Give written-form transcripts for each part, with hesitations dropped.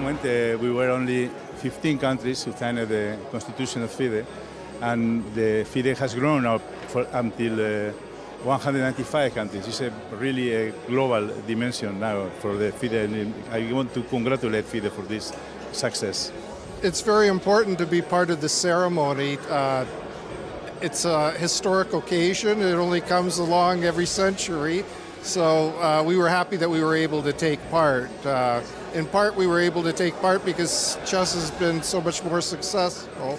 moment, we were only 15 countries who signed the constitution of FIDE, and the FIDE has grown up until 195 countries. It's really a global dimension now for the FIDE. I want to congratulate FIDE for this success. It's very important to be part of the ceremony. It's a historic occasion. It only comes along every century. So we were happy that we were able to take part. In part, we were able to take part because chess has been so much more successful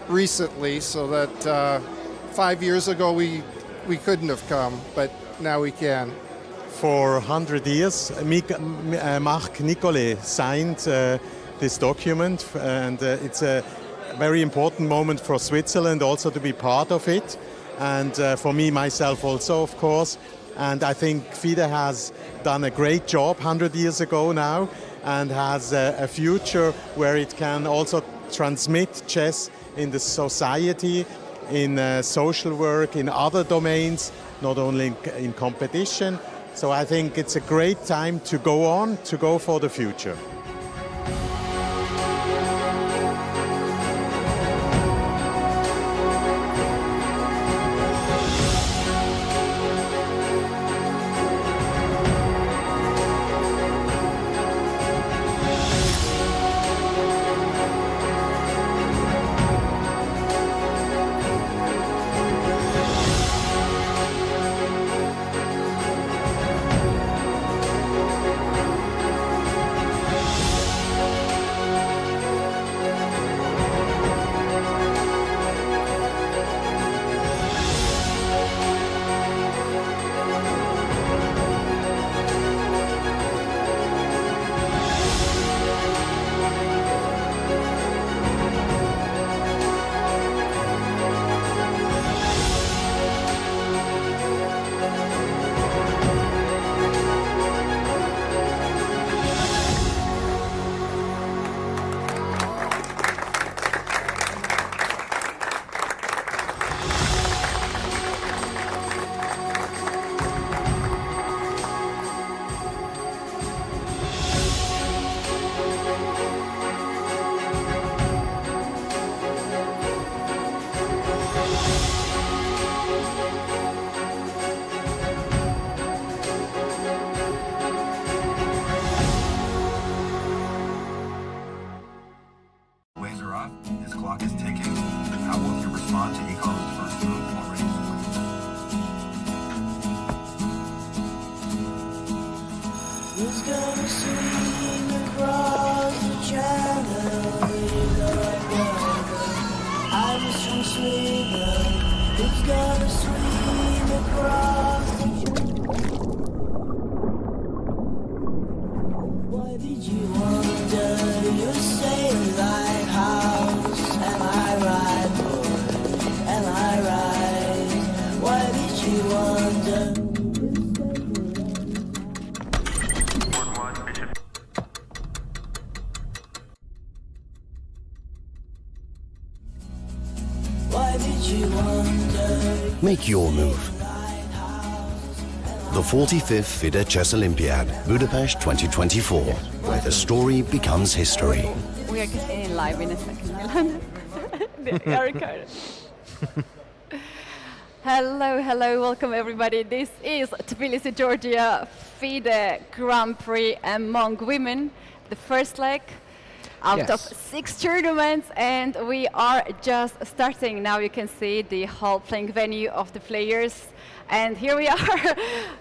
recently, so that 5 years ago we couldn't have come, but now we can. For 100 years, Marc Nicolai signed this document, and it's a very important moment for Switzerland also to be part of it, and for me, myself also, of course. And I think FIDE has done a great job 100 years ago now, and has a future where it can also transmit chess in the society, in social work, in other domains, not only in competition. So I think it's a great time to go on, to go for the future. Make your move. The 45th FIDE Chess Olympiad, Budapest 2024, where the story becomes history. We are getting live in a second, Milan. They are recorded. Hello, welcome everybody. This is Tbilisi, Georgia, FIDE Grand Prix among women, the first leg out of 6 tournaments, and we are just starting. Now you can see the whole playing venue of the players. And here we are,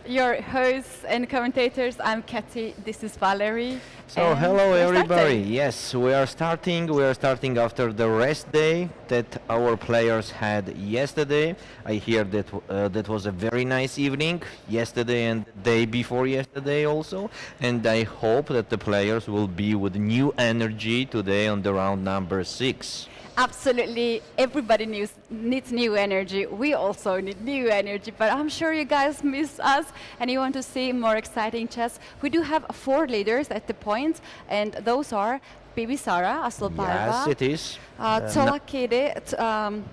your hosts and commentators. I'm Keti, this is Valerie. So hello everybody. Yes, we are starting. We are starting after the rest day that our players had yesterday. I hear that that was a very nice evening yesterday and the day before yesterday also. And I hope that the players will be with new energy today on the round number 6. Absolutely, everybody needs new energy. We also need new energy, but I'm sure you guys miss us and you want to see more exciting chess. We do have 4 leaders at the point, and those are Bibisara Assaubayeva, Yes, it is. Tsolakidou,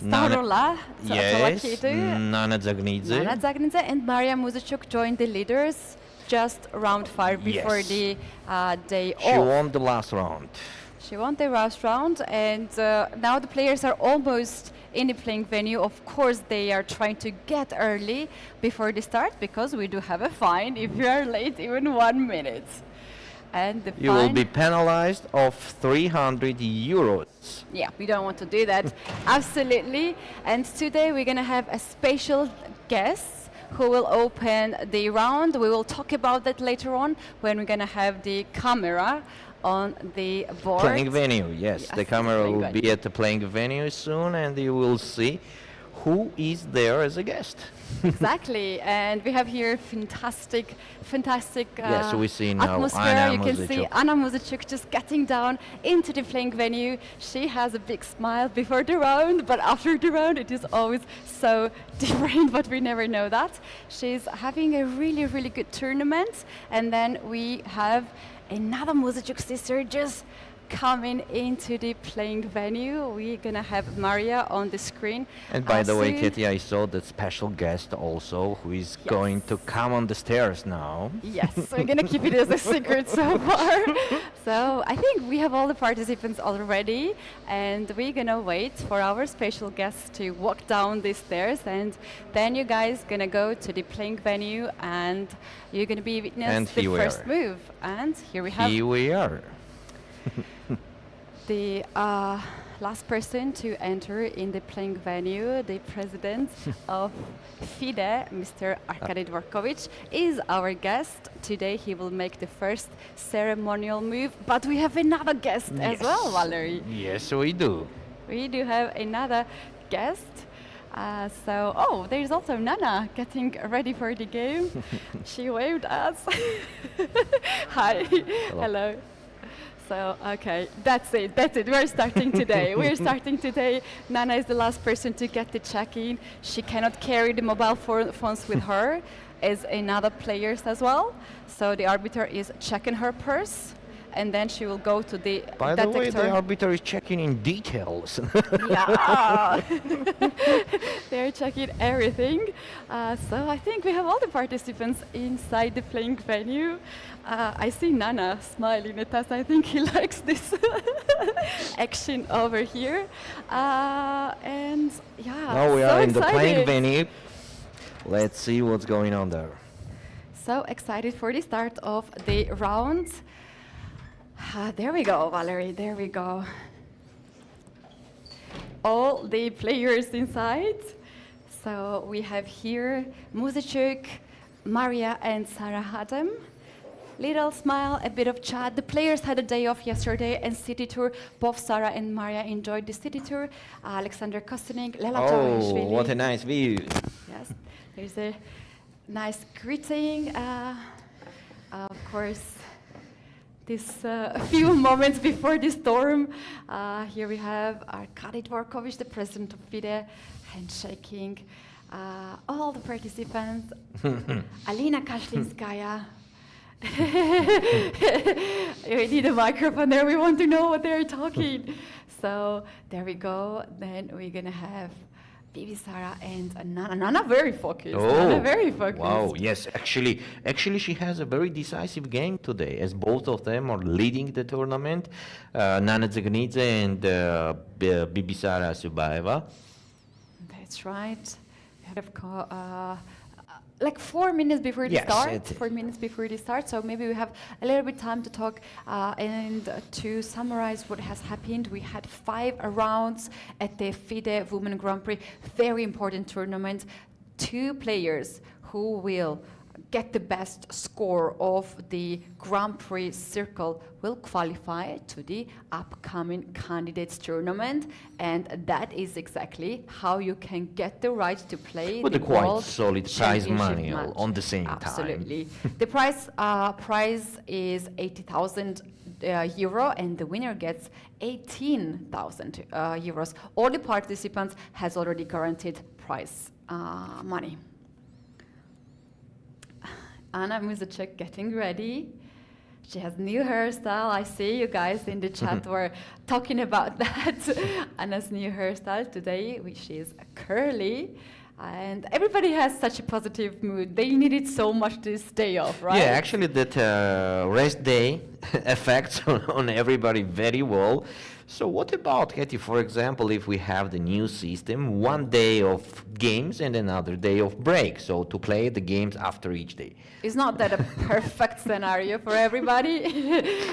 Stavroula Tsolakidou, Dzagnidze, and Mariya Muzychuk joined the leaders. just round 5 before Yes. the day She off. won the last round. She won the last round, and now the players are almost in the playing venue. Of course, they are trying to get early before the start because we do have a fine if you are late even 1 minute. And the You will fine, be penalized of 300 euros. yeah, we don't want to do that. Absolutely. And today we're going to have a special guest who will open the round. We will talk about that later on when we're going to have the camera on the board. Playing venue, yes. Yes, The camera playing will be venue. at the playing venue soon, and you will see who is there as a guest. Exactly, and we have here fantastic Yes, we see now atmosphere. Anna You can see Muzychuk. Anna Muzychuk just getting down into the playing venue. She has a big smile before the round, but after the round it is always so different, but we never know that. She's having a really, really good tournament, and then we have another Muzychuk sister just coming into the playing venue. We're gonna have Mariya on the screen. And by the way, soon. Keti, I saw that special guest also who is going to come on the stairs now. Yes, we're gonna keep it as a secret so far. So I think we have all the participants already, and we're gonna wait for our special guest to walk down the stairs, and then you guys gonna go to the playing venue, and you're gonna be witness And the here we first are. move. And here we have Here we are. the last person to enter in the playing venue, the president of FIDE, Mr. Arkady Dvorkovich, is our guest. Today he will make the first ceremonial move, but we have another guest as well, Valerie. Yes, we do. We do have another guest. Oh, there's also Nana getting ready for the game. She waved us. Hi. Hello. So, okay, that's it. We're starting today. Nana is the last person to get the check-in. She cannot carry the mobile phones with her, as another players as well. So the arbiter is checking her purse, and then she will go to the By the detector. way, the arbiter is checking in details. Yeah, they're checking everything. So I think we have all the participants inside the playing venue. I see Nana smiling at us. I think he likes this action over here. And yeah, Now we so are in the playing excited. venue. Let's see what's going on there. So excited for the start of the round. There we go, Valerie, there we go. All the players inside. So we have here Muzychuk, Mariya and Sarah Hadem. Little smile, a bit of chat. The players had a day off yesterday and city tour. Both Sarah and Mariya enjoyed the city tour. Alexandra Kosteniuk, Lela Oh, Javakhishvili. what a nice view. Yes, there's a nice greeting. Of course, this few moments before the storm. Here we have Arkady Dvorkovich, the president of FIDE, handshaking all the participants. Alina Kashlinskaya. We need a microphone there. We want to know what they're talking. So there we go. Then we're gonna have Bibisara and Nana. Nana very focused. Nana very focused. Wow, yes, actually she has a very decisive game today, as both of them are leading the tournament. Nana Dzagnidze and Bibisara Assaubayeva. That's right. We have like 4 minutes before the Yes, start. 4 minutes before the start. So maybe we have a little bit time to talk and to summarize what has happened. We had 5 rounds at the FIDE Women Grand Prix. Very important tournament. 2 players who will get the best score of the Grand Prix circle will qualify to the upcoming candidates tournament, and that is exactly how you can get the right to play With the a quite World solid prize Championship money match. on the same Absolutely. The prize is 80,000 euro, and the winner gets 18,000 euros. All the participants has already guaranteed prize money. Anna Muzychuk getting ready. She has new hairstyle. I see you guys in the chat were talking about that. Anna's new hairstyle today, which is curly. And everybody has such a positive mood. They needed so much this day off, right? Yeah, actually that rest day affects on everybody very well. So what about, Keti, for example, if we have the new system, one day of games and another day of break, so to play the games after each day? Is not that a perfect scenario for everybody?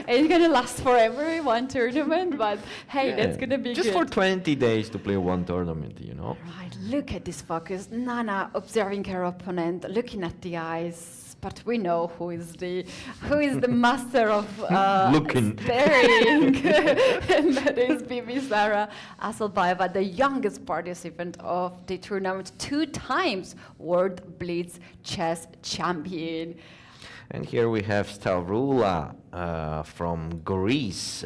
It's going to last forever, one tournament, but hey, that's going to be just good. for 20 days to play one tournament, you know? Right, look at this focus. Nana observing her opponent, looking at the eyes. But we know who is the master of staring, and that is Bibisara Assaubayeva, the youngest participant of the tournament, 2 times World Blitz Chess Champion. And here we have Stavroula from Greece,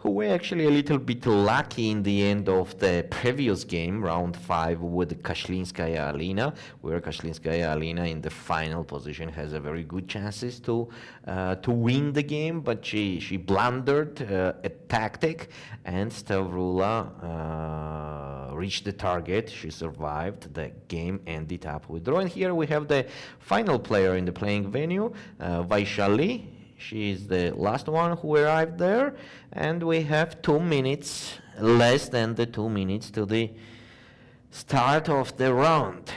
who were actually a little bit lucky in the end of the previous game, round 5, with Kashlinskaya Alina, where Kashlinskaya Alina in the final position has a very good chances to win the game, but she blundered a tactic, and Stavroula reached the target. She survived. The game ended up with draw. And here we have the final player in the playing venue, Vaishali. She is the last one who arrived there, and we have 2 minutes, less than the 2 minutes to the start of the round.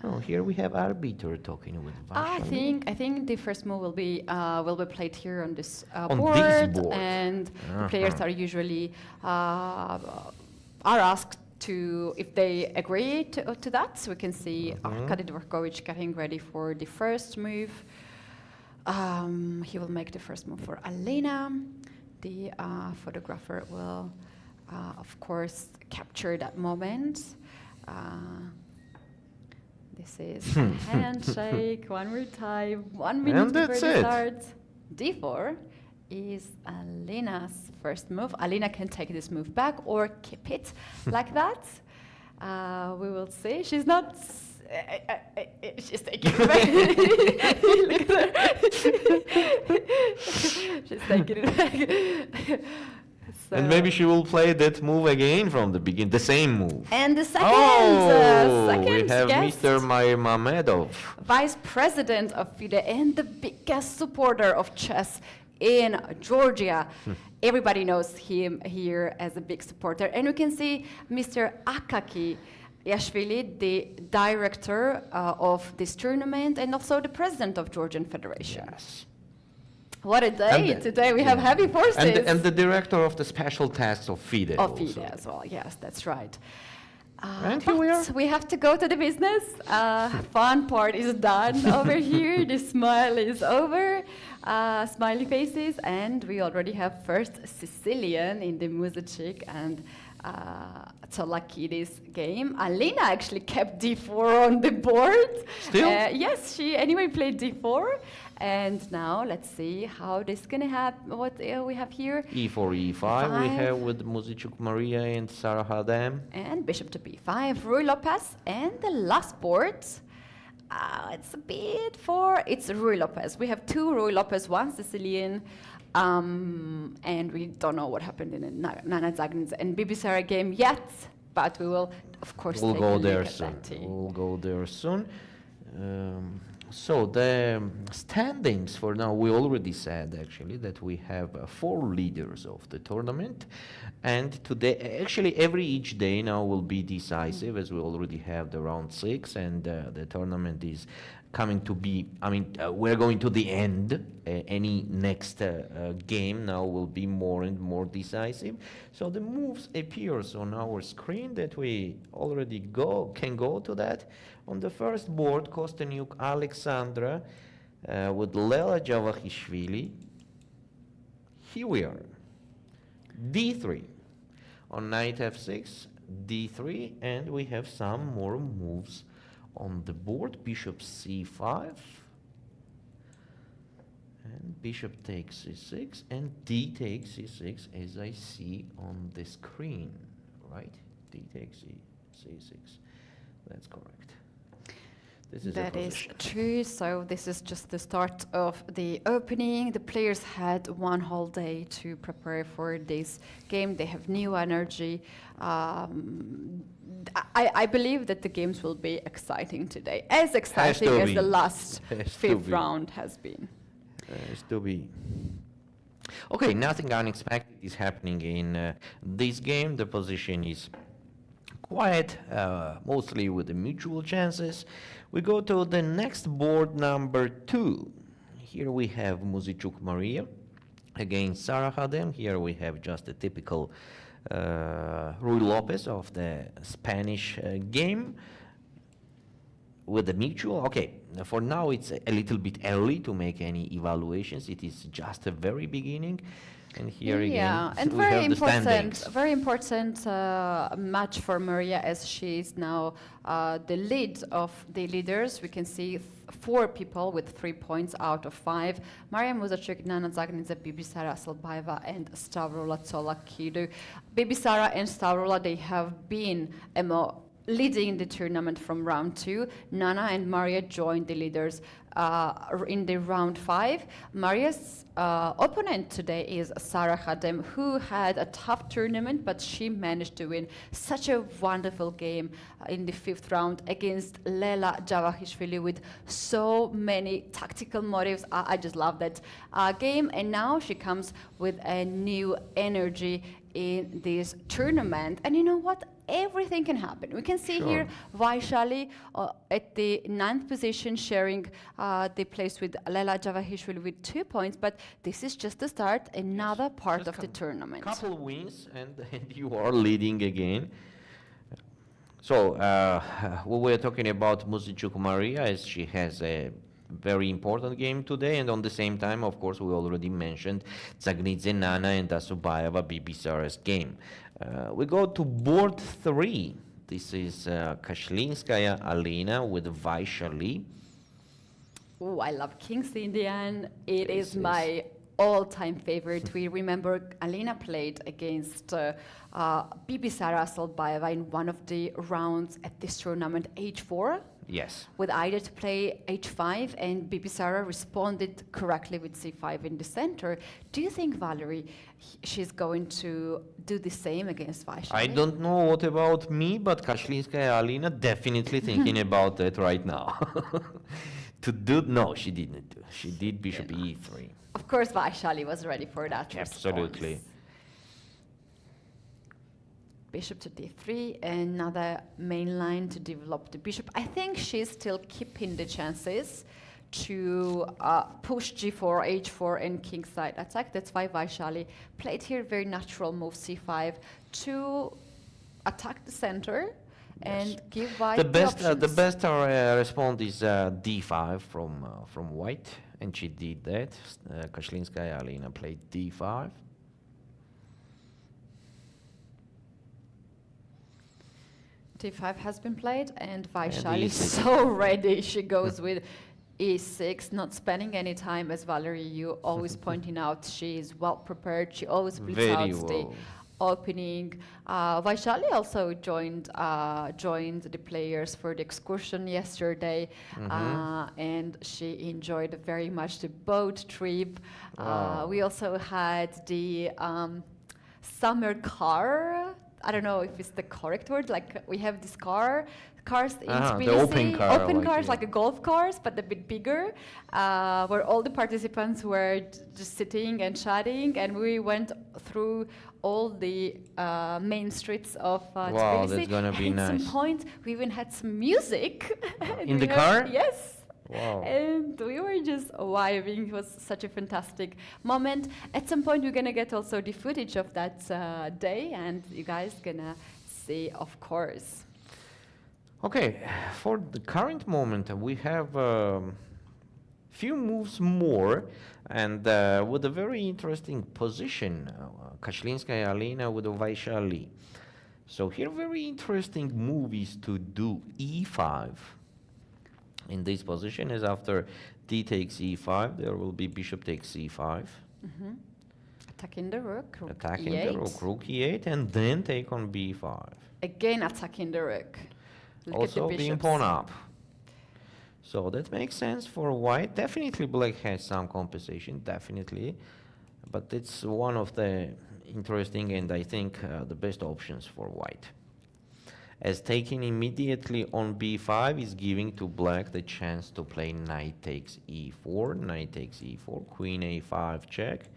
Oh, here we have arbiter talking with Vaishali. I think the first move will be played here on this On board, this board. And the players are usually are asked to, if they agree to that. So we can see Arkady Dvorkovich getting ready for the first move. He will make the first move for Alina. The photographer will, of course, capture that moment. This is a handshake. One more time. 1 minute before the start. D4 is Alina's first move. Alina can take this move back or keep it like that. We will see. She's not. She's taking it back. Look at her. She's taking it back. So And maybe she will play that move again from the beginning, the same move. And the second, We have guest, Mr. Mamedov. Vice President of FIDE and the biggest supporter of chess in Georgia. Everybody knows him here as a big supporter. And we can see Mr. Dzagnidze, the director of this tournament and also the president of Georgian Federation. Yes. What a day. Today we have heavy forces. And the director of the special tasks of FIDE. Of FIDE as well, yes, that's right. And here we are. We have to go to the business. Fun part is done over here. The smile is over. Smiley faces. And we already have first Sicilian in the Muzychuk and Tsolakidou's game. Alina actually kept d4 on the board. Still? Yes, she anyway played d4. And now let's see how this is going to happen. What we have here? E4, E5. We have with Muzychuk Mariya and Sarasadat. And bishop to b5, Rui Lopez. And the last board, it's a bit for, it's Rui Lopez. We have 2 Rui Lopez, 1 Sicilian. And we don't know what happened in the Nana Dzagnidze and Bibisara game yet, but we will, of course, We'll take go a there look at soon. that too. We'll go there soon. So the standings for now, we already said actually that we have 4 leaders of the tournament, and today, actually each day now will be decisive, as we already have the round 6, and the tournament is coming to be, we're going to the end. Any next game now will be more and more decisive. So the moves appears on our screen that we already can go to that. On the first board, Kosteniuk Alexandra with Lela Javakhishvili. Here we are. D3. On knight f6, d3, and we have some more moves on the board. Bishop c5. And bishop takes c6, and d takes c6, as I see on the screen, right? D takes c6. That's correct. This is That a is position. true. So this is just the start of the opening. The players had one whole day to prepare for this game. They have new energy. I believe that the games will be exciting today, as exciting as the last fifth round has been. Has to be. Okay, nothing unexpected is happening in this game. The position is quiet, mostly with the mutual chances. We go to the next board, number 2. Here we have Muzychuk Mariya against Sarah Khadem. Here we have just a typical Ruy Lopez of the Spanish game with the mutual. Okay, for now it's a little bit early to make any evaluations. It is just a very beginning. And here Yeah, again, and we have the very important match for Mariya, as she is now the lead of the leaders. We can see 4 people with 3 points out of 5. Mariya Muzychuk, Dzagnidze, Bibisara Assaubayeva, and Stavroula Tsolakidou. Bibisara and Stavroula, they have been leading the tournament from round 2. Nana and Mariya joined the leaders in the round 5. Mariya's opponent today is Sarah Khadem, who had a tough tournament, but she managed to win such a wonderful game in the 5th round against Lela Javakhishvili with so many tactical motives. I just love that game, and now she comes with a new energy in this tournament. And you know what? Everything can happen. We can see here Vaishali at the 9th position, sharing the place with Lela Javakhishvili with 2 points, but this is just the start, another part of the tournament. Couple wins and you are leading again. So we were talking about Muzychuk Mariya, as she has a very important game today, and on the same time, of course, we already mentioned Dzagnidze, Nana, and Assaubayeva, Bibisara's game. We go to board 3. This is Kashlinskaya Alina with Vaishali. Oh, I love King's Indian. It is my all-time favorite. We remember Alina played against Bibisara Assaubayeva in one of the rounds at this tournament, H4. Yes. With Ida to play H5, and Bibisara responded correctly with C5 in the center. Do you think, Valerie, she's going to do the same against Vaishali? I don't know what about me, but Kashlinskaya Alina definitely thinking about that right now. No, she didn't do. She did bishop E3. Of course, Vaishali was ready for that Absolutely. response. Bishop to D3, another main line to develop the bishop. I think she's still keeping the chances to push G4, H4, and kingside attack. That's why Vaishali played here very natural move C5 to attack the center and give White the best response is D5 from White, and she did that. Kashlinskaya Alina played D5. D5 has been played, and Vaishali is so ready. She goes with E6, not spending any time, as Valerie, you always pointing out. She is well prepared. She always splits out the opening. Vaishali also joined the players for the excursion yesterday, and she enjoyed very much the boat trip. We also had the summer car. I don't know if it's the correct word. Like, we have this cars in Tbilisi, the open cars, like a golf cars, but a bit bigger, where all the participants were just sitting and chatting, and we went through all the main streets of Tbilisi. Wow, that's gonna be nice. At some point, we even had some music. In the car? Yes. Wow. And we were just vibing. It was such a fantastic moment. At some point, we're going to get also the footage of that day, and you guys going to see, of course. Okay, for the current moment, we have few moves more, and with a very interesting position, Kashlinskaya Alina with Vaishali. So here, very interesting move is to do E5. In this position, is after D takes E5, there will be bishop takes C5. Attacking the rook, rook Attacking E8. the rook, rook E8, and then take on B5. Again attacking the rook. Look Also at the being bishops. pawn up. So that makes sense for white. Definitely black has some compensation, definitely. But it's one of the interesting and I think the best options for white. As taking immediately on b5 is giving to black the chance to play knight takes e4, knight takes e4, queen a5 check.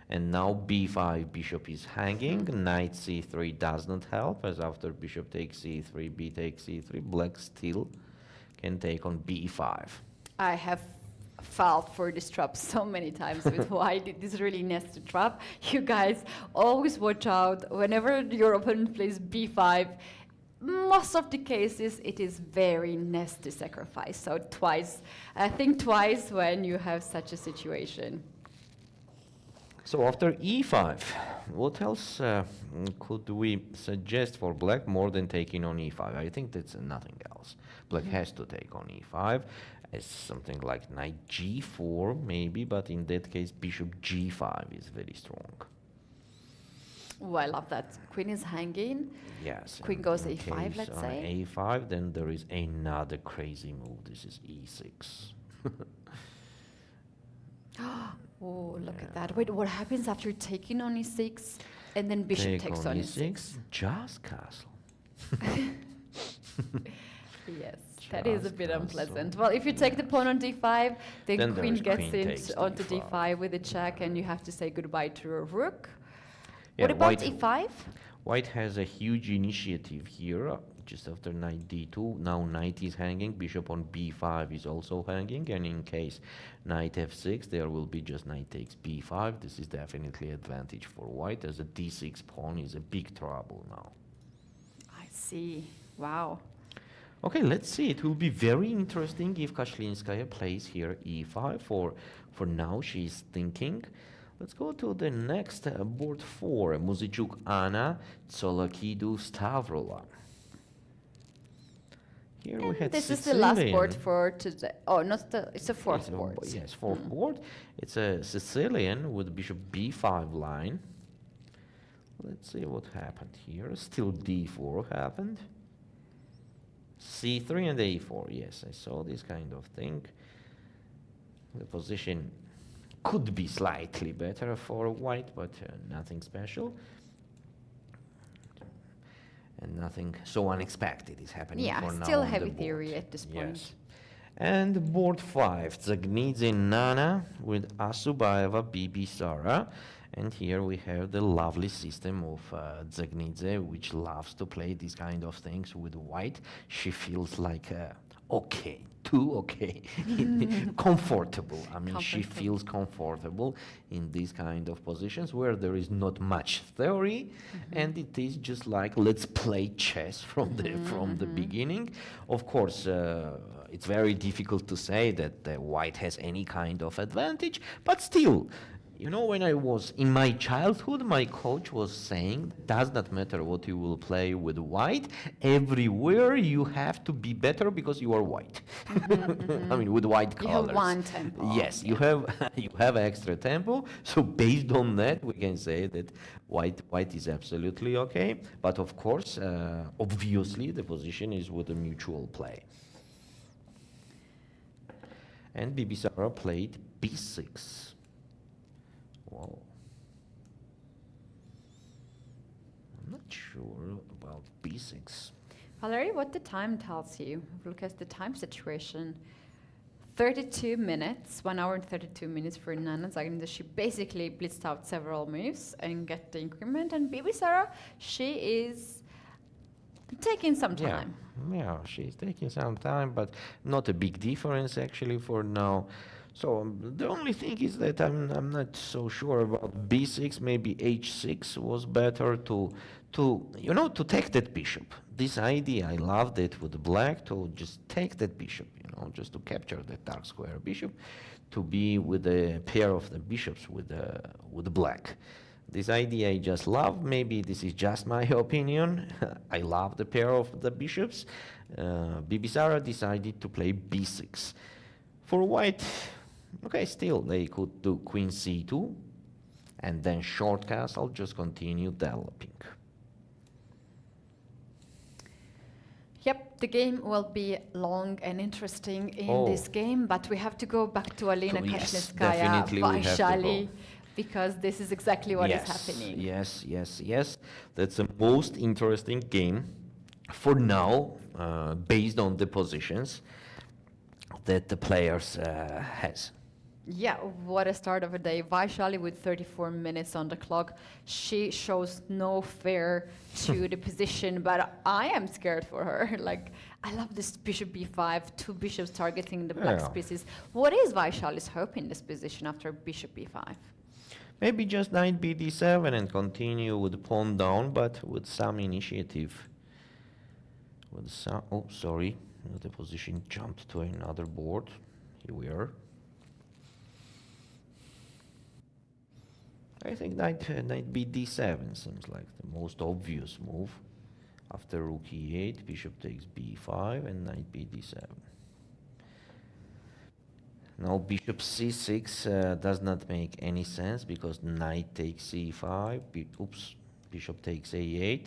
And now b5, bishop is hanging, knight c3 does not help, as after bishop takes c3, b takes c3, black still can take on b5. I have felt for this trap so many times with white. This really nasty trap. You guys always watch out whenever your opponent plays b5. Most of the cases, it is very nasty sacrifice. So think twice when you have such a situation. So after e5, what else could we suggest for black more than taking on e5? I think that's nothing else. Black has to take on e5 as something like knight g4 maybe, but in that case bishop g5 is very strong. Oh, I love that. Queen is hanging. Yes. Queen goes a5, let's say. a5, then there is another crazy move. This is e6. Oh, look at that. Wait, what happens after taking on e6 and then bishop takes on e6? Just castle. Yes, that is a bit unpleasant. Well, if you take the pawn on d5, then queen gets onto d5 with a check and you have to say goodbye to your rook. Yeah, what about e5? White has a huge initiative here, just after knight d2. Now knight is hanging, bishop on b5 is also hanging, and in case knight f6, there will be just knight takes b5. This is definitely advantage for white, as a d6 pawn is a big trouble now. I see. Wow. Okay, let's see. It will be very interesting if Kashlinskaya plays here e5. For now, she's thinking. Let's go to the next board 4. Muzychuk Anna, Tsolakidou Stavroula. Here we had this Sicilian. is the last board for today. Oh, not the. It's a fourth board. Yes, fourth board. It's a Sicilian with bishop b5 line. Let's see what happened here. Still d4 happened. c3 and a4. Yes, I saw this kind of thing. The position could be slightly better for white, but nothing special. And nothing so unexpected is happening for now. Yeah, still heavy theory at this point. Yes. And board 5, Dzagnidze Nana with Assaubayeva Bibisara. And here we have the lovely system of Dzagnidze, which loves to play these kind of things with white. She feels like okay, comfortable. I mean, she feels comfortable in these kind of positions where there is not much theory, and it is just like, let's play chess from the beginning. Of course, it's very difficult to say that white has any kind of advantage, but still, you know, when I was in my childhood, my coach was saying, does not matter what you will play with white, everywhere you have to be better because you are white. I mean, with white colors. You have one tempo. Yes, you have extra tempo. So based on that, we can say that white is absolutely okay. But of course, obviously, the position is with a mutual play. And Bibisara played b6. Wow. I'm not sure about b6. Valerie, what the time tells you? Look at the time situation. 32 minutes, 1 hour and 32 minutes for Nana Dzagnidze. She basically blitzed out several moves and get the increment. And Bibisara, she is taking some time. Yeah, she's taking some time, but not a big difference actually for now. So the only thing is that I'm not so sure about b6. Maybe h6 was better to take that bishop. This idea, I loved it with black, to just take that bishop, just to capture that dark square bishop, to be with a pair of the bishops with black. This idea I just love. Maybe this is just my opinion. I love the pair of the bishops. Bibisara decided to play b6. For white, okay, still they could do queen c2 and then short castle, just continue developing. Yep, the game will be long and interesting in this game, but we have to go back to Alina Kashlinskaya, Vaishali, because this is exactly what is happening. Yes. That's the most interesting game for now, based on the positions that the players has. Yeah, what a start of a day. Vaishali with 34 minutes on the clock. She shows no fear to the position, but I am scared for her. Like, I love this bishop b5, two bishops targeting the black pieces. What is Vaishali's hope in this position after bishop b5? Maybe just knight bd7 and continue with pawn down, but with some initiative. With some, oh, sorry, the position jumped to another board. Here we are. I think knight bd7 seems like the most obvious move. After rook e8, bishop takes b5 and knight bd7. Now bishop c6 does not make any sense because knight takes c5, bishop takes a8.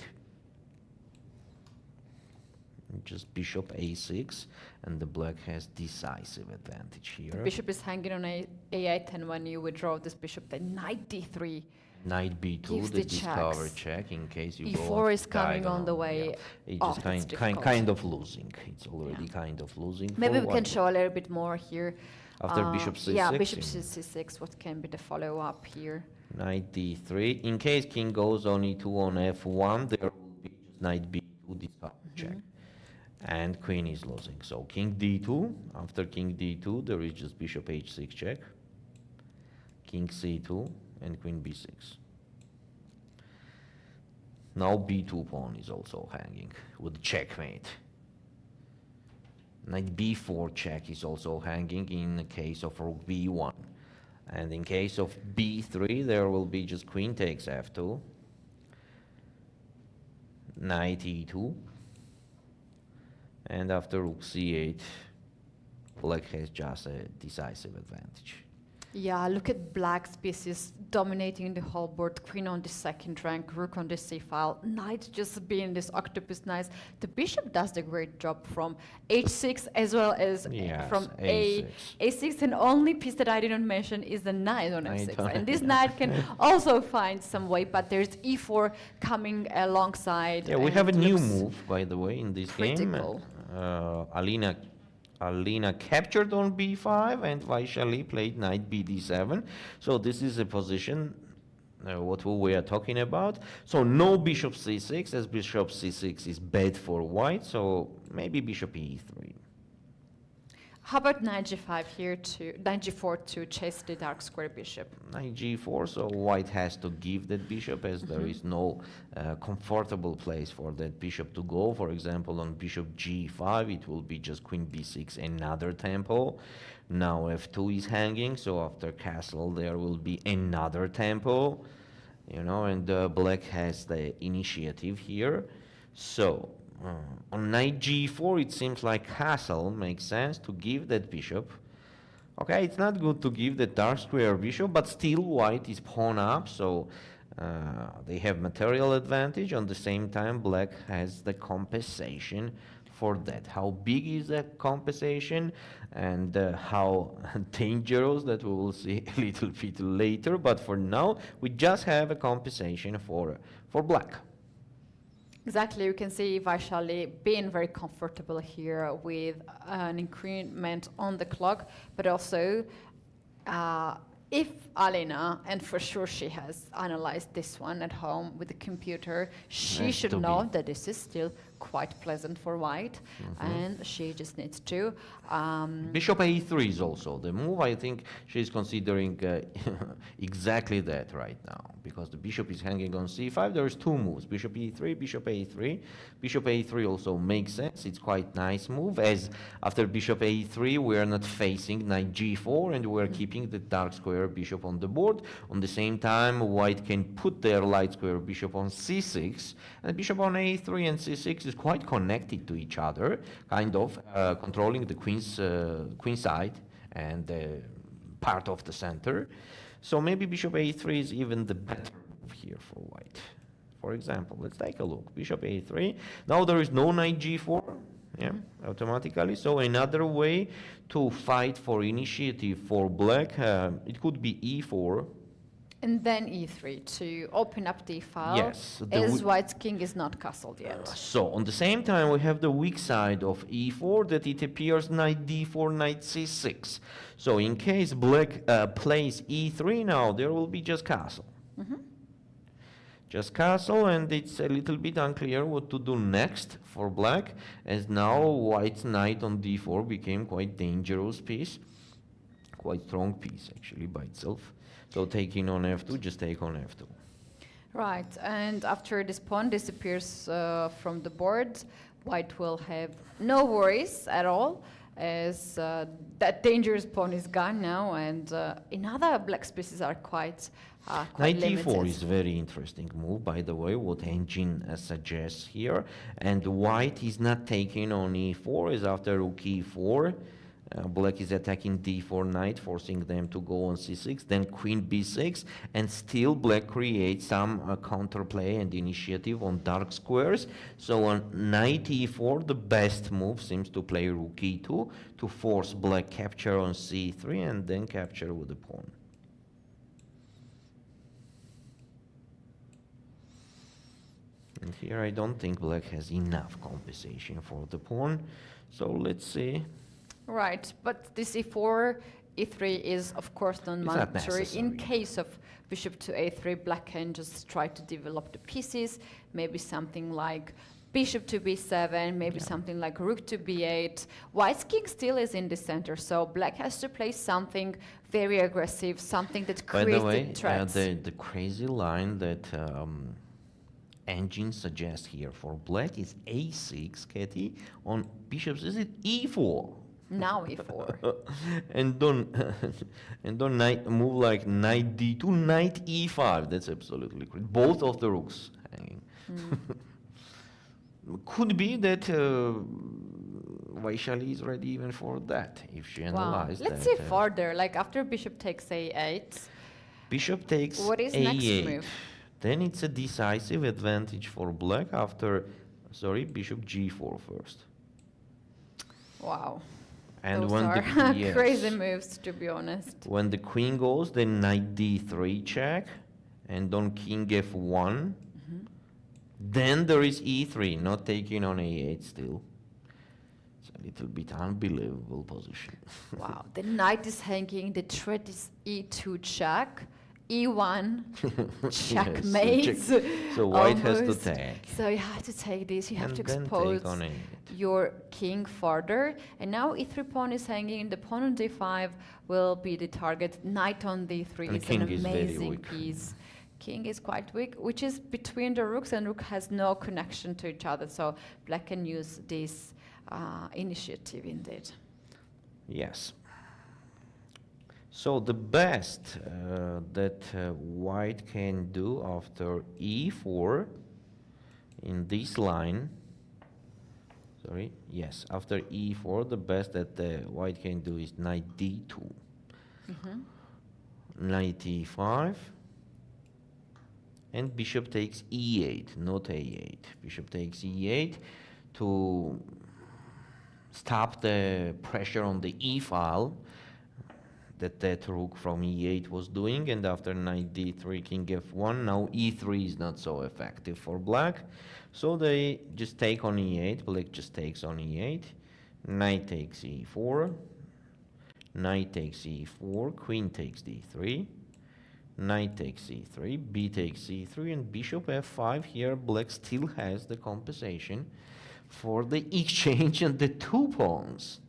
Just bishop a6, and the black has decisive advantage here. The bishop is hanging on a8, and when you withdraw this bishop, then knight d3. Knight b2, the discover check in case you go e4 is coming on the way. Yeah. It's just kind of losing. It's already kind of losing. Maybe we can show a little bit more here. After bishop c6. Yeah, bishop c6. What can be the follow-up here? Knight d3. In case king goes on e2 on f1, there will be just knight b2 discover check. And queen is losing. So king d2. After king d2, there is just bishop h6 check. King c2 and queen b6. Now b2 pawn is also hanging with checkmate. Knight b4 check is also hanging in the case of rook b1. And in case of b3, there will be just queen takes f2. Knight e2. And after rook c8, black has just a decisive advantage. Yeah, look at black's pieces dominating the whole board. Queen on the second rank, rook on the c file, knight just being this octopus nice. The bishop does the great job from h6 as well as from a6. And only piece that I didn't mention is the knight on f6. And this knight can also find some way, but there's e4 coming alongside. Yeah, we have a new move, by the way, in this critical game. Alina captured on b5 and Vaishali played knight bd7. So this is a position what we are talking about. So no bishop c6, as bishop c6 is bad for white. So maybe bishop e3. How about knight g5 here knight g4 to chase the dark square bishop? Knight g4, so white has to give that bishop as there is no comfortable place for that bishop to go. For example, on bishop g5, it will be just queen b6, another tempo. Now f2 is hanging, so after castle there will be another tempo. You know, and black has the initiative here. So on knight g4, it seems like castle makes sense to give that bishop. Okay, it's not good to give the dark square bishop, but still white is pawn up, so they have material advantage. On the same time, black has the compensation for that. How big is that compensation and how dangerous, that we will see a little bit later. But for now, we just have a compensation for black. Exactly, you can see Vaishali being very comfortable here with an increment on the clock, but also if Alina, and for sure she has analyzed this one at home with the computer, she should know that this is still quite pleasant for white, and she just needs to. Bishop a3 is also the move. I think she's considering exactly that right now, because the bishop is hanging on c5. There's two moves, bishop e3, bishop a3. Bishop a3 also makes sense. It's quite nice move, as after bishop a3 we are not facing knight g4 and we're keeping the dark square bishop on the board. On the same time, white can put their light square bishop on c6, and bishop on a3 and c6 is quite connected to each other, kind of controlling the queen side and part of the center. So maybe bishop a3 is even the better move here for white. For example, let's take a look. Bishop a3. Now there is no knight g4. Yeah, automatically. So another way to fight for initiative for black, it could be e4. And then e3 to open up the file, Yes, as white's king is not castled yet. So on the same time, we have the weak side of e4, that it appears knight d4, knight c6. So in case black plays e3 now, there will be just castle. Just castle, and it's a little bit unclear what to do next for black, as now white's knight on d4 became quite dangerous piece, quite strong piece actually by itself. So taking on f2, just take on f2. Right, and after this pawn disappears from the board, white will have no worries at all, as that dangerous pawn is gone now, and in other black pieces are quite Knight limited. e4 is very interesting move, by the way, what engine suggests here. And white is not taking on e4, is after rook e4. Black is attacking d4 knight, forcing them to go on c6, then queen b6, and still black creates some counterplay and initiative on dark squares. So on knight e4, the best move seems to play rook e2 to force black capture on c3 and then capture with the pawn. And here I don't think black has enough compensation for the pawn, so let's see. Right, but this e4, e3 is of course non-mandatory. In case of bishop to a3, black can just try to develop the pieces, maybe something like bishop to b7, maybe something like rook to b8. White's king still is in the center, so black has to play something very aggressive, something that creates By the way, threats. the crazy line that engine suggests here for black is a6, Keti, on bishops, is it e4? Now e4. and don't move like knight d2, knight e5. That's absolutely correct. Both of the rooks hanging. Could be that Vaishali is ready even for that, if she analyzed that. Let's see further, like after bishop takes a8. Bishop takes what is a8. next move? Then it's a decisive advantage for black after, bishop g4 first. Wow. And those when are the crazy moves, to be honest. When the queen goes, then knight d3 check, and on king f1. Then there is e3, not taking on a8 still. It's a little bit unbelievable position. Wow, the knight is hanging, the threat is e2 check, e1 checkmate. Yes, so white has to take. So you have to take this, you have And to then expose take on a8. your king further. And now e3 pawn is hanging, the pawn on d5 will be the target. Knight on d3 And is king an is very amazing weak. piece. King is quite weak, which is between the rooks, and rook has no connection to each other. So black can use this initiative indeed. Yes. So the best that white can do after e4 in this line, after e4, the best that white can do is knight d2, knight e5, and bishop takes e8, not a8. Bishop takes e8 to stop the pressure on the e file that rook from e8 was doing, and after knight d3, king f1, now e3 is not so effective for black, so they just take on e8, black just takes on e8, knight takes e4, knight takes e4, queen takes d3, knight takes e3, b takes e3, and bishop f5. Here black still has the compensation for the exchange and the two pawns.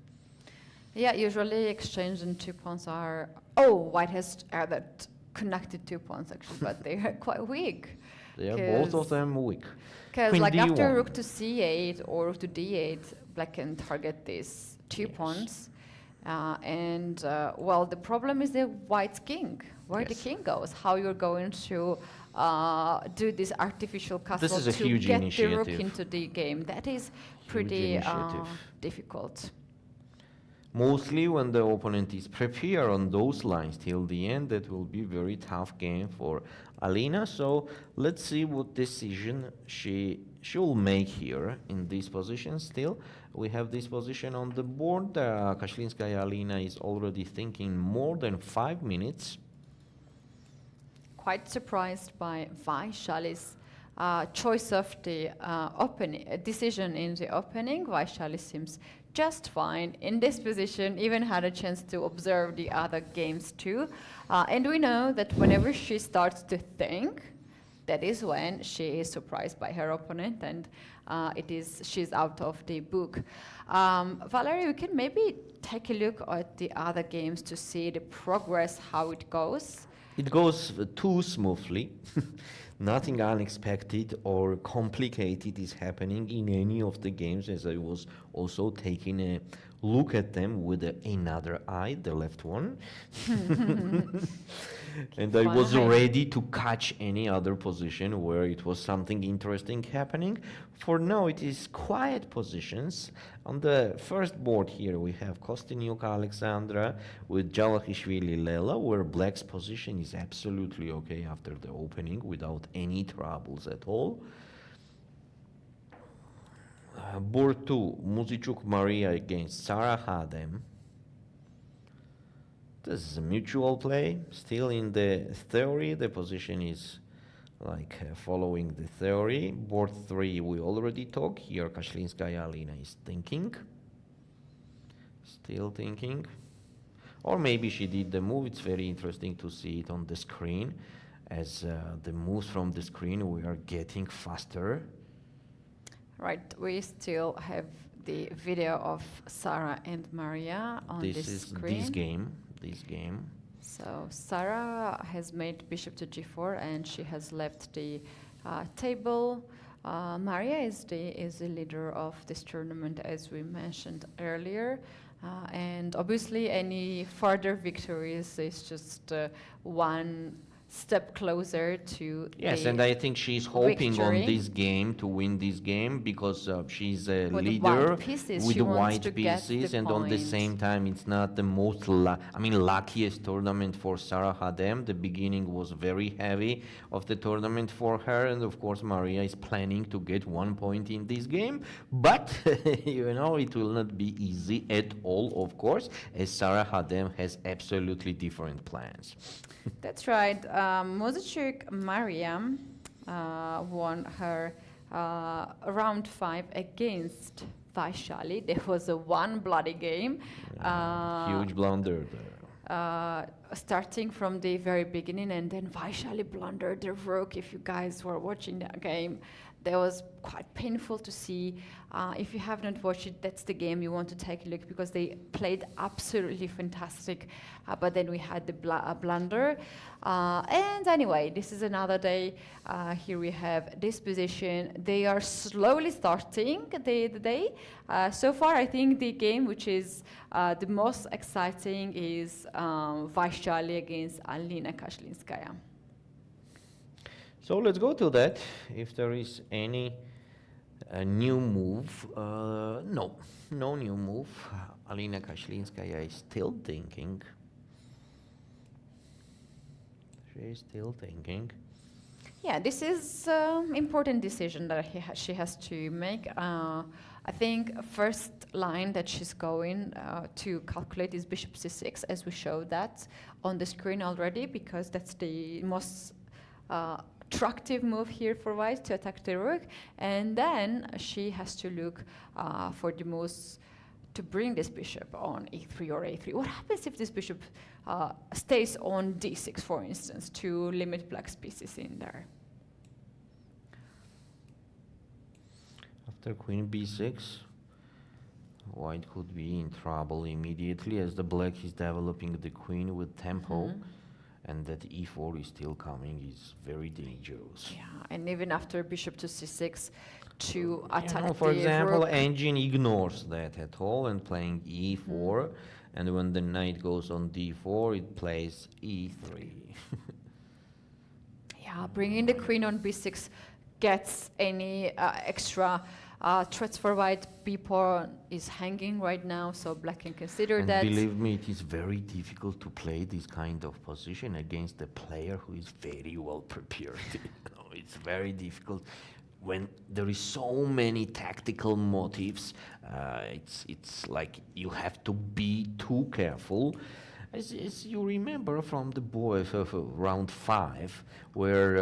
Yeah, usually exchange and two pawns are... Oh, white has that connected two pawns actually, but they are quite weak. They are both of them weak. Because like d1. after rook to c8 or rook to d8, black can target these two pawns. Well, the problem is the white's king, where the king goes, how you're going to do this artificial castle to get the rook into the game. That is pretty difficult. Mostly when the opponent is prepared on those lines till the end, that will be very tough game for Alina. So let's see what decision she she will make here in this position still. We have this position on the board. Kashlinskaya Alina is already thinking more than 5 minutes. Quite surprised by Vaishali's choice of the decision in the opening. Vaishali seems just fine in this position, even had a chance to observe the other games too. And we know that whenever she starts to think, that is when she is surprised by her opponent, and she's out of the book. Valerie, we can maybe take a look at the other games to see the progress, how it goes. It goes too smoothly. Nothing unexpected or complicated is happening in any of the games, as I was also taking a look at them with another eye, the left one. And I was ready to catch any other position where it was something interesting happening. For now, it is quiet positions. On the first board here, we have Kosteniuk Alexandra with Javakhishvili Lela, where black's position is absolutely okay after the opening without any troubles at all. Board 2, Muzychuk Mariya against Sarah Hadem. This is a mutual play. Still in the theory, the position is like following the theory. Board 3, we already talked. Here, Kashlinskaya Alina is thinking. Still thinking. Or maybe she did the move. It's very interesting to see it on the screen. As the moves from the screen, we are getting faster. Right, we still have the video of Sarah and Mariya on this screen. This game. So Sarah has made bishop to g4, and she has left the table. Mariya is the leader of this tournament, as we mentioned earlier. And obviously any further victories is just one step closer to yes, and I think she's hoping on this game to win this game because she's a leader with white pieces, and on the same time it's not the most luckiest tournament for Sarah Hadem. The beginning was very heavy of the tournament for her, and of course Mariya is planning to get 1 point in this game, but you know, it will not be easy at all, of course, as Sarah Hadem has absolutely different plans. That's right. Muzychuk Mariya won her round 5 against Vaishali. There was a one bloody game. Huge blunder there. Starting from the very beginning, and then Vaishali blundered the rook. If you guys were watching that game, that was quite painful to see. If you have not watched it, that's the game you want to take a look, because they played absolutely fantastic. But then we had the blunder. And anyway, this is another day. Here we have this position. They are slowly starting the day. So far, I think the game which is the most exciting is Vaishali against Alina Kashlinskaya. So let's go to that. If there is any new move, no new move. Alina Kashlinskaya is still thinking. She's still thinking. Yeah, this is important decision that she has to make. I think first line that she's going to calculate is bishop c6, as we showed that on the screen already, because that's the most attractive move here for white to attack the rook. And then she has to look for the moves to bring this bishop on e3 or a3. What happens if this bishop stays on d6, for instance, to limit black's pieces in there? After queen b6, white could be in trouble immediately, as the black is developing the queen with tempo. And that e4 is still coming is very dangerous. Yeah, and even after bishop to c6 to attack the for example, rook. engine ignores that at all and playing e4, and when the knight goes on d4, it plays e3. Yeah, bringing the queen on b6 gets any extra threats for white. b4 is hanging right now, so black can consider and that. Believe me, it is very difficult to play this kind of position against a player who is very well prepared. It's very difficult. when there is so many tactical motives, it's like you have to be too careful. As you remember from the round 5, where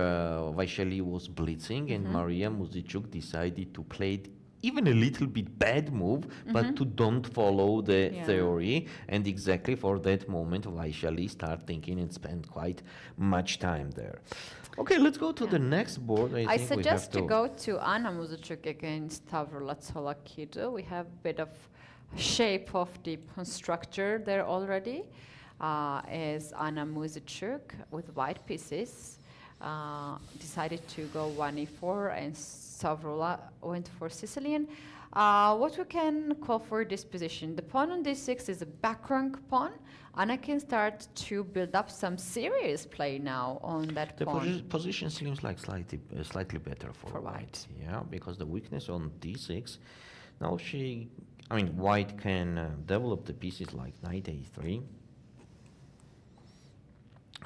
Vaishali was blitzing and Mariya Muzychuk decided to play even a little bit bad move, but to don't follow the theory. And exactly for that moment, Vaishali started thinking and spent quite much time there. Okay, let's go to the next board. I think suggest to go to Anna Muzychuk against Stavroula Tsolakidou. We have a bit of shape of the pawn structure there already. As Anna Muzychuk with white pieces decided to go 1e4 and Stavroula went for Sicilian. What we can call for this position? The pawn on d6 is a back rank pawn. Anna can start to build up some serious play now on that pawn. The position seems like slightly better for white. Yeah, because the weakness on d6. Now white can develop the pieces like knight a3.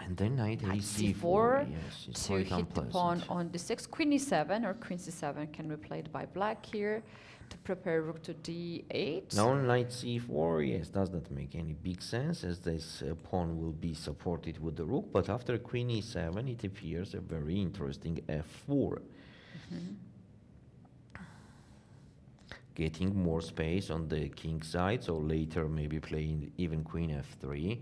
And then knight c4, yes, to hit the pawn on d6. Queen e7 or queen c7 can be played by black here to prepare rook to d8. Now knight c4, yes, does not make any big sense, as this pawn will be supported with the rook. But after queen e7, it appears a very interesting f4. Getting more space on the king side, so later maybe playing even queen f3.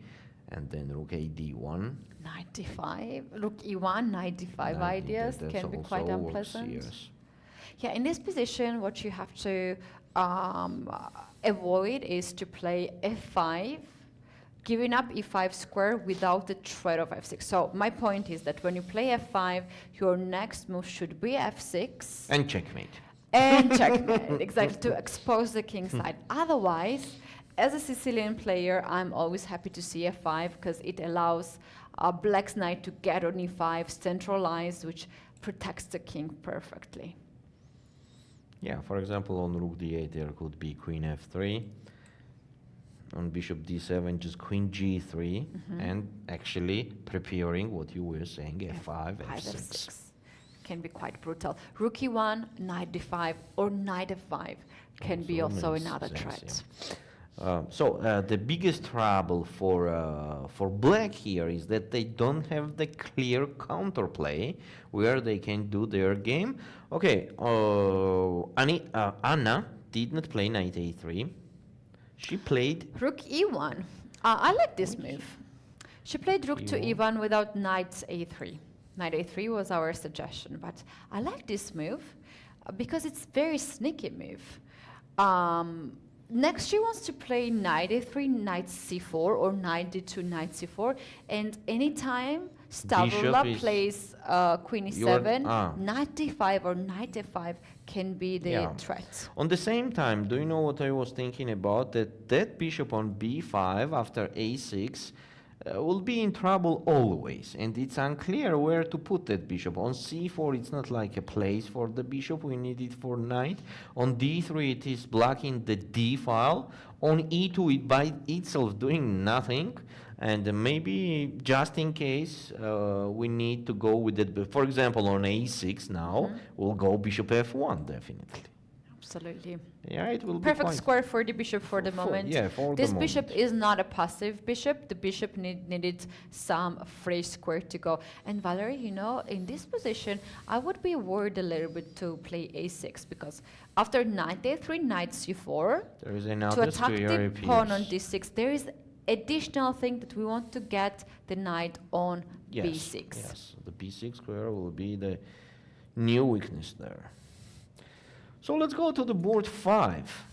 And then rook a d1. Knight d5, rook e1, knight d5 ideas can be quite unpleasant. Yes. Yeah, in this position, what you have to avoid is to play f5, giving up e5 square without the threat of f6. So my point is that when you play f5, your next move should be f6. And checkmate. And checkmate, exactly, to expose the king side. Otherwise, as a Sicilian player, I'm always happy to see f5 because it allows black's knight to get on e5, centralized, which protects the king perfectly. Yeah, for example, on rook d8, there could be queen f3. On bishop d7, just queen g3, and actually preparing what you were saying, f5, f6. Can be quite brutal. Rook e1, knight d5, or knight f5 can be also another threat. The biggest trouble for black here is that they don't have the clear counterplay where they can do their game. Okay, Anna did not play knight a3. She played rook e1. I like this move. She played rook to e1 without knight a3. Knight a3 was our suggestion, but I like this move because it's very sneaky move. Next, she wants to play knight a3, knight c4, or knight d2, knight c4, and anytime Stavroula plays queen e7, knight d5 or knight f5 can be the threat. On the same time, do you know what I was thinking about? That bishop on b5 after a6 will be in trouble always, and it's unclear where to put that bishop. On c4, it's not like a place for the bishop, we need it for knight. On d3, it is blocking the d file. On e2, it by itself doing nothing, and maybe just in case we need to go with it. For example, on a6 now, we'll go bishop f1, definitely. Absolutely. Yeah, it will perfect be square for the bishop for the moment. This bishop is not a passive bishop. The bishop needed some fresh square to go. And Valerie, you know, in this position, I would be worried a little bit to play a6 because after knight a3, knight c4, there is to attack the pawn on d6, there is additional thing that we want to get the knight on b6. Yes, the b6 square will be the new weakness there. So let's go to the board 5,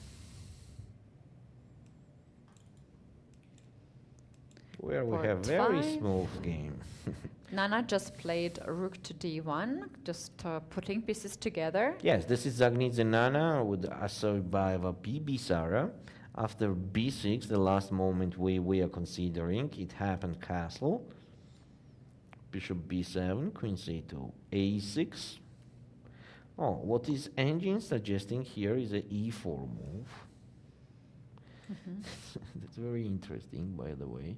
where we have very smooth game. Nana just played rook to d1, just putting pieces together. Yes, this is Dzagnidze Nana with Assaubayeva Bibisara. After b6, the last moment we are considering, it happened castle. Bishop b7, queen c2, a6. Oh, what is engine suggesting here is a e4 move. That's very interesting, by the way.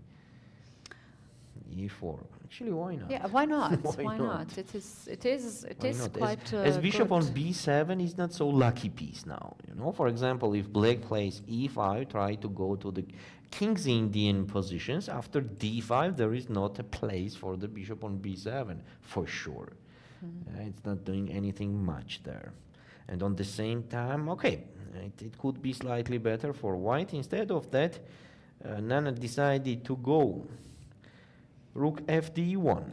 e4. Actually, why not? Yeah, why not? Why not? It is Why not? quite As bishop good. on b7 is not so lucky piece now. You know, for example, if black plays e5, try to go to the king's Indian positions. After d5, there is not a place for the bishop on b7 for sure. It's not doing anything much there. And on the same time, okay, it could be slightly better for white. Instead of that, Nana decided to go rook fd1,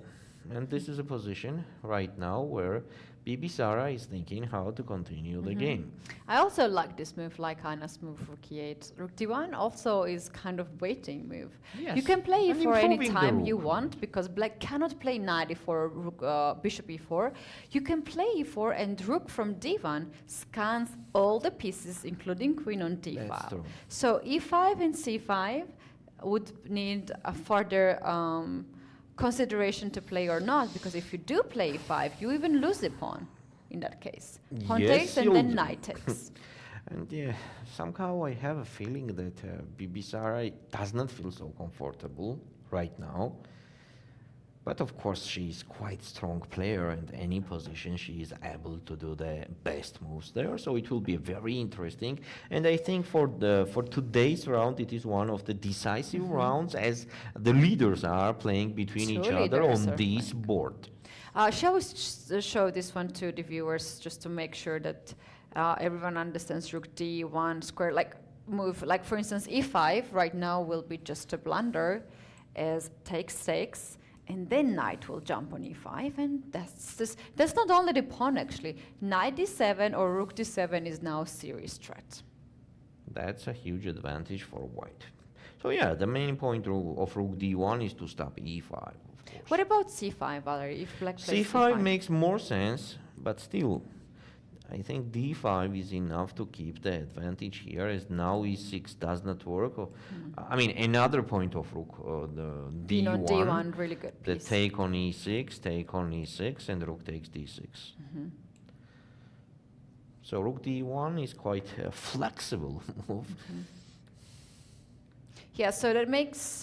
and this is a position right now where Bibisara is thinking how to continue the game. I also like this move, like Anna's move, rook e8. Rook d1 also is kind of waiting move. Yes, You can play and e4 any improving the time you rook. want, because black cannot play knight e4, rook, bishop e4. You can play e4, and rook from d1 scans all the pieces, including queen on d5. That's true. So e5 and c5 would need a further consideration to play or not, because if you do play e5, you even lose the pawn in that case. Pawn Yes, takes and you'll then do. knight takes. And yeah, somehow I have a feeling that Bibisara does not feel so comfortable right now. But of course, she is quite strong player, and any position she is able to do the best moves there. So it will be very interesting. And I think for today's round, it is one of the decisive rounds, as the leaders are playing between each Two other leaders on are this board. Shall we show this one to the viewers, just to make sure that everyone understands rook d1 square, like move, like for instance e5 right now will be just a blunder, as takes, and then knight will jump on e5, and that's not only the pawn actually. Knight d7 or rook d7 is now a serious threat. That's a huge advantage for white. So yeah, the main point of rook d1 is to stop e5, of course. What about c5, Valerie, if black plays c5 makes more sense, but still, I think d5 is enough to keep the advantage here, as now e6 does not work. I mean, another point of rook, the d1, d1, really good the piece. take on e6, and rook takes d6. So rook d1 is quite a flexible move. Yeah, so that makes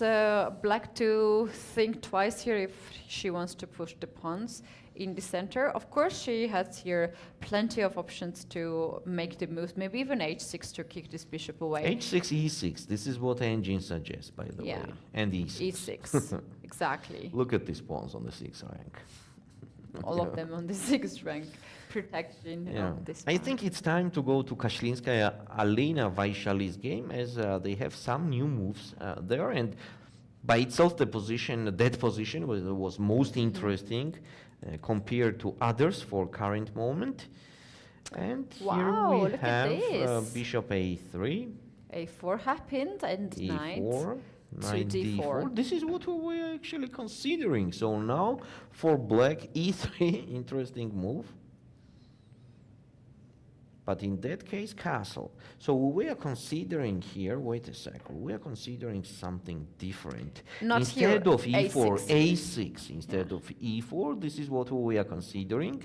black to think twice here if she wants to push the pawns in the center. Of course, she has here plenty of options to make the moves, maybe even h6 to kick this bishop away. h6, e6, this is what engine suggests, by the Yeah. way, and e6. e6, exactly. Look at these pawns on the 6th rank. All of them on the 6th rank, protecting this I pawn. think it's time to go to Kashlinskaya Alina Vaishali's game, as they have some new moves there, and by itself that position was most interesting compared to others for current moment. And Wow, here we look at have this. bishop a3, a4 happened, and knight e4, to knight d4. d4. This is what we were actually considering. So now for black e3, interesting move. But in that case, castle. So we are considering here, wait a second, we are considering something different. Not instead here, of e4, a6. a6 instead of e4, this is what we are considering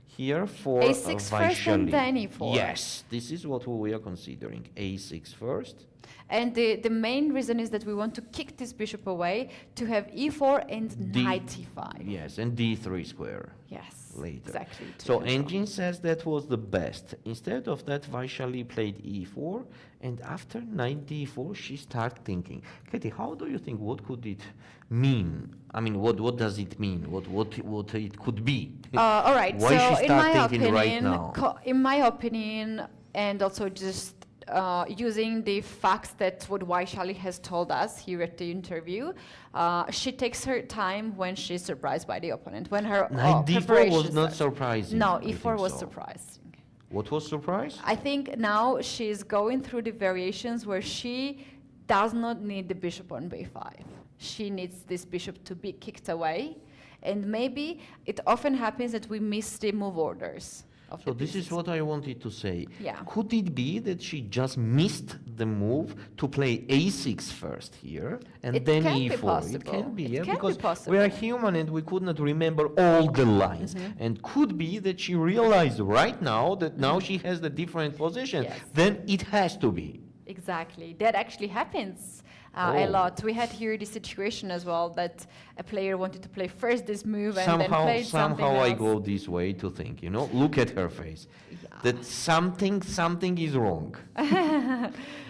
here for a6 first and Vaishali. then e4. Yes, this is what we are considering, a6 first. And the main reason is that we want to kick this bishop away to have e4 and knight e5. Yes, and d3 square. Yes, Later. exactly. to So control. engine says that was the best. Instead of that, Vaishali played e4, and after knight d4, she started thinking, Keti, how do you think, what could it mean? I mean, what does it mean? What it could be? All right, Why so she in my start thinking opinion, right now? in my opinion, and also just using the facts that what Vaishali has told us here at the interview, she takes her time when she's surprised by the opponent, when her Knight d4 was preparations not are- surprising. No, I e4 was think so. surprising. What was surprise? I think now she's going through the variations where she does not need the bishop on b5. She needs this bishop to be kicked away, and maybe it often happens that we miss the move orders. So this is what I wanted to say. Yeah. Could it be that she just missed the move to play a6 first here and It then can be e4? It possible. can be, It yeah, can be because possible. we are human and we could not remember all the lines. And could be that she realized right now that now she has the different position. Yes. Then it has to be. Exactly. That actually happens a lot. We had here the situation as well that a player wanted to play first this move and then played something else. Somehow I go this way to think, look at her face. That something is wrong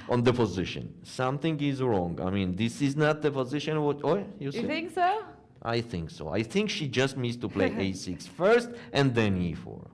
on the position. Something is wrong. I mean, this is not the position. You think so? I think so. I think she just missed to play a6 first and then e4.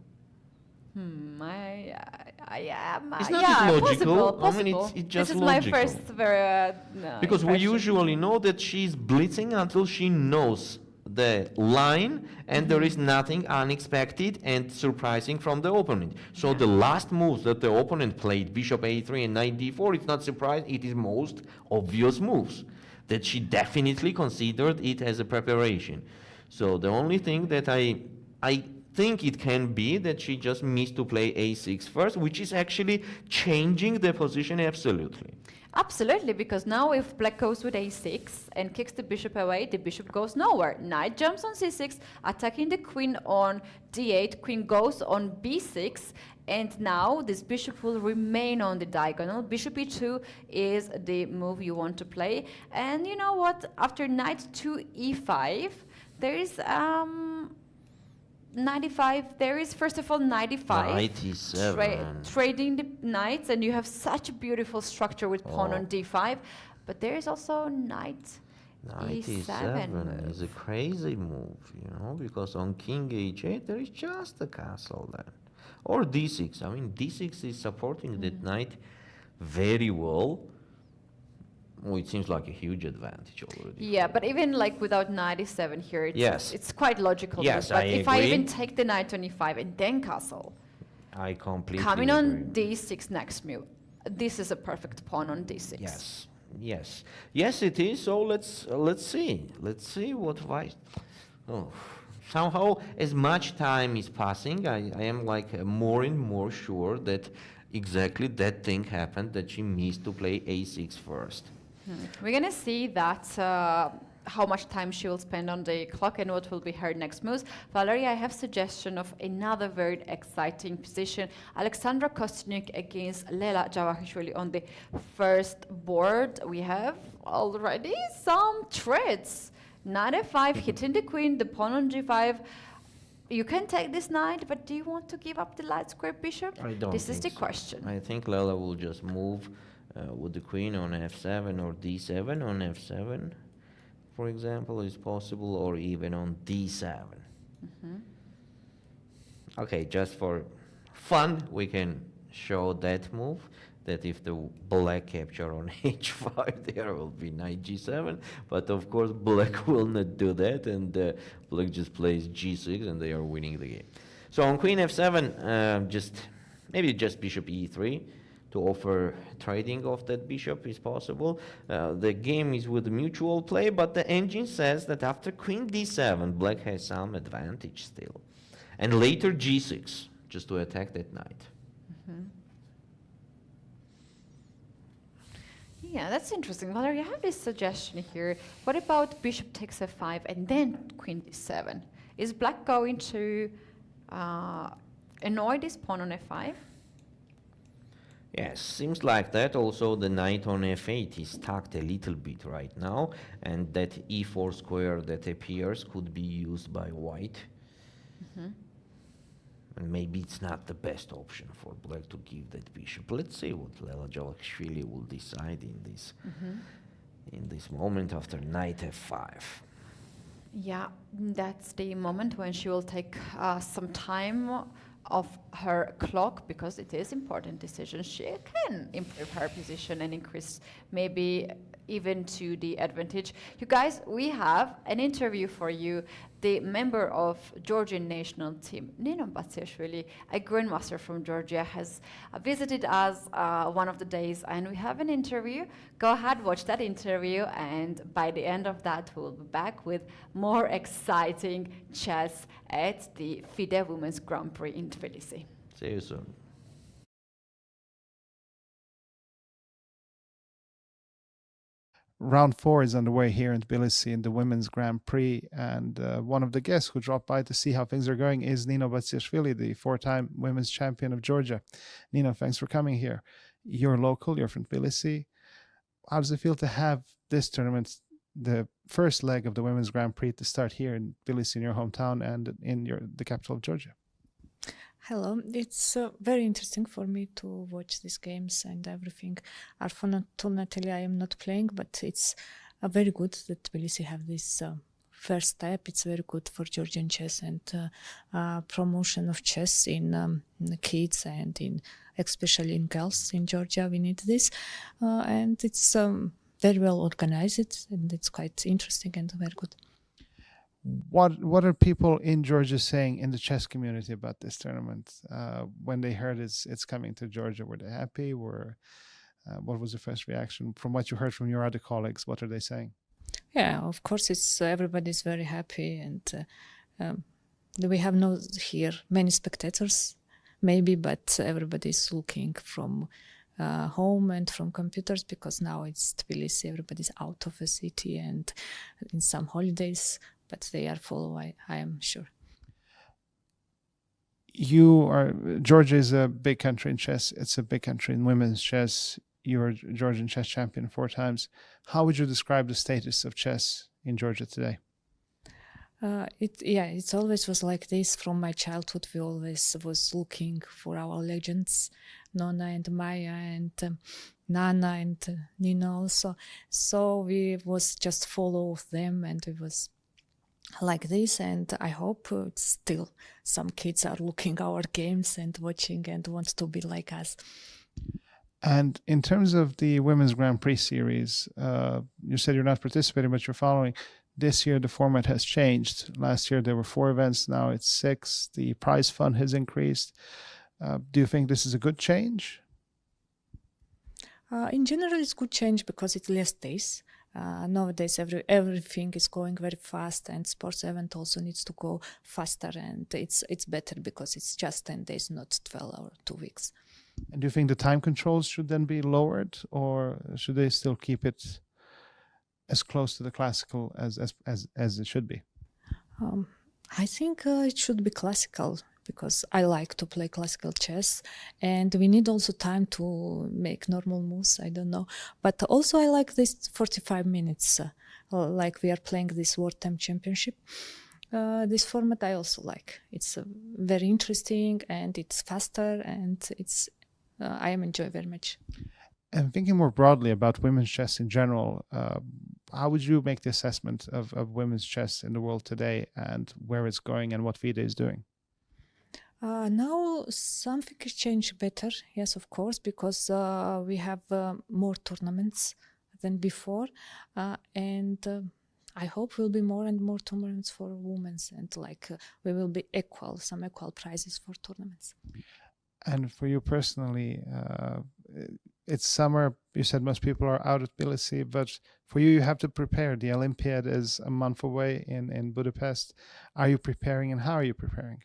It's not illogical. Possible. I mean, it's just this is logical. my first very because we impression. usually know that she's blitzing until she knows the line and there is nothing unexpected and surprising from the opponent. So the last moves that the opponent played, bishop a3 and knight d4, it's not surprising. It is most obvious moves that she definitely considered it as a preparation. So the only thing that I think it can be that she just missed to play a6 first, which is actually changing the position absolutely. Absolutely, because now if black goes with a6 and kicks the bishop away, the bishop goes nowhere. Knight jumps on c6, attacking the queen on d8, queen goes on b6, and now this bishop will remain on the diagonal. Bishop e2 is the move you want to play. And you know what? After knight to e5, there is 95. There is first of all 95. 97. Trading the knights, and you have such a beautiful structure with pawn on d5. But there is also knight 97 is a crazy move, because on king h8 there is just a castle there. Or d6. I mean, d6 is supporting that knight very well. It seems like a huge advantage already. Yeah, but even like without 97 here, it's quite logical. Yes, but if I agree. even take the knight on e5 and then castle, I completely coming agree. on d6 next move, this is a perfect pawn on d6. Yes, it is. So let's see what Vice. Somehow, as much time is passing, I am like more and more sure that exactly that thing happened, that she missed to play a6 first. We're gonna see that how much time she will spend on the clock and what will be her next moves. Valerie, I have suggestion of another very exciting position. Alexandra Kosteniuk against Lela Javakhishvili on the first board. We have already some threats. Knight f5, hitting the queen, the pawn on g5. You can take this knight, but do you want to give up the light square bishop? I don't. This is the question. I think Lela will just move with the queen on f7 or d7 on f7, for example, is possible, or even on d7. Okay, just for fun, we can show that move, that if the black capture on h5, there will be knight g7, but of course black will not do that, and black just plays g6 and they are winning the game. So on queen f7, maybe just bishop e3 to offer trading of that bishop is possible. The game is with mutual play, but the engine says that after queen d7, black has some advantage still. And later g6, just to attack that knight. Yeah, that's interesting. Valerie, I have this suggestion here. What about bishop takes f5 and then queen d7? Is black going to annoy this pawn on f5? Yes, seems like that. Also, the knight on f8 is tucked a little bit right now, and that e4 square that appears could be used by white. And maybe it's not the best option for black to give that bishop. Let's see what Lela Javakhishvili will decide in this moment after knight f5. Yeah, that's the moment when she will take some time of her clock, because it is important decision. She can improve her position and increase maybe even to the advantage. You guys, we have an interview for you. The member of Georgian national team, Nino Batsiashvili, a grandmaster from Georgia, has visited us one of the days, and we have an interview. Go ahead, watch that interview, and by the end of that, we'll be back with more exciting chess at the FIDE Women's Grand Prix in Tbilisi. See you soon. Round 4 is underway here in Tbilisi in the Women's Grand Prix, and one of the guests who dropped by to see how things are going is Nino Batsiashvili, the 4-time women's champion of Georgia. Nino, thanks for coming here. You're local, you're from Tbilisi. how does it feel to have this tournament, the first leg of the Women's Grand Prix, to start here in Tbilisi, in your hometown, and in the capital of Georgia? Hello, it's very interesting for me to watch these games and everything. Unfortunately, I am not playing, but it's very good that Tbilisi have this first step. It's very good for Georgian chess and promotion of chess in kids and especially in girls in Georgia. We need this, and it's very well organized, and it's quite interesting and very good. What are people in Georgia saying in the chess community about this tournament? When they heard it's coming to Georgia, were they happy? What was the first reaction from what you heard from your other colleagues? What are they saying? Yeah, of course, it's everybody's very happy, and we have no here many spectators, maybe, but everybody's looking from home and from computers, because now it's Tbilisi, everybody's out of the city and in some holidays, but they are full, I am sure. Georgia is a big country in chess. It's a big country in women's chess. You're Georgian chess champion 4 times. How would you describe the status of chess in Georgia today? It always was like this. From my childhood, we always was looking for our legends, Nona and Maya and Nana and Nina also. So we was just follow them, and it was like this. And I hope still some kids are looking our games and watching and want to be like us. And in terms of the Women's Grand Prix series, you said you're not participating, but you're following. This year, the format has changed. Last year, there were 4 events. Now it's 6. The prize fund has increased. Do you think this is a good change? In general, it's good change because it's less days. Nowadays, everything is going very fast, and sports event also needs to go faster, and it's better because it's just 10 days, not 12 or 2 weeks. And do you think the time controls should then be lowered, or should they still keep it as close to the classical as it should be? I think it should be classical, because I like to play classical chess, and we need also time to make normal moves. I don't know, but also I like this 45 minutes, like we are playing this World Time Championship. This format I also like. It's very interesting, and it's faster, and it's I am enjoy very much. And thinking more broadly about women's chess in general, how would you make the assessment of women's chess in the world today, and where it's going, and what FIDE is doing? Now something has changed better, yes, of course, because we have more tournaments than before, and I hope will be more and more tournaments for women, and we will be some equal prizes for tournaments. And for you personally, it's summer. You said most people are out of Tbilisi, but for you have to prepare. The Olympiad is a month away in Budapest. Are you preparing, and how are you preparing?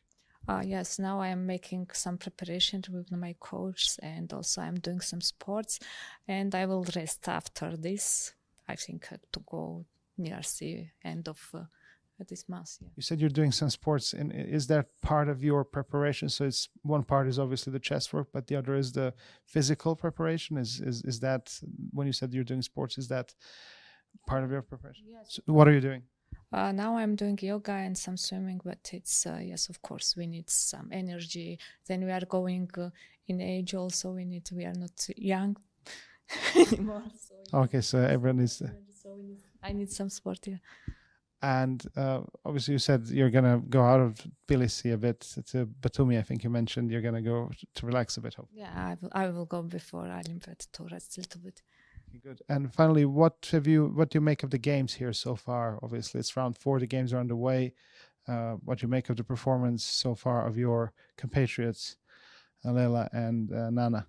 Yes, now I am making some preparation with my coach, and also I'm doing some sports, and I will rest after this. I think to go near the end of this month. Yeah. You said you're doing some sports, and is that part of your preparation? So it's one part is obviously the chess work, but the other is the physical preparation. Is that, when you said you're doing sports, is that part of your preparation? Yes. So what are you doing? Now I'm doing yoga and some swimming, but it's yes, of course, we need some energy. Then we are going in age also. We are not young anymore. Okay, so everyone needs. I need some sport, yeah. And obviously, you said you're gonna go out of Tbilisi a bit to Batumi. I think you mentioned you're gonna go to relax a bit. Hopefully. Yeah, I will go before Olympiad to rest a little bit. Good. And finally, what do you make of the games here so far? Obviously, it's round 4. The games are underway. What do you make of the performance so far of your compatriots, Lela and Nana?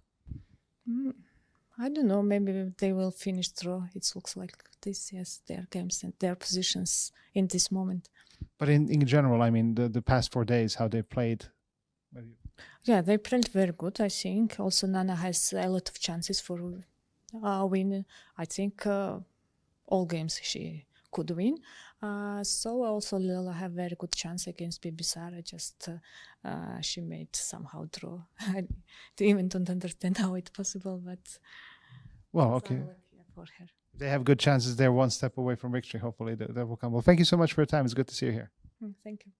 I don't know. Maybe they will finish draw. It looks like this. Yes, their games and their positions in this moment. But in general, I mean, the past 4 days, how they played. Yeah, they played very good, I think. Also, Nana has a lot of chances for win. I think all games she could win. So also Lela have very good chance against Bibisara. Just she made somehow draw. I even don't understand how it's possible, but well, okay. for her. They have good chances. They're one step away from victory. Hopefully that will come. Well, thank you so much for your time. It's good to see you here. Thank you.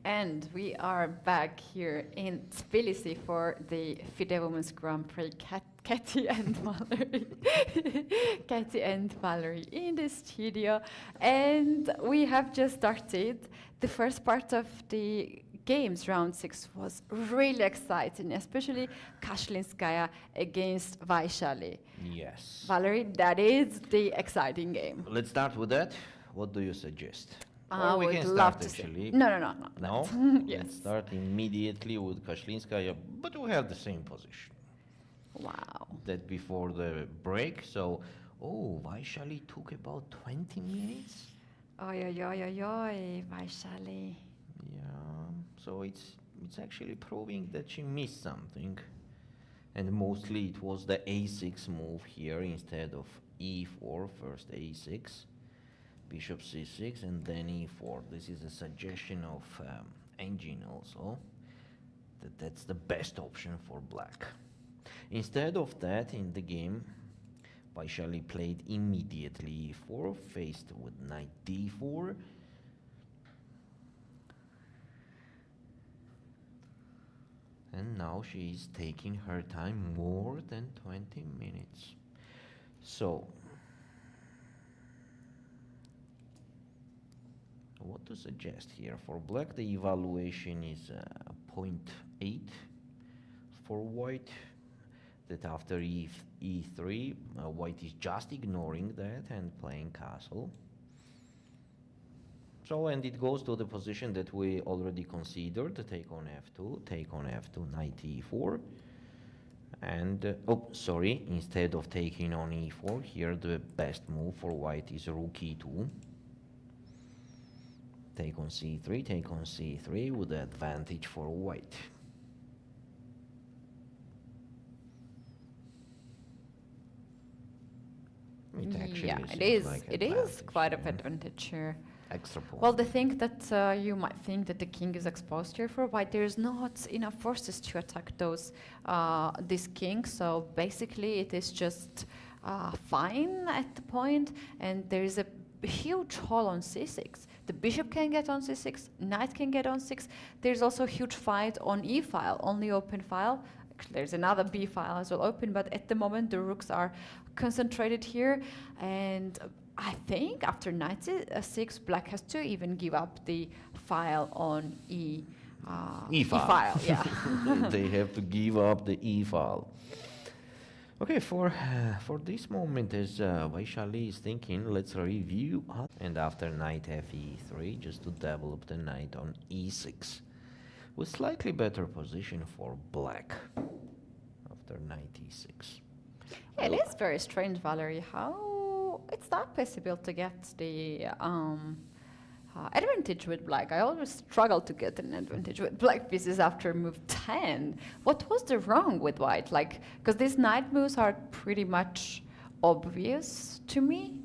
And we are back here in Tbilisi for the FIDE Women's Grand Prix. Keti and Valerie, Keti and Valerie in the studio, and we have just started. The first part of the games, round 6, was really exciting, especially Kashlinskaya against Vaishali. Yes. Valerie, that is the exciting game. Let's start with that. What do you suggest? I Or we would can love start to actually. see. No. No? Yes. Let's start immediately with Kashlinskaya, but we have the same position Wow. that before the break. So, Vaishali took about 20 minutes. Oi, Vaishali. Yeah, so it's actually proving that she missed something. And mostly it was the a6 move here instead of e4, first a6. Bishop c6 and then e4. This is a suggestion of engine also, that's the best option for black. Instead of that, in the game, Vaishali played immediately e4, faced with knight d4. And now she is taking her time more than 20 minutes. So, what to suggest here? For black, the evaluation is 0.8. For white, that after e3, white is just ignoring that and playing castle. So, and it goes to the position that we already considered, take on f2, knight e4. And, instead of taking on e4, here the best move for white is rook e2. Take on c3 with the advantage for white. It is quite a advantage here. Extra point. Well, the thing that you might think that the king is exposed here for white, there's not enough forces to attack this king, so basically it is just fine at the point, and there is a huge hole on c6. The bishop can get on c6, knight can get on 6. There's also a huge fight on e file, only open file. Actually, there's another b file as well open, but at the moment the rooks are concentrated here, and I think after knight c6, black has to even give up the file on e file. Yeah. They have to give up the e file. Okay, for this moment, as Vaishali is thinking, let's review. And after knight fe3, just to develop the knight on e6, with slightly better position for black after knight e6. Yeah, it is very strange, Valerie, how it's not possible to get the advantage with black. I always struggle to get an advantage with black pieces after move 10. What was the wrong with white? Like, because these knight moves are pretty much obvious to me.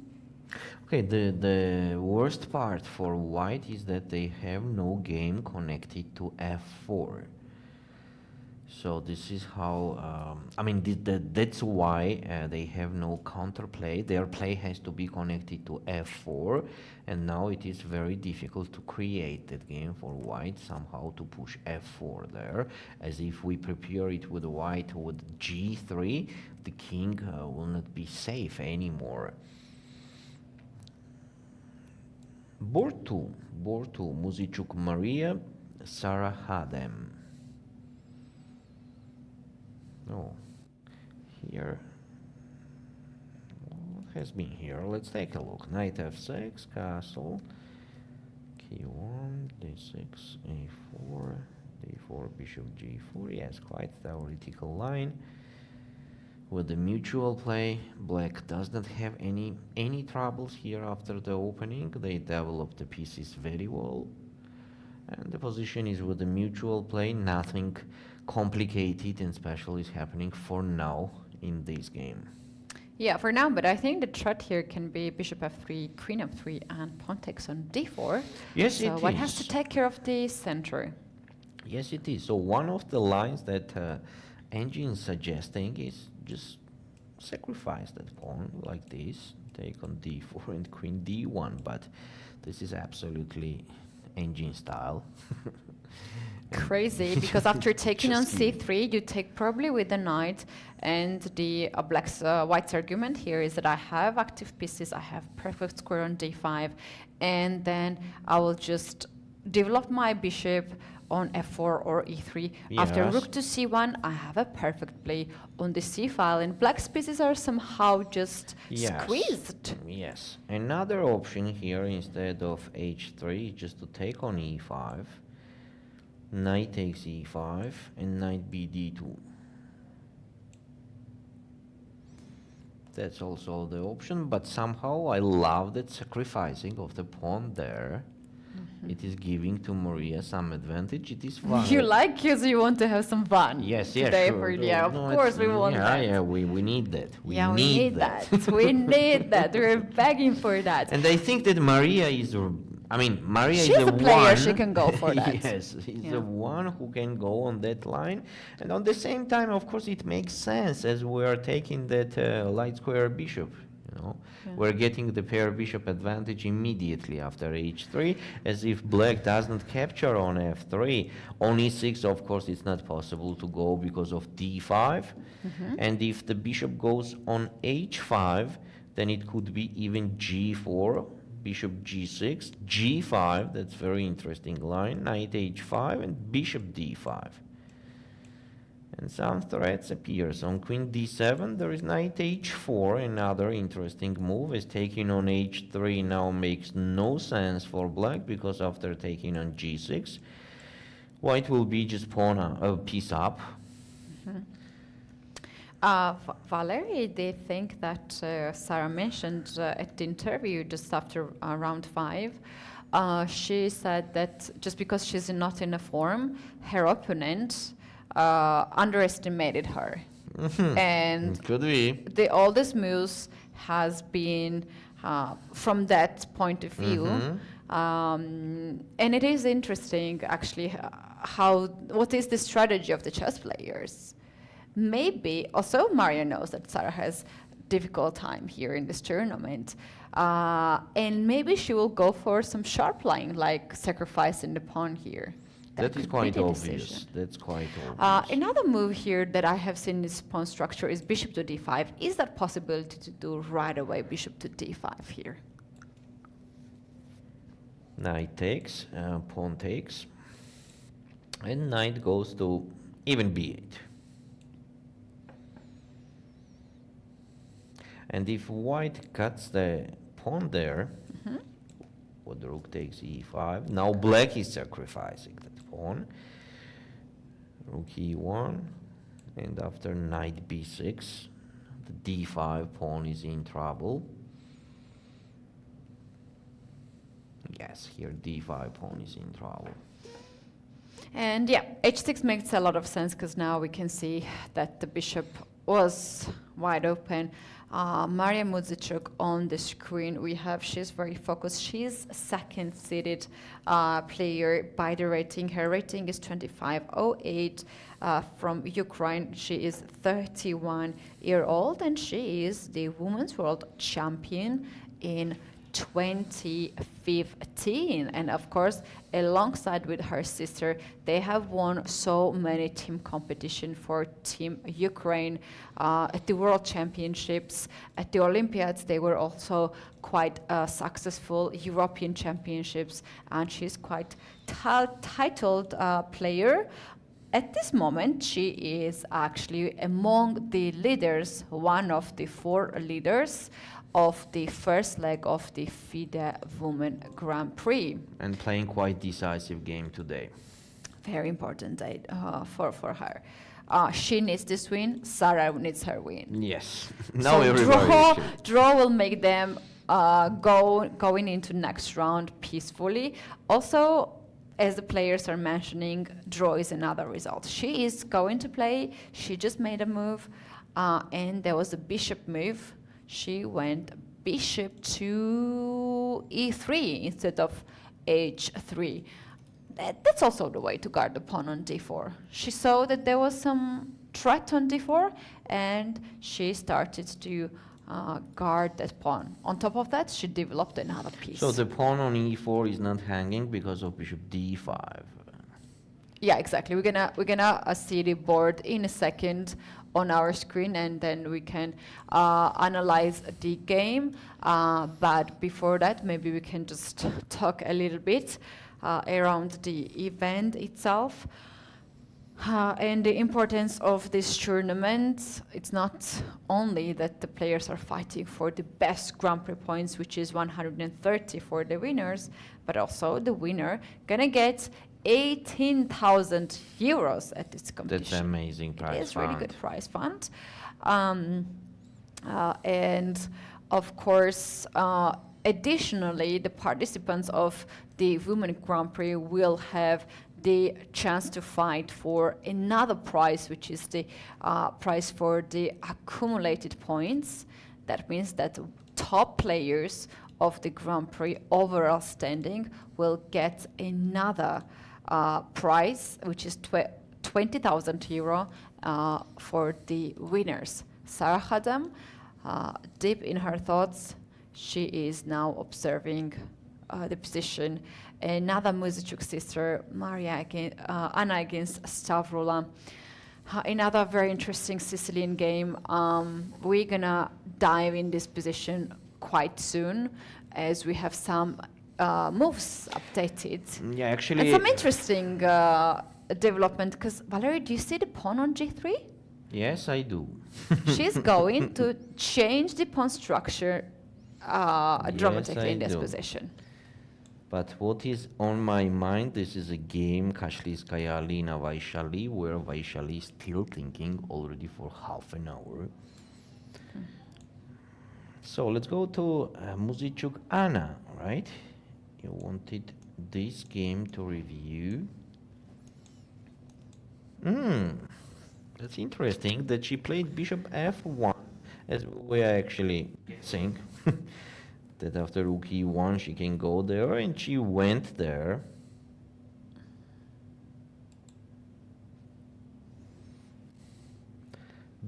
Okay, the worst part for white is that they have no game connected to f4. So this is how, that's why they have no counterplay. Their play has to be connected to f4, and now it is very difficult to create that game for white, somehow to push f4 there, as if we prepare it with white with g3, the king will not be safe anymore. Board 2, Muzychuk Mariya, Sarasadat. Oh, here, what has been here? Let's take a look. Knight f6, castle, k1, d6, a4, d4, bishop g4. Yes, quite theoretical line. With the mutual play, black does not have any troubles here after the opening. They develop the pieces very well. And the position is with the mutual play, nothing complicated and special is happening for now in this game. Yeah, for now, but I think the threat here can be bishop f3, queen f3, and pawn takes on d4. Yes, so it is. one has to take care of the center. Yes, it is. So one of the lines that engine is suggesting is just sacrifice that pawn like this, take on d4 and queen d1, but this is absolutely engine style. Crazy, because after taking on c3, you take probably with the knight, and the white's argument here is that I have active pieces, I have perfect square on d5, and then I will just develop my bishop on f4 or e3. After rook to c1, I have a perfect play on the c file, and black's pieces are somehow just squeezed. Yes. Another option here, instead of h3, is just to take on e5. Knight takes e5 and knight bd2. That's also the option, but somehow I love that sacrificing of the pawn there. It is giving to Mariya some advantage. It is fun. You like because you want to have some fun. Yes, today sure. Of course we want that. Yeah, we need that. We need that. We need that. We're begging for that. And I think that Mariya is, Mariya She's is the player, one. she can go for that. Yes, she's the one who can go on that line. And on the same time, of course, it makes sense as we are taking that light square bishop. We're getting the pair bishop advantage immediately after h3, as if black doesn't capture on f3. On e6, of course, it's not possible to go because of d5. And if the bishop goes on h5, then it could be even g4, bishop g6, g5, that's very interesting line, knight h5, and bishop d5. And some threats appears. On queen d7, there is knight h4, another interesting move, as taking on h3 now makes no sense for black, because after taking on g6, white will be just pawn a piece up. Valerie, they think that Sarah mentioned at the interview just after round 5, she said that just because she's not in a form, her opponent underestimated her. And could be. The oldest moves has been from that point of view. And it is interesting, actually, what is the strategy of the chess players. Maybe also Mariya knows that Sarah has difficult time here in this tournament, and maybe she will go for some sharp line, like sacrificing the pawn here. That is quite obvious. That's quite obvious. Another move here that I have seen in this pawn structure is bishop to d5. Is that possibility to do right away bishop to d5 here? Knight takes, pawn takes, and knight goes to even b8. And if white cuts the pawn there, the rook takes e5. Now black is sacrificing that pawn. Rook e1, and after knight b6, the d5 pawn is in trouble. Yes, here d5 pawn is in trouble. And yeah, h6 makes a lot of sense, because now we can see that the bishop was wide open. Mariya Muzychuk on the screen, she's very focused. She's second-seeded player by the rating. Her rating is 2508 from Ukraine. She is 31-year-old, and she is the Women's World Champion in 2015. And of course, alongside with her sister, they have won so many team competition for Team Ukraine at the World Championships, at the Olympiads. They were also quite successful European Championships, and she's quite titled player. At this moment, she is actually among the leaders, one of the 4 leaders of the first leg of the FIDE Women Grand Prix. And playing quite decisive game today. Very important day for her. She needs this win, Sarah needs her win. Yes. Now so everybody draw will make them going into next round peacefully. Also, as the players are mentioning, draw is another result. She is going to play, she just made a move, and there was a bishop move. She went bishop to e3 instead of h3. That's also the way to guard the pawn on d4. She saw that there was some threat on d4, and she started to guard that pawn. On top of that, she developed another piece. So the pawn on e4 is not hanging because of bishop d5. Yeah, exactly. We're gonna see the board in a second on our screen, and then we can analyze the game. But before that, maybe we can just talk a little bit around the event itself. And the importance of this tournament. It's not only that the players are fighting for the best Grand Prix points, which is 130 for the winners, but also the winner gonna get 18,000 euros at this competition. That's amazing prize It's fund. really good prize fund. And of course, additionally, the participants of the Women Grand Prix will have the chance to fight for another prize, which is the prize for the accumulated points. That means that top players of the Grand Prix overall standing will get another prize, which is 20,000 euro for the winners. Sarah Khadem, deep in her thoughts, she is now observing the position. Another Muzychuk sister, Mariya Anna against Stavroula. Another very interesting Sicilian game. We're gonna dive in this position quite soon, as we have some moves updated. Yeah, actually. And some interesting development, because Valerie, do you see the pawn on g3? Yes, I do. She's going to change the pawn structure dramatically in this position. But what is on my mind, this is a game, Kashlinskaya, Alina, Vaishali, where Vaishali is still thinking already for half an hour. So let's go to Muzychuk Anna, right? You wanted this game to review. That's interesting that she played bishop f1, as we are actually guessing. That after rook e1 she can go there, and she went there.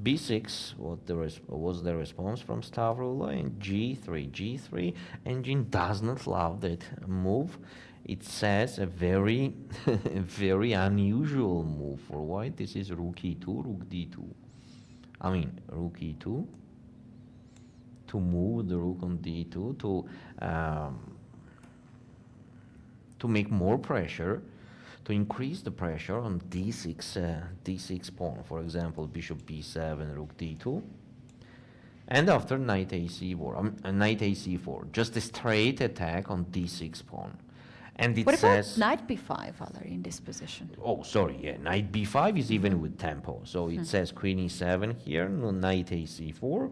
b6 was the response from Stavroula, and g3, engine does not love that move. It says a very very unusual move for white. This is rook e2, rook d2. I mean rook e2 to move the rook on d2 to make more pressure, to increase the pressure on d6 pawn. For example, bishop b7, rook d2, and after knight ac4, knight ac4, just a straight attack on d6 pawn. And it what says about knight b5, Valerie, in this position? Oh, sorry, yeah, knight b5 is even with tempo. So it says queen e7 here, no, knight ac4.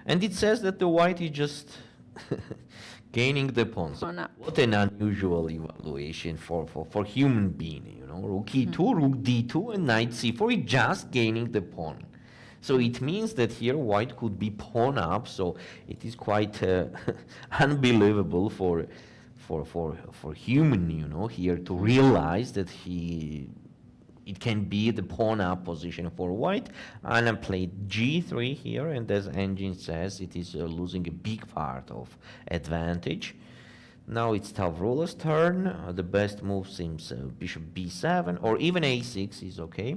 And it says that the white is just gaining the pawn. So what an unusual evaluation for human being, you know. Rook e2, rook d2, and knight c4 is just gaining the pawn. So it means that here white could be pawn up. So it is quite unbelievable for human, you know, here to realize that it can be the pawn up position for white. Anna played g3 here, and as engine says, it is losing a big part of advantage. Now it's Stavroula's turn. The best move seems bishop b7, or even a6 is okay.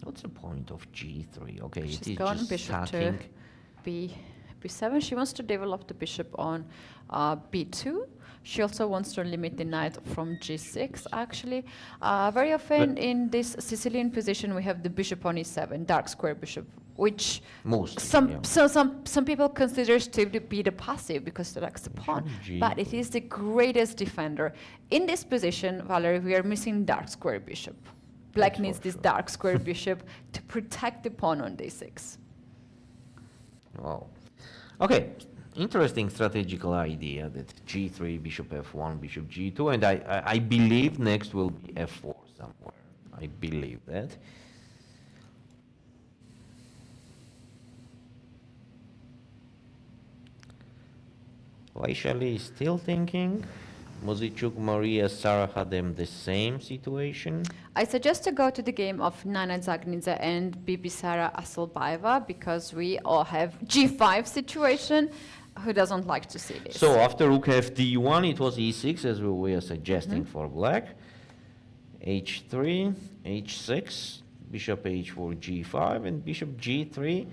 What's the point of g3? Okay, She's it is gone just bishop stacking. to b7. She wants to develop the bishop on b2. She also wants to limit the knight from g6, actually. Very often in this Sicilian position, we have the bishop on e7, dark square bishop, which some people consider to be the passive because it lacks the pawn, but it is the greatest defender. In this position, Valerie, we are missing dark square bishop. Black needs this dark square bishop to protect the pawn on d6. Wow. Okay. Interesting strategical idea that g3, bishop f1, bishop g2, and I believe next will be f4 somewhere. I believe that. Vaishali is still thinking. Muzychuk, Mariya, Sarasadat, the same situation. I suggest to go to the game of Nana Dzagnidze and Bibisara Assaubayeva because we all have G5 situation. Who doesn't like to see this? So after rook fd1, it was e6 as we were suggesting for black. h3, h6, bishop h4, g5, and bishop g3.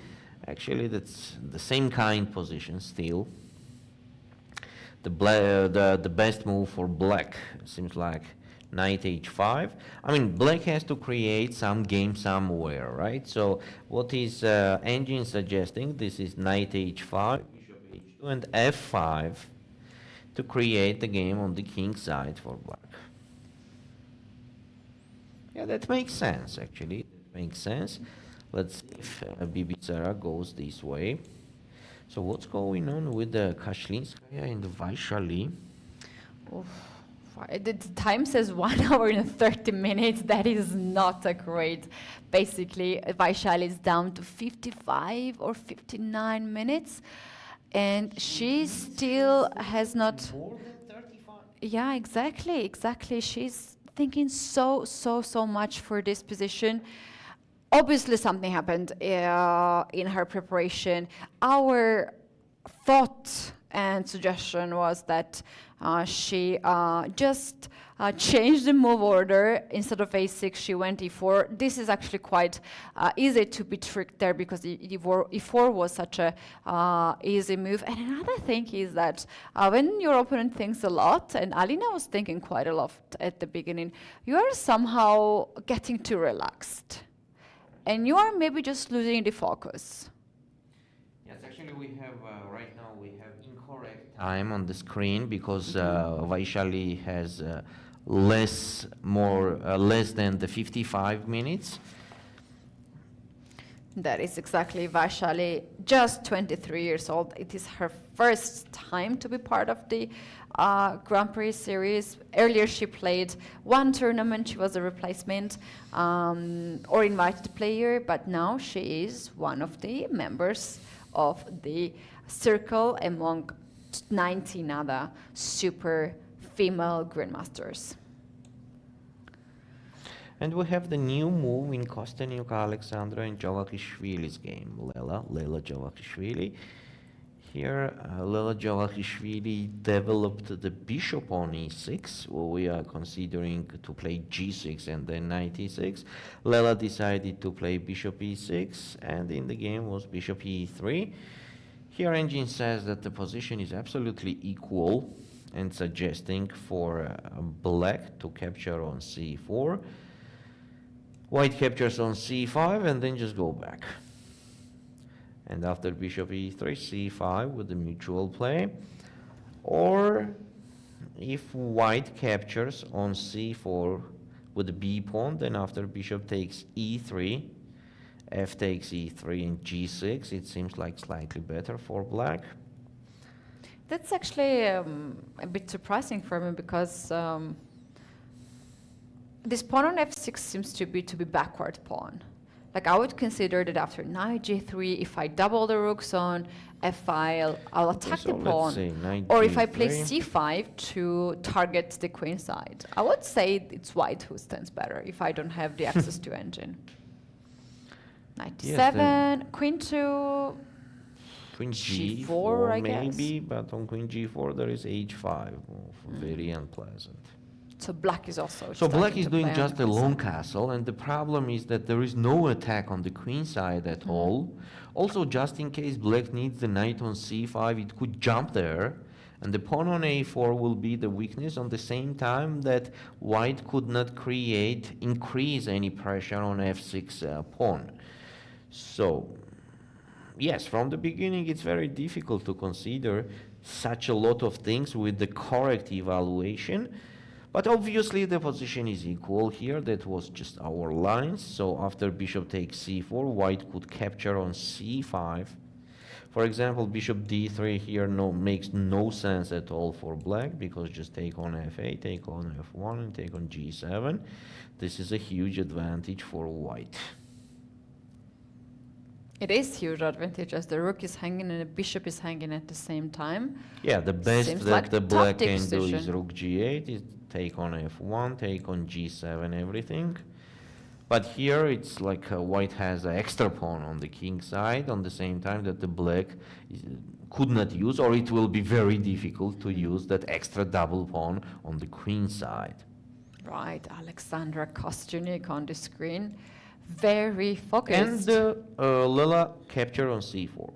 Actually, that's the same kind position still. The best move for black seems like knight h5. I mean, black has to create some game somewhere, right? So what is engine suggesting? This is knight h5, bishop h2, and f5 to create the game on the king side for black. Yeah, that makes sense, actually. That makes sense. Let's see if Bibisara goes this way. So what's going on with the Kashlinskaya and the Vaishali? The time says 1 hour and 30 minutes. That is not a great. Basically, Vaishali is down to 55 or 59 minutes. And she still has not... More than 35? Yeah, exactly. She's thinking so much for this position. Obviously, something happened in her preparation. Our thought and suggestion was that she just changed the move order. Instead of a6, she went e4. This is actually quite easy to be tricked there because e4 was such a easy move. And another thing is that when your opponent thinks a lot, and Alina was thinking quite a lot at the beginning, you are somehow getting too relaxed. And you are maybe just losing the focus. Yes, actually we have, right now we have incorrect time on the screen because Vaishali has less than the 55 minutes. That is exactly Vaishali, just 23 years old. It is her first time to be part of the Grand Prix series. Earlier she played one tournament, she was a replacement or invited player, but now she is one of the members of the circle among 19 other super female grandmasters. And we have the new move in Kosteniuk, Alexandra and Javakhishvili's game, Lela Javakhishvili. Here, Lela Javakhishvili developed the bishop on e6. We are considering to play g6 and then knight e6. Lela decided to play bishop e6, and in the game was bishop e3. Here, engine says that the position is absolutely equal and suggesting for black to capture on c4. White captures on c5 and then just go back. And after bishop e3, c5 with the mutual play. Or if white captures on c4 with the b pawn, then after bishop takes e3, f takes e3 and g6, it seems like slightly better for black. That's actually a bit surprising for me because this pawn on f6 seems to be backward pawn. Like I would consider that after knight g3, if I double the rooks on f5, I'll attack the pawn. Or if I play c5 to target the queen side. I would say it's white who stands better if I don't have the access to engine. Knight d7, queen 2, queen g4, I guess. Maybe, but on queen g4 there is h5, very unpleasant. So black is also. So black is doing just a long castle, and the problem is that there is no attack on the queen side at all. Also, just in case black needs the knight on c5, it could jump there, and the pawn on a4 will be the weakness on the same time that white could not increase any pressure on f6 pawn. So, yes, from the beginning it's very difficult to consider such a lot of things with the correct evaluation. But obviously the position is equal here. That was just our lines. So after bishop takes c4, white could capture on c5. For example, bishop d3 here makes no sense at all for black because just take on f8, take on f1, and take on g7. This is a huge advantage for white. It is huge advantage as the rook is hanging and the bishop is hanging at the same time. Yeah, the best Seems that like the tough black can do decision. is rook g8, is take on f1, take on g7, everything. But here it's like white has an extra pawn on the king side on the same time that the black could not use, or it will be very difficult to use that extra double pawn on the queen side. Right, Alexandra Kosteniuk on the screen. Very focused. And Lela captured on c4.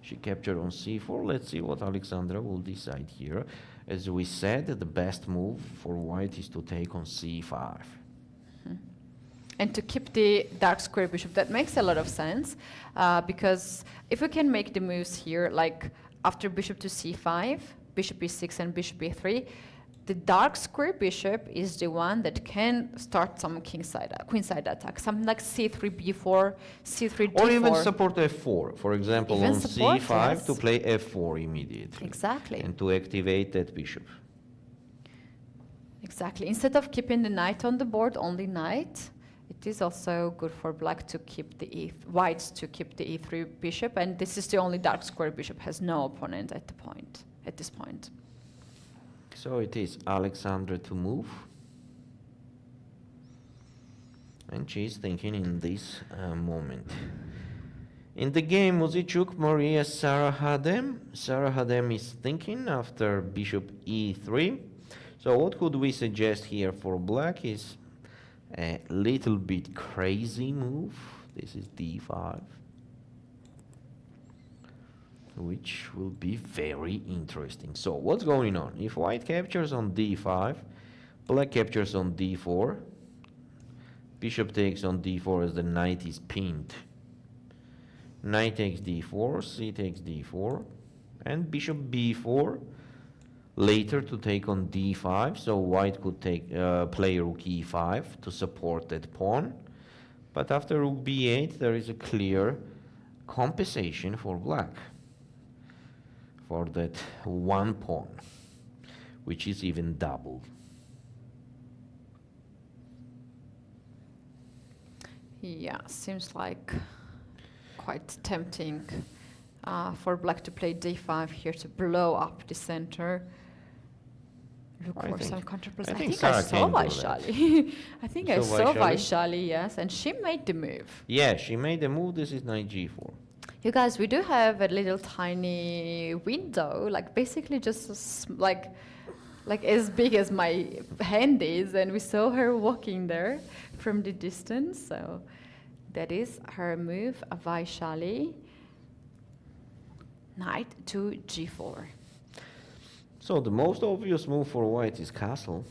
She captured on c4. Let's see what Alexandra will decide here. As we said, the best move for white is to take on c5. And to keep the dark square bishop, that makes a lot of sense, because if we can make the moves here, like after bishop to c5, bishop e6 and bishop e3, the dark square bishop is the one that can start some queenside attack, something like c3 b4, c3 d4. Or even support f4, for example, Even on support, c5 yes. to play f4 immediately. Exactly. And to activate that bishop. Exactly. Instead of keeping the knight on the board, only knight, it is also good for black to keep the whites to keep the e3 bishop, and this is the only dark square bishop, has no opponent at this point. So it is Alexandra to move. And she's thinking in this moment. In the game, Muzychuk, Mariya Sarasadat is thinking after bishop e3. So what could we suggest here for black is a little bit crazy move. This is d5, which will be very interesting. So what's going on? If white captures on d5, black captures on d4, bishop takes on d4 as the knight is pinned. Knight takes d4, c takes d4, and bishop b4 later to take on d5, so white could take play rook e5 to support that pawn. But after rook b8 there is a clear compensation for black for that one pawn, which is even doubled. Yeah, seems like quite tempting for black to play d5 here to blow up the center. Look for some counterplays. I think I saw Vaishali. I think I saw Vaishali, yes, and she made the move. Yeah, she made the move. This is knight g4. You guys, we do have a little tiny window, like basically just like as big as my hand is, and we saw her walking there from the distance. So that is her move, Vaishali. Knight to g4. So the most obvious move for white is castle.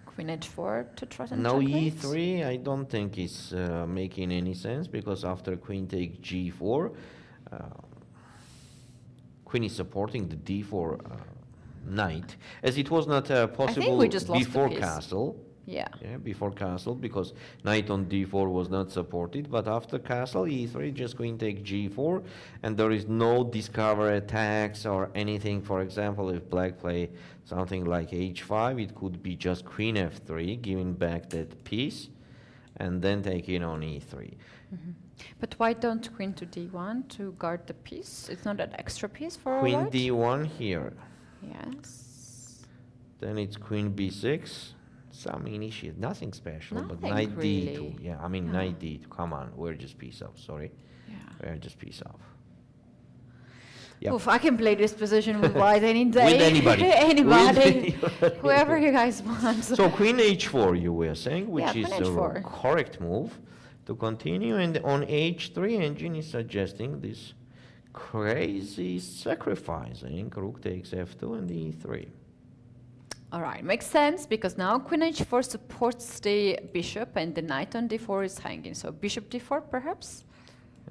Queen h4 to threaten Now checkmate. e3 I don't think is making any sense, because after queen takes g4, queen is supporting the d4 knight, as it was not possible before castle. Yeah, before castle, because knight on d4 was not supported, but after castle e3 just queen take g4, and there is no discover attacks or anything. For example, if black play something like h5, it could be just queen f3, giving back that piece, and then taking on e3. But why don't queen to d1 to guard the piece? It's not an extra piece for queen white? d1 here. Yes. Then it's queen b6. Some initiate, nothing special, Nothing but knight really. d2. Yeah, I mean knight d2. Come on, we're just piece up. Sorry, we're just piece up. Yep. Oof, I can play this position with white any day. With anybody. Anybody. Whoever you guys want. So queen h4, you were saying, which is queen h4. a correct move to continue. And on h3, engine is suggesting this crazy sacrificing. Rook takes f2 and e3. All right, makes sense, because now queen h4 supports the bishop and the knight on d4 is hanging. So bishop d4 perhaps?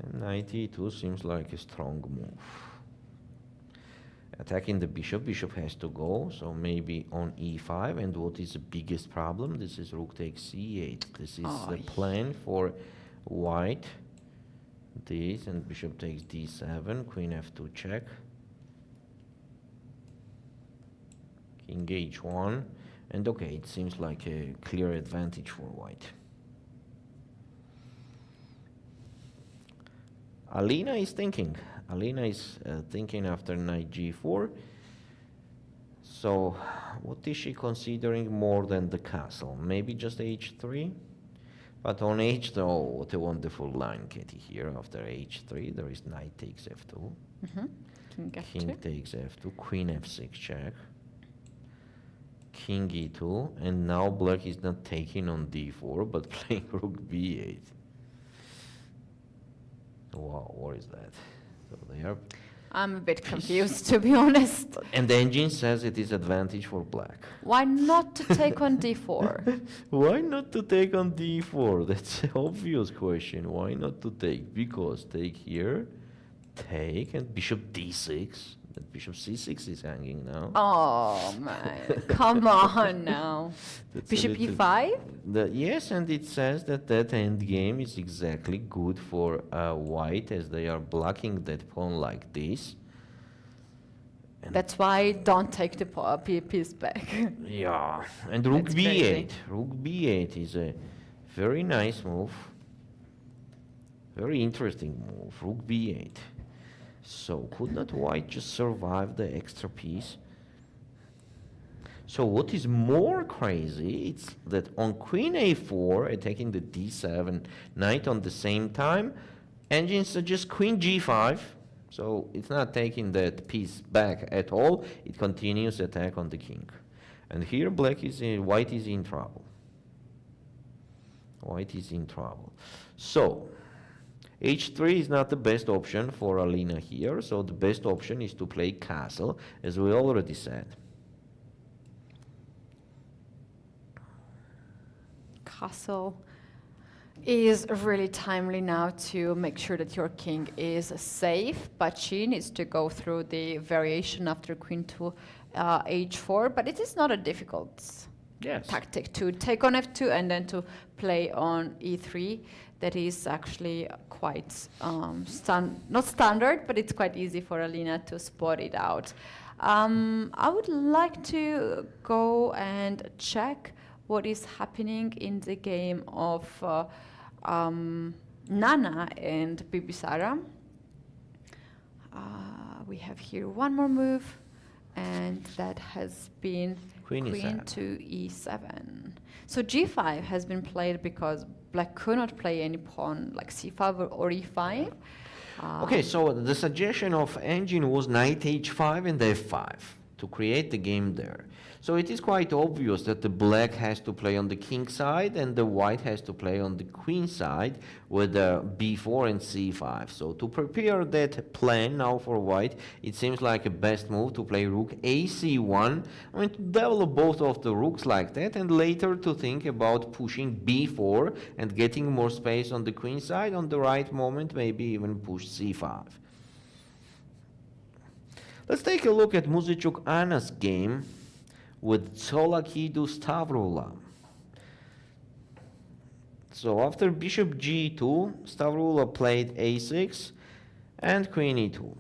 And knight e2 seems like a strong move. Attacking the bishop, bishop has to go, so maybe on e5. And what is the biggest problem? This is rook takes c8. This is the plan for white. This, and bishop takes d7, queen f2 check. King h1, and okay, it seems like a clear advantage for white. Alina is thinking. Alina is thinking after knight g4. So what is she considering more than the castle? Maybe just h3? But on h3, oh, what a wonderful line, Keti, here. After h3, there is knight takes f2. King takes f2, queen f6 check. King e2, and now black is not taking on d4, but playing rook b8. Wow, what is that? So they are... I'm a bit confused, to be honest. And the engine says it is advantage for black. Why not to take on d4? Why not to take on d4? That's an obvious question. Why not to take? Because take here, take, and bishop d6. That bishop c6 is hanging now. Oh, man. Come on now. Bishop e5? Yes, and it says that that endgame is exactly good for white, as they are blocking that pawn like this. And that's why don't take the piece back. Yeah, and rook That's b8. crazy. Rook b8 is a very nice move. Very interesting move, rook b8. So could not white just survive the extra piece? So what is more crazy, it's that on queen a4, attacking the d7 knight on the same time, engine suggests queen g5, so it's not taking that piece back at all, it continues attack on the king. And here white is in trouble. White is in trouble. So h3 is not the best option for Alina here, so the best option is to play castle, as we already said. Castle is really timely now to make sure that your king is safe, but she needs to go through the variation after queen to h4, but it is not a difficult tactic to take on f2 and then to play on e3. That is actually quite not standard, but it's quite easy for Alina to spot it out. I would like to go and check what is happening in the game of Nana and Bibisara. We have here one more move, and that has been queen to e7. So g5 has been played because black could not play any pawn like c5 or e5. Okay, so the suggestion of engine was knight h5 and f5 to create the game there. So it is quite obvious that the black has to play on the king side and the white has to play on the queen side with b4 and c5. So to prepare that plan now for white, it seems like a best move to play rook ac1. I mean, to develop both of the rooks like that, and later to think about pushing b4 and getting more space on the queen side. On the right moment, maybe even push c5. Let's take a look at Muzychuk Anna's game with Tsolakidou Stavroula. So after bishop g2, Stavroula played a6 and queen e2.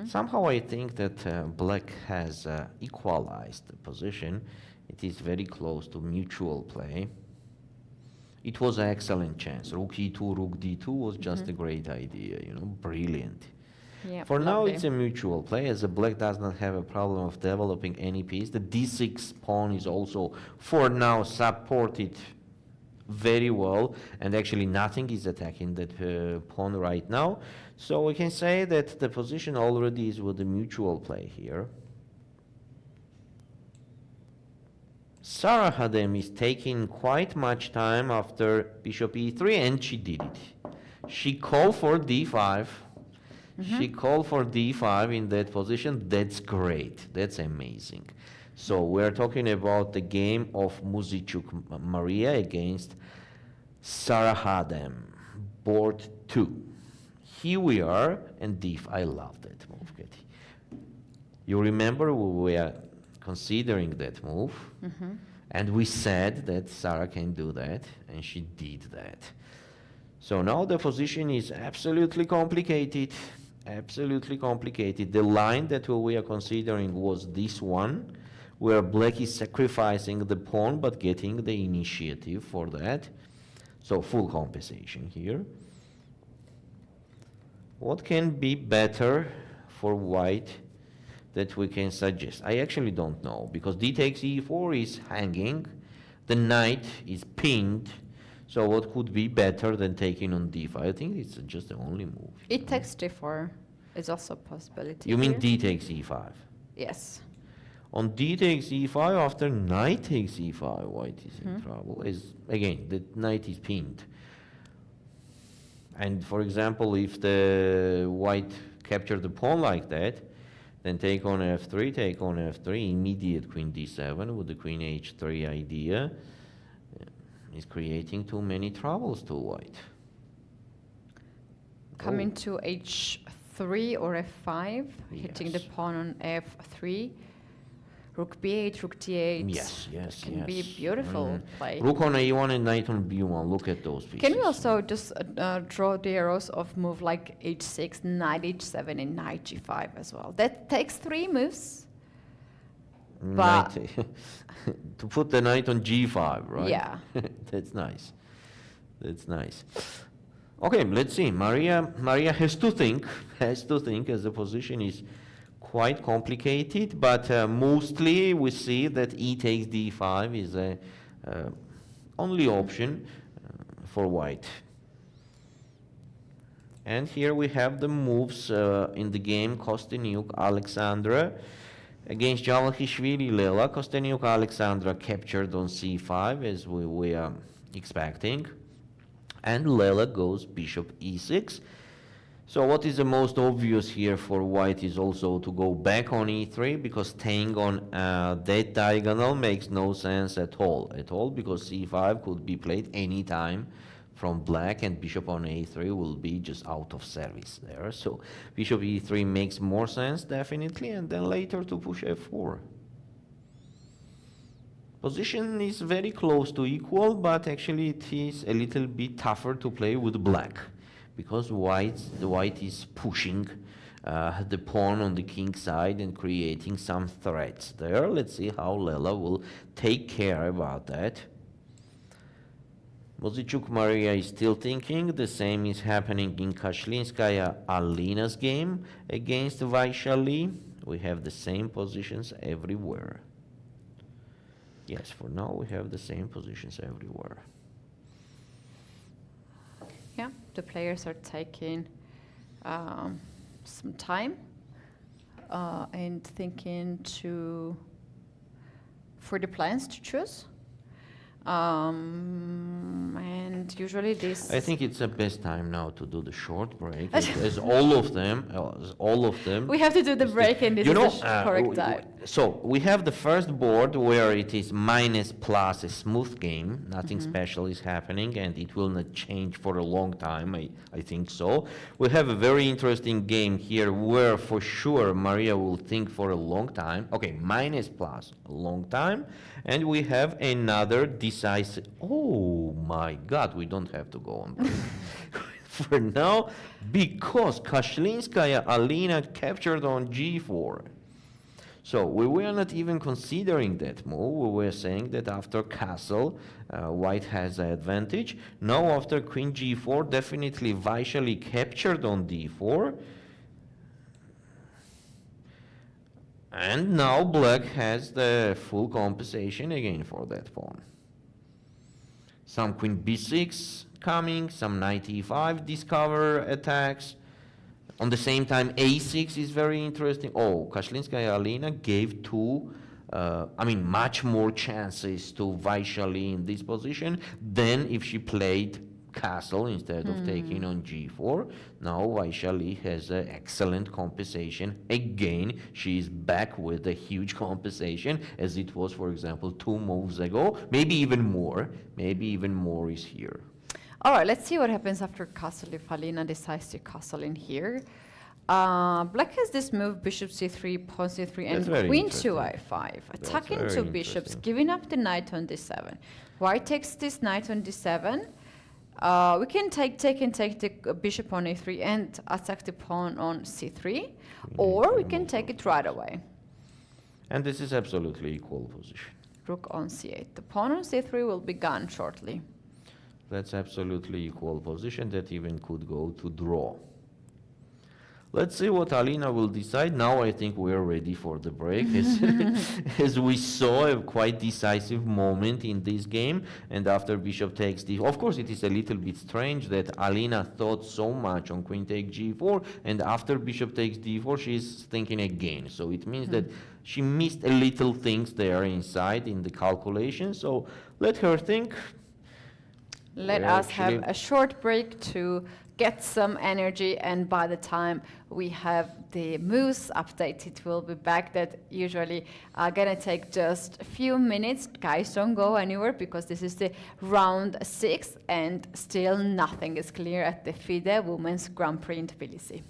Somehow I think that black has equalized the position. It is very close to mutual play. It was an excellent chance. Rook e2, rook d2 was just a great idea, you know, brilliant. Yeah, For now, it's a mutual play, as the black does not have a problem of developing any piece. The d6 pawn is also, for now, supported very well, and actually nothing is attacking that pawn right now. So we can say that the position already is with the mutual play here. Sara Hadem is taking quite much time after bishop e3, and she did it. She called for d5. She called for d5 in that position. That's great. That's amazing. So we're talking about the game of Muzychuk Mariya against Sara Hadem, board 2. Here we are, and d5. I love that move, Keti. You remember we were considering that move, and we said that Sara can do that, and she did that. So now the position is absolutely complicated. Absolutely complicated. The line that we are considering was this one, where black is sacrificing the pawn but getting the initiative for that. So full compensation here. What can be better for white that we can suggest? I actually don't know, because d takes e4 is hanging, the knight is pinned, so what could be better than taking on d5? I think it's just the only move. It takes d4 is also a possibility. You mean here. d takes e5? Yes. On d takes e5, after knight takes e5, white is in trouble. Again, the knight is pinned. And for example, if the white captured the pawn like that, then take on f3, take on f3, immediate queen d7 with the queen h3 idea is creating too many troubles to white. Coming to h3 or f5, hitting the pawn on f3. Rook b8, rook d8. Yes, can be a beautiful play. Rook on a1 and knight on b1. Look at those pieces. Can we also just draw the arrows of move like h6, knight h7, and knight g5 as well? That takes 3 moves. But to put the knight on g5, right? Yeah. That's nice. That's nice. Okay, let's see. Mariya has to think, as the position is quite complicated, but mostly we see that e takes d5 is the only option for white. And here we have the moves in the game. Kosteniuk, Alexandra against Javakhishvili, Lela. Kosteniuk, Alexandra captured on c5 as we were expecting. And Lela goes bishop e6. So what is the most obvious here for white is also to go back on e3, because staying on that diagonal makes no sense at all, because c5 could be played anytime from black, and bishop on a3 will be just out of service there. So bishop e3 makes more sense, definitely, and then later to push f4. Position is very close to equal, but actually it is a little bit tougher to play with black, because the white is pushing the pawn on the king side and creating some threats there. Let's see how Lela will take care about that. Muzychuk Mariya is still thinking. The same is happening in Kashlinskaya Alina's game against Vaishali. We have the same positions everywhere. Yes, for now we have the same positions everywhere. Yeah, the players are taking some time and thinking for the plans to choose. And usually this... I think it's the best time now to do the short break, as all of them. We have to do the break, and this is the correct time. So we have the first board where it is minus plus a smooth game. Nothing special is happening, and it will not change for a long time, I think so. We have a very interesting game here where for sure Mariya will think for a long time. Okay, minus plus a long time. And we have another decisive. Oh my God, we don't have to go on break for now, because Kashlinskaya Alina captured on g4. So we were not even considering that move. We were saying that after castle, white has the advantage. Now after queen g4, definitely Vaishali captured on d4. And now black has the full compensation again for that pawn. Some queen b6 coming, some knight e5 discover attacks. On the same time, a6 is very interesting. Oh, Kashlinskaya Alina gave much more chances to Vaishali in this position than if she played castle instead of taking on g4. Now Vaishali has an excellent compensation. Again, she is back with a huge compensation, as it was, for example, 2 moves ago. Maybe even more. Maybe even more is here. All right, let's see what happens after castle if Alina decides to castle in here. Black has this move, bishop c3, pawn c3, and queen to i5, attacking 2 bishops, giving up the knight on d7. White takes this knight on d7. We can take the bishop on a3 and attack the pawn on c3, or we can take it right away. And this is absolutely equal position. Rook on c8. The pawn on c3 will be gone shortly. That's absolutely equal position that even could go to draw. Let's see what Alina will decide. Now I think we are ready for the break. As we saw a quite decisive moment in this game, and after bishop takes d4, of course it is a little bit strange that Alina thought so much on queen take g4, and after bishop takes d4 she's thinking again. So it means that she missed a little things there inside in the calculation. So let her think. Let us have a short break to get some energy, and by the time we have the moves update, it will be back. That usually are gonna take just a few minutes. Guys, don't go anywhere because this is the round 6 and still nothing is clear at the FIDE Women's Grand Prix in Tbilisi.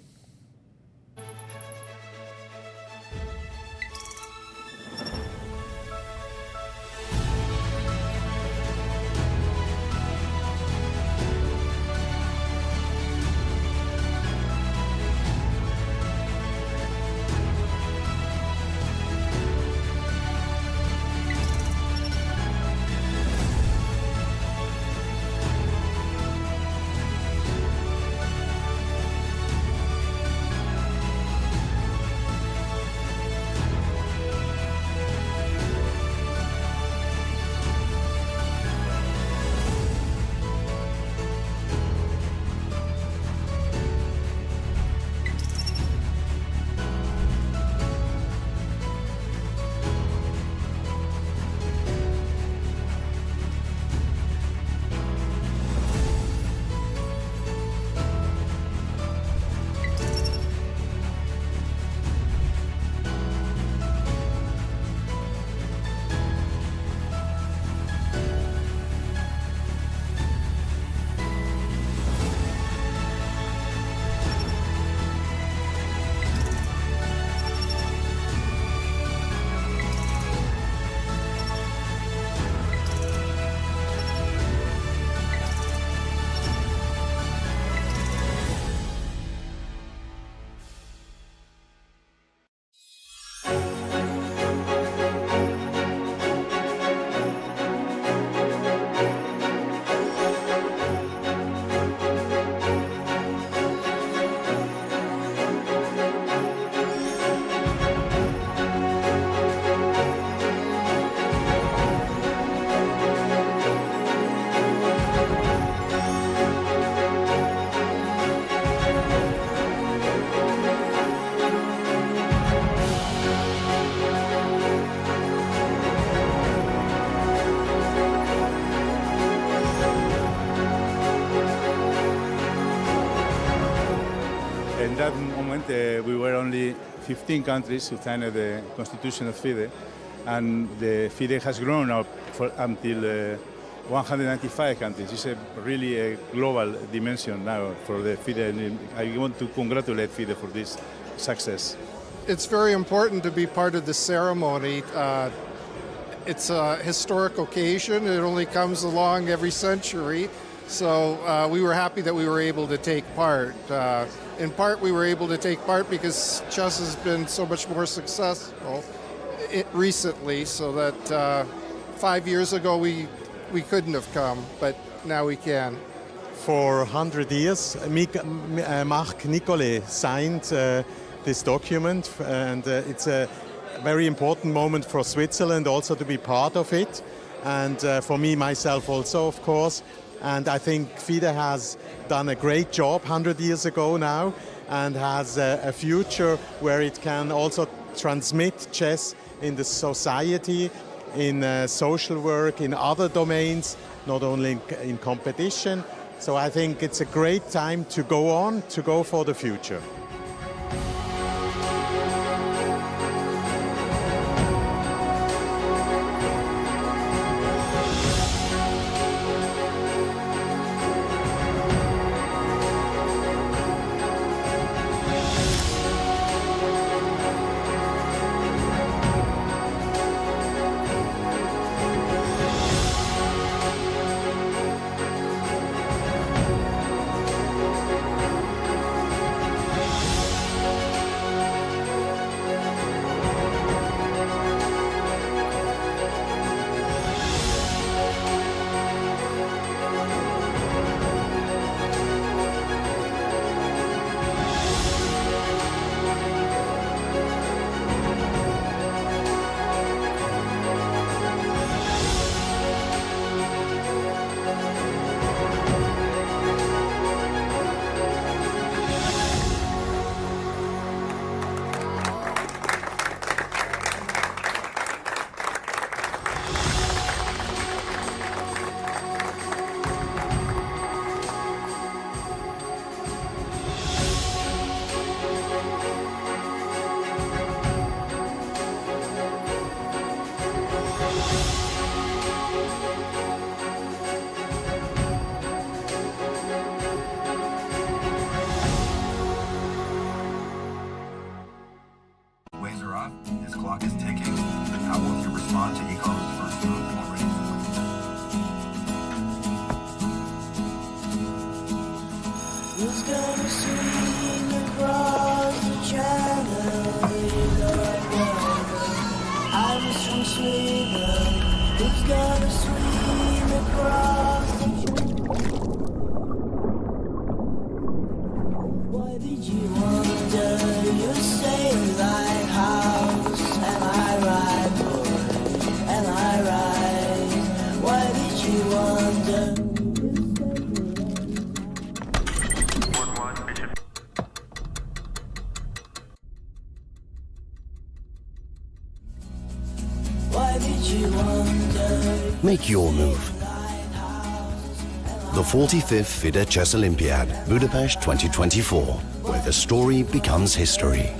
In that moment, we were only 15 countries who signed the constitution of FIDE, and the FIDE has grown up until 195 countries. It's really a global dimension now for the FIDE. I want to congratulate FIDE for this success. It's very important to be part of the ceremony. It's a historic occasion. It only comes along every century. So we were happy that we were able to take part. In part, we were able to take part because chess has been so much more successful recently, so that 5 years ago we couldn't have come, but now we can. For 100 years, Marc Nicolai signed this document, and it's a very important moment for Switzerland also to be part of it, and for me, myself also, of course. And I think FIDE has done a great job 100 years ago now, and has a future where it can also transmit chess in the society, in social work, in other domains, not only in competition. So I think it's a great time to go on, to go for the future. clock is ticking. How will you respond to Igor's first move already? Who's gonna swing across the channel? I'm a strong swimmer. Who's gonna swim across the Why did you wonder? You say lighthouse. Am I right, boy? Am I right? Why did you wonder? Why did you wonder? Make your move. The 45th FIDE Chess Olympiad, Budapest 2024, where the story becomes history.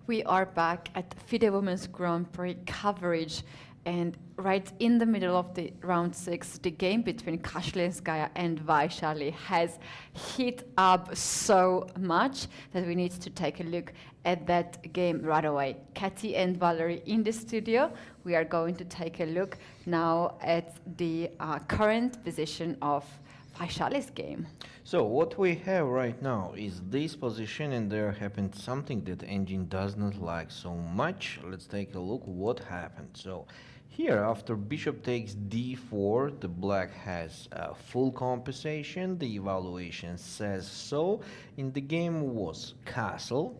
We are back at FIDE Women's Grand Prix coverage, and right in the middle of the round 6, the game between Kashlinskaya and Vaishali has heat up so much that we need to take a look at that game right away. Keti and Valerie in the studio. We are going to take a look now at the current position of Vaishali's game. So what we have right now is this position, and there happened something that engine does not like so much. Let's take a look what happened. So here, after bishop takes d4, the black has full compensation. The evaluation says so. In the game was castle.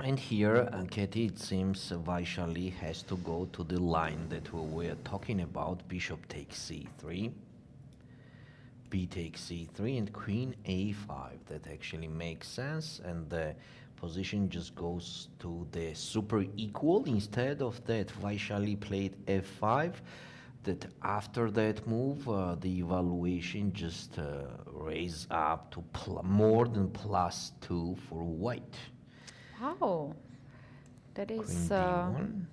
And here, Keti, it seems Vaishali has to go to the line that we were talking about. Bishop takes c3, b takes c3, and queen a5. That actually makes sense, and the position just goes to the super equal. Instead of that, Vaishali played f5. That after that move, the evaluation just raised up to more than +2 for white. Wow, that is D1.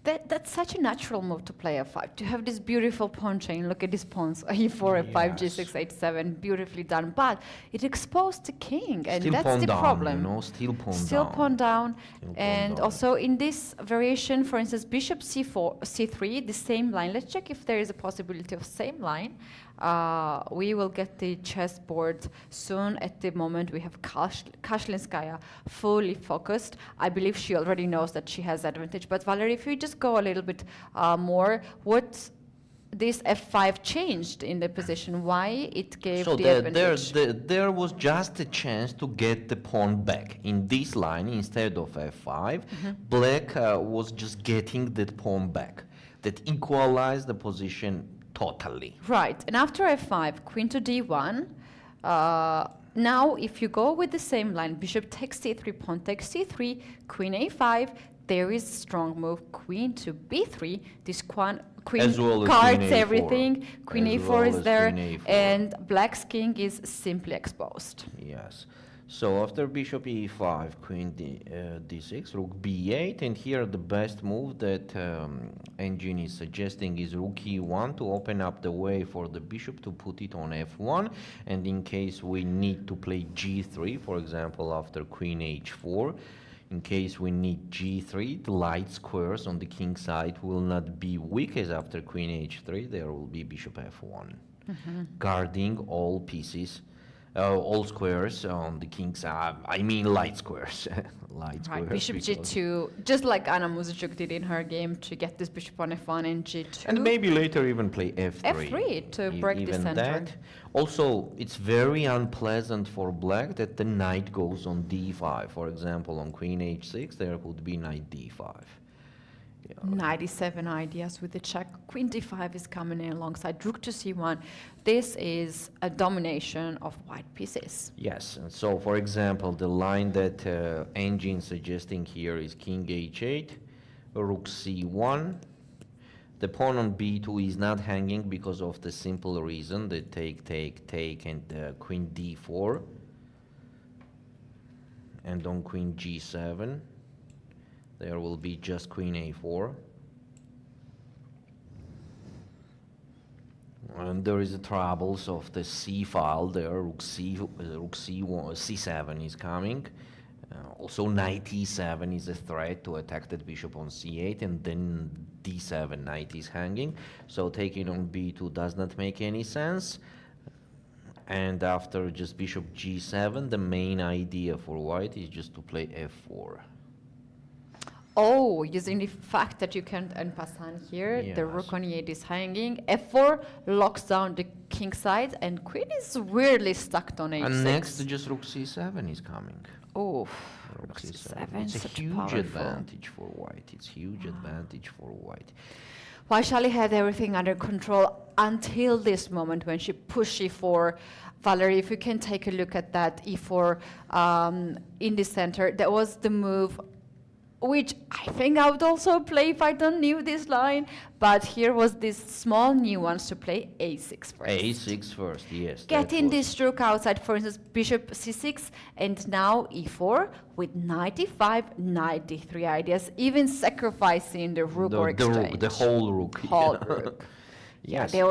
that's such a natural move to play f5. To have this beautiful pawn chain. Look at these pawns: e4, f5, g6, h7, beautifully done. But it exposed the king, and Still that's pawn the down, problem. you know, still pawn Still down. pawn down, Still pawn and down. also in this variation, for instance, bishop c4, c3, the same line. Let's check if there is a possibility of same line. We will get the chessboard soon. At the moment, we have Kashlinskaya fully focused. I believe she already knows that she has advantage. But Valerie, if you just go a little bit more, what this f5 changed in the position? Why it gave So the advantage? there was just a chance to get the pawn back in this line instead of f5. Black was just getting that pawn back. That equalized the position totally. Right, and after f5, queen to d1. Now, if you go with the same line, bishop takes c3, pawn takes c3, queen a5, there is strong move, queen to b3. This queen As well as guards queen A4. everything. Queen As a4 well is as there, queen A4. and black's king is simply exposed. Yes. So after bishop e5, queen d6, rook b8, and here the best move that engine is suggesting is rook e1 to open up the way for the bishop to put it on f1, and in case we need to play g3, for example, after queen h4, in case we need g3, the light squares on the king side will not be weak, as after queen h3 there will be bishop f1, guarding all pieces. All squares on the king side. I mean light squares. Light Right, squares. bishop g2, just like Anna Muzychuk did in her game to get this bishop on f1 and g2. And maybe later even play f3. f3 to break the Even center. that. Also, it's very unpleasant for black that the knight goes on d5. For example, on queen h6, there would be knight d5. 97 ideas with the check. Queen d5 is coming in alongside rook to c1. This is a domination of white pieces. Yes, and so for example, the line that engine suggesting here is king h8, rook c1. The pawn on b2 is not hanging because of the simple reason that take, and queen d4. And on queen g7, there will be just queen a4. And there is the troubles of the c file there. Rook c1, c7 is coming. Also knight e7 is a threat to attack that bishop on c8, and then d7 knight is hanging. So taking on b2 does not make any sense. And after just bishop g7, the main idea for white is just to play f4. Oh, using the fact that you can't en passant here, the Yes. rook on e8 is hanging. f4 locks down the king side, and queen is weirdly stuck on h6. And next, just rook c7 is coming. Oh, Rook rook c7. c7, It's a such huge powerful. advantage for white. It's huge advantage for white. Vaishali had everything under control until this moment when she pushed e4. Valerie, if you can take a look at that e4 in the center, that was the move which I think I would also play if I don't knew this line. But here was this small nuance to play a6 first. a6 first, yes. Getting this rook outside, for instance, bishop c6, and now e4 with 95, 93 ideas, even sacrificing the rook or exchange. The whole rook. Whole rook. Yes. Yeah,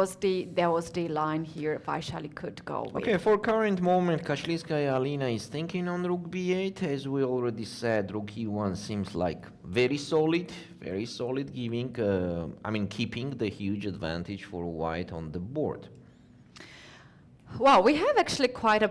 there was the line here Vaishali could go with. Okay, for current moment, Kashlinskaya Alina is thinking on rook b8. As we already said, rook e1 seems like very solid, giving, keeping the huge advantage for white on the board. Wow, we have actually quite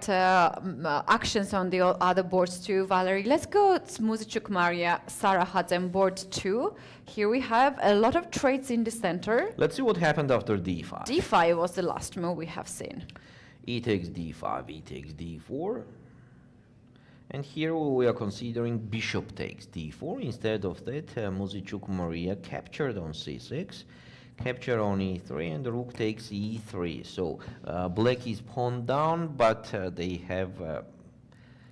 actions on the other boards too, Valerie. Let's go to Muzychuk Mariya, Sarasadat and board 2. Here we have a lot of trades in the center. Let's see what happened after d5. d5 was the last move we have seen. E takes d5, e takes d4. And here we are considering bishop takes d4. Instead of that, Muzychuk Mariya captured on c6. Capture on e3 and the rook takes e3. So black is pawn down, but they have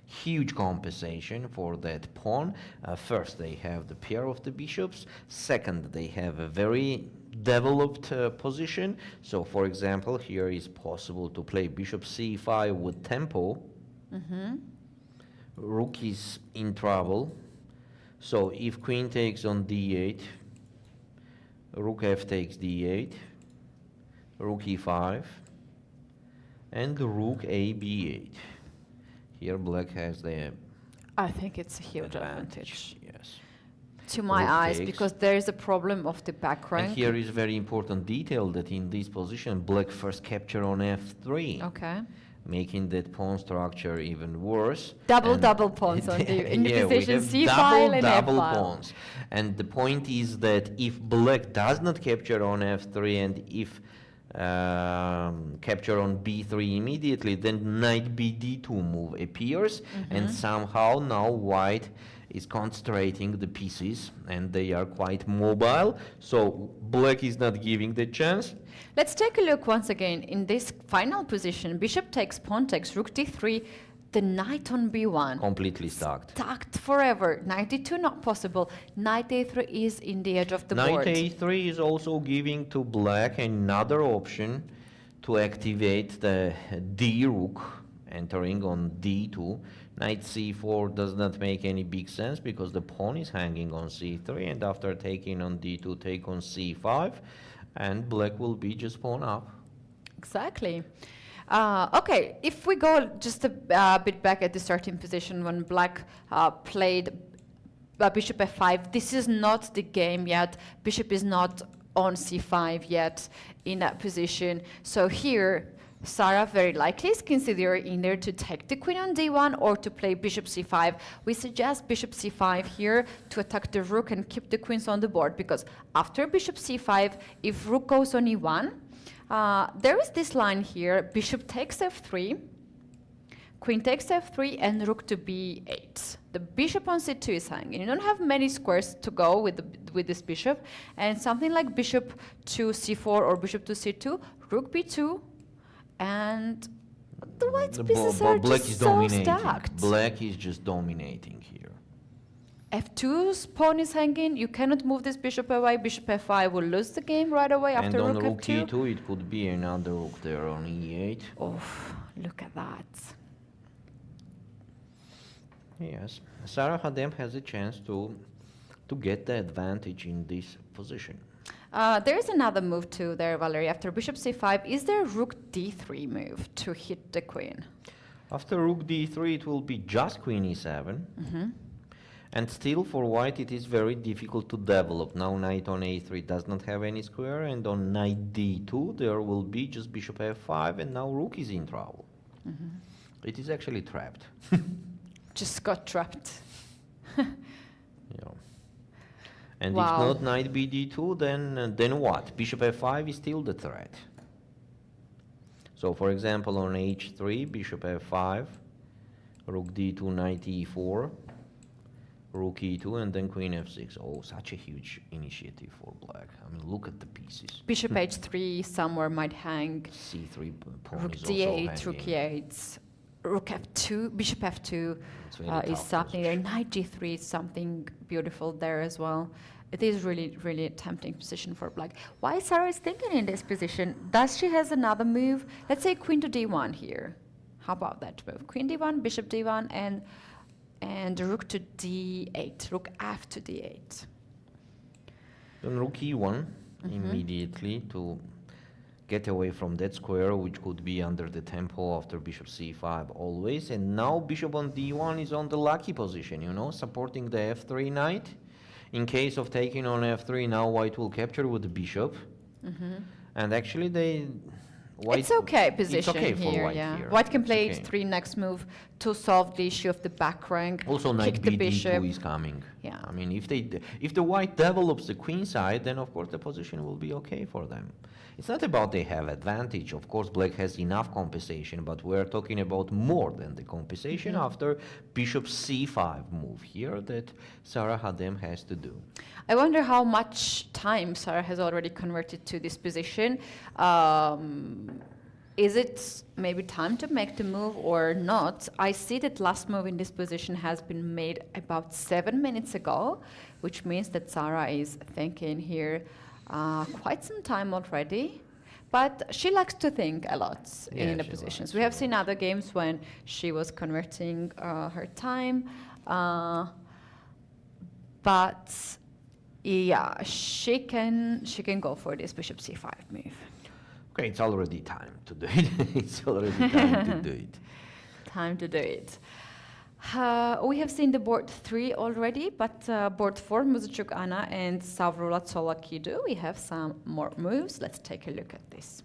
huge compensation for that pawn. First, they have the pair of the bishops. Second, they have a very developed position. So, for example, here is possible to play bishop c5 with tempo. Rook is in trouble. So, if queen takes on d8, rook f takes d8, rook e5, and rook a b8. Here black has the I think it's a huge advantage. Yes. To my Rook eyes, takes. because there is a problem of the back rank. And here is very important detail that in this position, black first capture on f3. Okay. Making that pawn structure even worse. Double pawns on in the position, c file and f double file. pawns. And the point is that if black does not capture on f3 and if capture on b3 immediately, then knight bd2 move appears, and somehow now white is concentrating the pieces and they are quite mobile, so black is not giving the chance. Let's take a look once again in this final position. Bishop takes, pawn takes, rook d3, the knight on b1. Completely stacked. Stacked forever. Knight d2 not possible. Knight a3 is in the edge of the Knight board. a3 is also giving to black another option to activate the d rook, entering on d2. Knight c4 does not make any big sense because the pawn is hanging on c3, and after taking on d2, take on c5, and black will be just pawn up. Exactly. Okay, if we go just a bit back at the starting position when black played bishop f5, this is not the game yet. Bishop is not on c5 yet in that position. So here, Sarah very likely is considering either to take the queen on d1 or to play bishop c5. We suggest bishop c5 here to attack the rook and keep the queens on the board, because after bishop c5, if rook goes on e1, there is this line here, bishop takes f3, queen takes f3, and rook to b8. The bishop on c2 is hanging. You don't have many squares to go with this bishop, and something like bishop to c4 or bishop to c2, rook b2, and the white pieces are black just is so dominating. stacked. Black is just dominating here. f2's pawn is hanging. You cannot move this bishop away. Bishop f5 will lose the game right away after and on rook rook f2. e2, it could be another rook there on e8. Oh, look at that. Yes, Sarasadat has a chance to get the advantage in this position. There is another move too there, Valerie. After bishop c5, is there rook d3 move to hit the queen? After rook d3, it will be just queen e7. And still for white, it is very difficult to develop. Now knight on a3 does not have any square, and on knight d2, there will be just bishop f5, and now rook is in trouble. It is actually trapped. Just got trapped. Yeah. And Wow. if not knight bd2, then what? Bishop f5 is still the threat. So for example, on h3, bishop f5, rook d2, knight e4, rook e2, and then queen f6. Oh, such a huge initiative for black. I mean, look at the pieces. Bishop h3 somewhere might hang. c3 pawn Rook is also d8, hanging. rook e8, rook f2, bishop f2 is something there. Knight g3 is something beautiful there as well. It is really, really a tempting position for black. Why Sara is thinking in this position? Does she has another move? Let's say queen to d1 here. How about that move? Queen d1, bishop d1, and rook to d8. Rook f to d8. Then rook e1 immediately to get away from that square, which could be under the tempo after bishop c5 always. And now bishop on d1 is on the lucky position, you know, supporting the f3 knight. In case of taking on f3, now white will capture with the bishop. And actually it's okay position it's okay here, for white yeah. here. White can play It's h3 next move to solve the issue of the back rank. Also, knight kick the bishop. bd2 is coming. Yeah. I mean, if the white develops the queen side, then of course the position will be okay for them. It's not about they have advantage. Of course, black has enough compensation, but we're talking about more than the compensation after bishop c5 move here that Sara Hadem has to do. I wonder how much time Sara has already converted to this position. Is it maybe time to make the move or not? I see that last move in this position has been made about 7 minutes ago, which means that Sara is thinking here quite some time already. But she likes to think a lot in the positions. We have seen other games when she was converting her time. But yeah, she can go for this bishop c5 move. Okay, it's already time to do it. It's already time to do it. Time to do it. We have seen the board 3 already, but board 4, Muzychuk Anna and Stavroula Tsolakidou, we have some more moves. Let's take a look at this.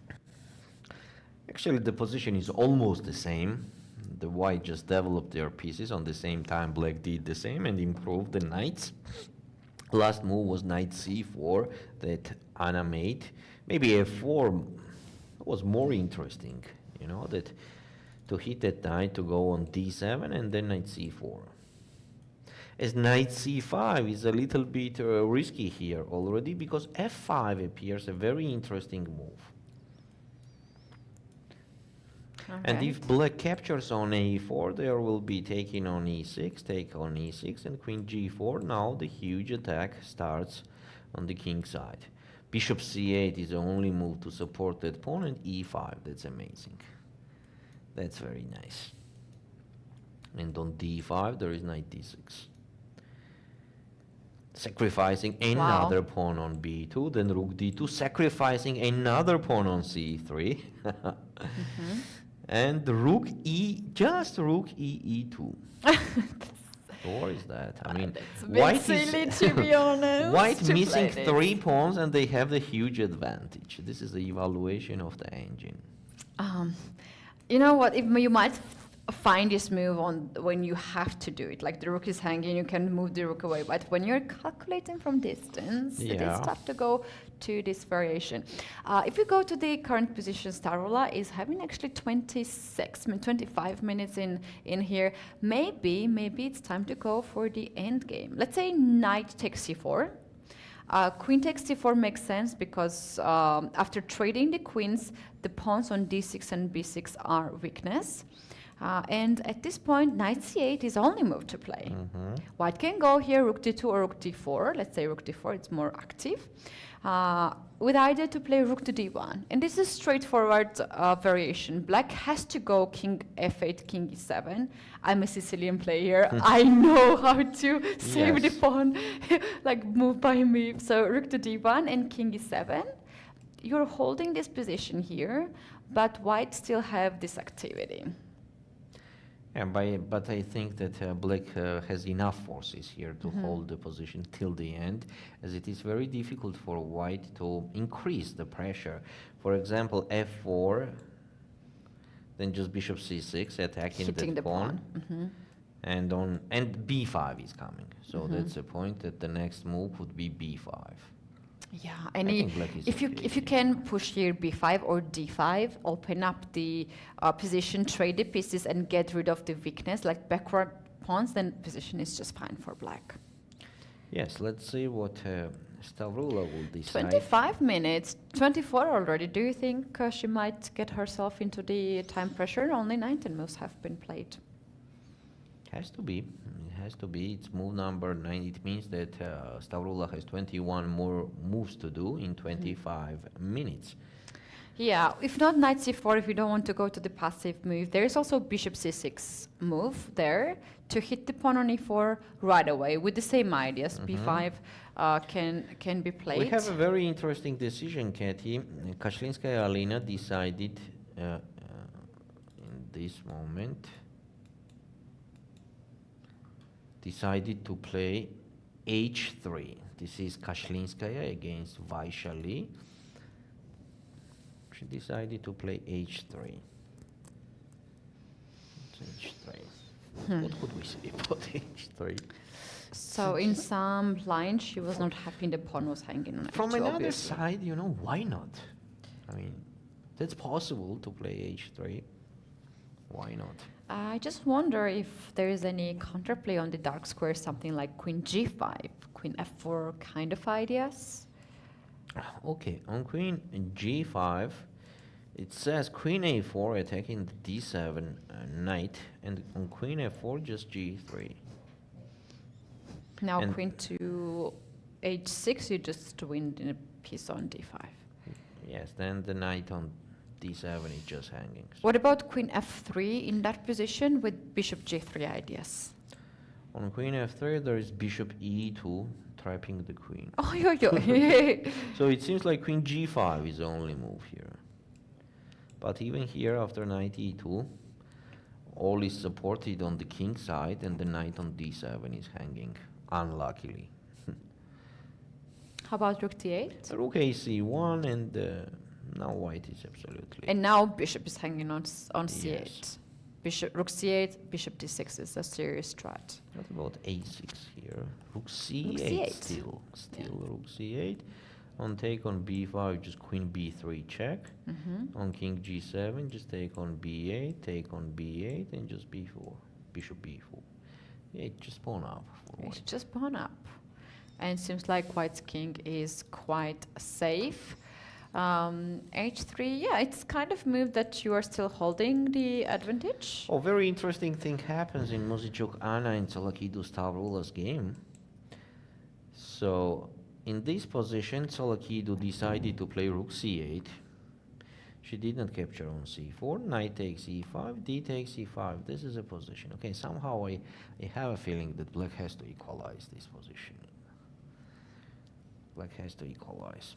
Actually, the position is almost the same. The white just developed their pieces. On the same time, black did the same and improved the knights. Last move was knight c4 that Anna made. Maybe f4 was more interesting, you know, that to hit that knight to go on d7 and then knight c4. As knight c5 is a little bit risky here already because f5 appears a very interesting move. And if black captures on a4, there will be taking on e6, take on e6, and queen g4. Now the huge attack starts on the king side. Bishop c8 is the only move to support that pawn, and e5, that's amazing. That's very nice. And on d5, there is knight d6. Sacrificing another pawn on b2, then rook d2, sacrificing another pawn on c3. And rook rook e2. What is that? I mean, white silly, to be honest. White missing 3 pawns and they have the huge advantage. This is the evaluation of the engine. You know what? If you might find this move on when you have to do it, like the rook is hanging, you can move the rook away. But when you're calculating from distance, it is tough to go to this variation. If you go to the current position, Stavroula is having actually 25 minutes in here. Maybe it's time to go for the end game. Let's say knight takes c4. Queen takes c4 makes sense because after trading the queens, the pawns on d6 and b6 are weakness. And at this point, knight c8 is only move to play. White can go here, rook d2 or rook d4. Let's say rook d4, it's more active. With idea to play rook to d1. And this is straightforward variation. Black has to go king f8, king e7. I'm a Sicilian player. I know how to save the pawn, like move by move. So rook to d1 and king e7. You're holding this position here, but white still have this activity. Yeah, but I think that black has enough forces here to hold the position till the end, as it is very difficult for white to increase the pressure. For example, f4, then just bishop c6 attacking hitting the pawn. And b5 is coming. So that's the point that the next move would be b5. Yeah, and if you can push here b5 or d5, open up the position, trade the pieces, and get rid of the weakness, like backward pawns, then position is just fine for black. Yes, let's see what Stavroula will decide. 25 minutes, 24 already. Do you think she might get herself into the time pressure? Only 19 moves have been played. Has to be. It has to be. It's move number 9. It means that Stavroula has 21 more moves to do in 25 minutes. Yeah, if not knight c4, if you don't want to go to the passive move, there is also bishop c6 move there to hit the pawn on e4 right away with the same ideas. b5 can be played. We have a very interesting decision, Keti. Kashlinskaya Alina decided in this moment to play h3. This is Kashlinskaya against Vaishali. She decided to play h3. What could we say about h3? So in some lines, she was not happy the pawn was hanging on From h2, another obviously. side, you know, why not? I mean, that's possible to play h3. Why not? I just wonder if there is any counterplay on the dark square, something like queen g5, queen f4 kind of ideas. Okay, on queen g5, it says queen a4 attacking the d7 knight, and on queen f4 just g3. Now And queen to h6, you just win a piece on d5. Yes, then the knight on d7 is just hanging. What about queen f3 in that position with bishop g3 ideas? On queen f3, there is bishop e2 trapping the queen. Oh, yo. So it seems like queen g5 is the only move here. But even here, after knight e2, all is supported on the king side, and the knight on d7 is hanging, unluckily. How about rook d8? Rook a c1, and now white is absolutely... And now bishop is hanging on c8. Yes. Bishop, rook c8, bishop d6 is a serious strat. What about a6 here? Rook c8, Rook c8. still rook c8. On take on b5, just queen b3 check. On king g7, just take on b8, take on b8, and just b4, bishop b4. Yeah, just pawn up. It's just pawn up. And it seems like white's king is quite safe. h3, yeah, it's kind of move that you are still holding the advantage. Oh, very interesting thing happens in Muzychuk Anna and Tsolakidou Stavroula's game. So, in this position, Tsolakidou decided to play rook c8. She did not capture on c4. Knight takes e5, d takes e5. This is a position. Okay, somehow I have a feeling that black has to equalize this position. Black has to equalize.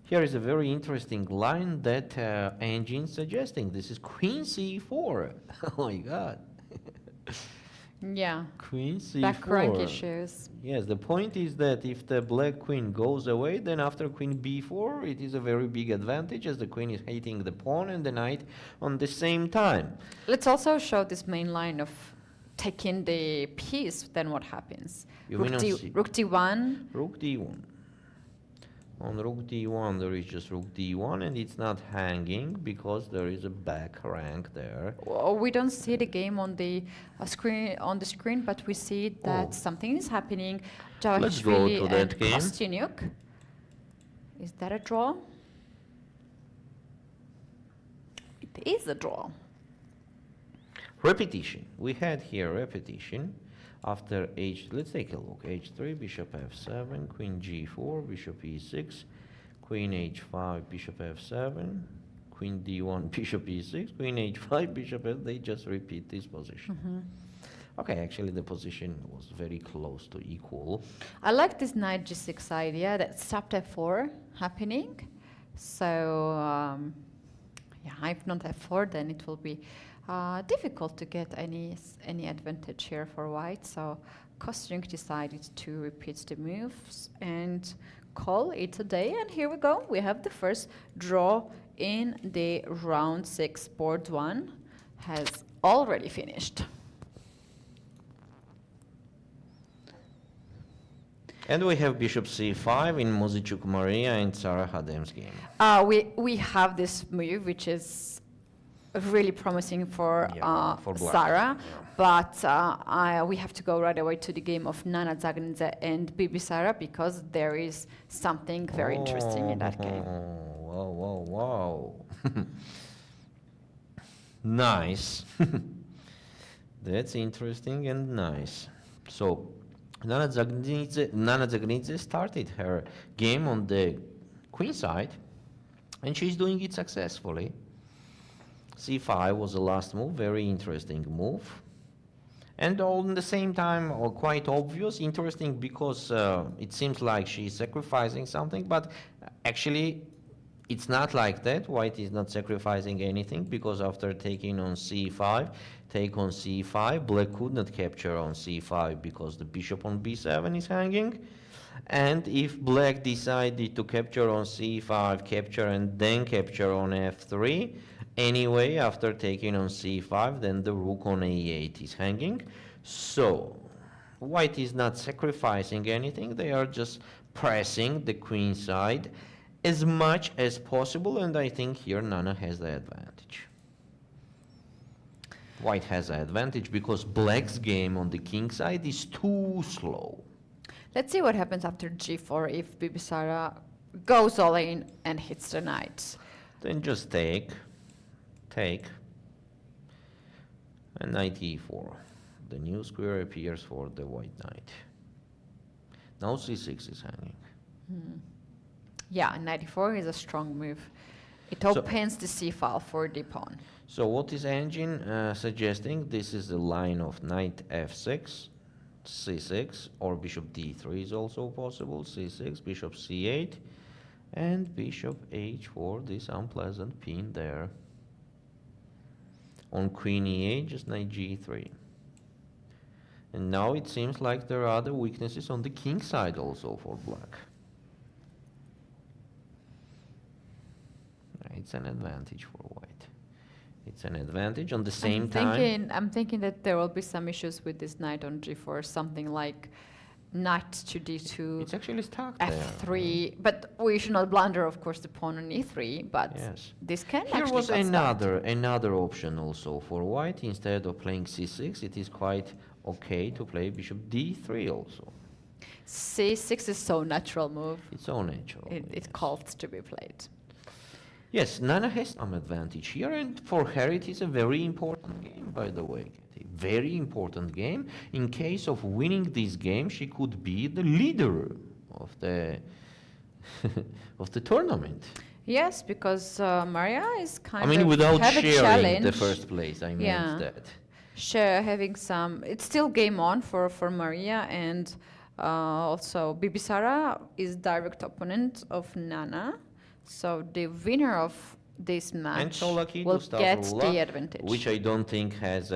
Here is a very interesting line that engine suggesting. This is queen c4. Oh my god. Yeah. Queen c4. Back rank issues. Yes, the point is that if the black queen goes away, then after queen b4, it is a very big advantage as the queen is hitting the pawn and the knight on the same time. Let's also show this main line of taking the piece, then what happens? Rook d1. Rook d1. On rook d1, there is just rook d1, and it's not hanging because there is a back rank there. Well, we don't see the game on the screen, but we see that something is happening. Let's go to Javakhishvili that and game. Kosteniuk. Is that a draw? It is a draw. Repetition. We had here repetition. After let's take a look. h3, bishop f7, queen g4, bishop e6, queen h5, bishop f7, queen d1, bishop e6, queen h5, bishop f. They just repeat this position. Okay, actually the position was very close to equal. I like this knight g6 idea that stopped f4 happening. So yeah, if not f4, then it will be difficult to get any advantage here for white. So Kosteniuk decided to repeat the moves and call it a day. And here we go. We have the first draw in the round 6. Board 1 has already finished. And we have bishop c5 in Muzychuk Mariya and Sarah Hadem's game. We have this move, which is really promising for black. Sara, but we have to go right away to the game of Nana Dzagnidze and Bibisara because there is something very interesting in that game. Wow. Nice. That's interesting and nice. So, Nana Dzagnidze started her game on the queen side, and she's doing it successfully. C5 was the last move, very interesting move. And all in the same time, quite obvious, interesting because it seems like she's sacrificing something, but actually it's not like that. White is not sacrificing anything because after taking on c5, take on c5, black could not capture on c5 because the bishop on b7 is hanging. And if black decided to capture on c5, capture and then capture on f3, anyway, after taking on c5, then the rook on a8 is hanging. So white is not sacrificing anything. They are just pressing the queen side as much as possible, and I think here Nana has the advantage. White has the advantage because black's game on the king side is too slow. Let's see what happens after g4 if Bibisara goes all in and hits the knight. Then just take, and knight e4. The new square appears for the white knight. Now c6 is hanging. Yeah, knight e4 is a strong move. It opens the c file for the pawn. So what is engine suggesting? This is the line of knight f6, c6, or bishop d3 is also possible, c6, bishop c8, and bishop h4, this unpleasant pin there. On queen e8, just knight g3. And now it seems like there are other weaknesses on the king side also for black. It's an advantage for white. It's an advantage on the same time. I'm thinking that there will be some issues with this knight on g4, something like knight to d2. It's actually stuck f3, but we should not blunder, of course, the pawn on e3. But yes, this can here actually was another option also for white. Instead of playing c6, it is quite okay to play bishop d3 also. c6 is so natural move. It's so natural. It calls to be played. Yes, Nana has some advantage here, and for her it is a very important game, by the way, Keti. Very important game. In case of winning this game, she could be the leader of the of the tournament. Yes, because Mariya is kind of without have a sharing challenge. the first place, I meant that. Having some, it's still game on for Mariya, and also Bibisara is direct opponent of Nana. So the winner of this match will get the advantage. Which I don't think has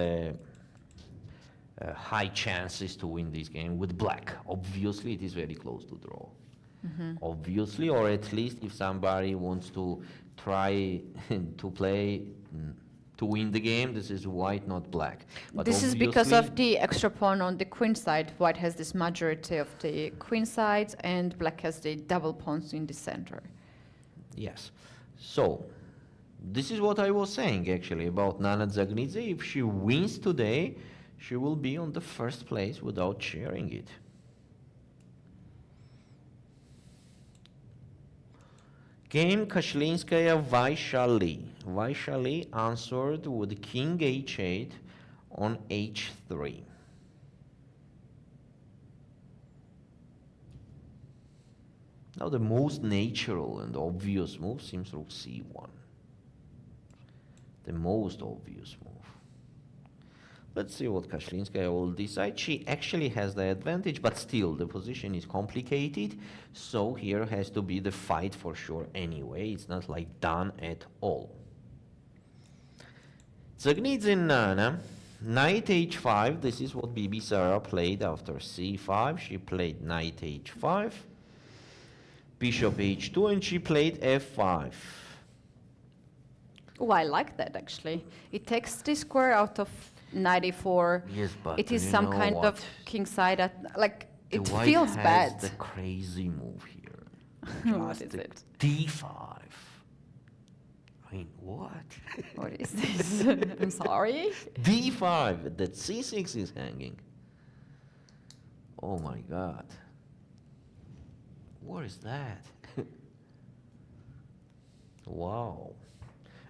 high chances to win this game with black. Obviously, it is very close to draw. Obviously, or at least if somebody wants to try to play to win the game, this is white, not black. But this is because of the extra pawn on the queen side. White has this majority of the queen side, and black has the double pawns in the center. Yes. So, this is what I was saying actually about Nana Dzagnidze. If she wins today, she will be on the first place without sharing it. Game Kashlinskaya Vaishali. Vaishali answered with king h8 on h3. Now the most natural and obvious move seems rook c1. The most obvious move. Let's see what Kashlinskaya will decide. She actually has the advantage, but still the position is complicated. So here has to be the fight for sure anyway. It's not like done at all. Dzagnidze Nana, knight h5. This is what Bibisara played after c5. She played knight h5. Bishop h2, and she played f5. Oh, I like that actually. It takes the square out of knight e4. Yes, but it is some kind of king side. It white feels has bad. The crazy move here. What is it? d5. mean, what? What is this? I'm sorry. D5, that C6 is hanging. Oh my God. What is that? Wow.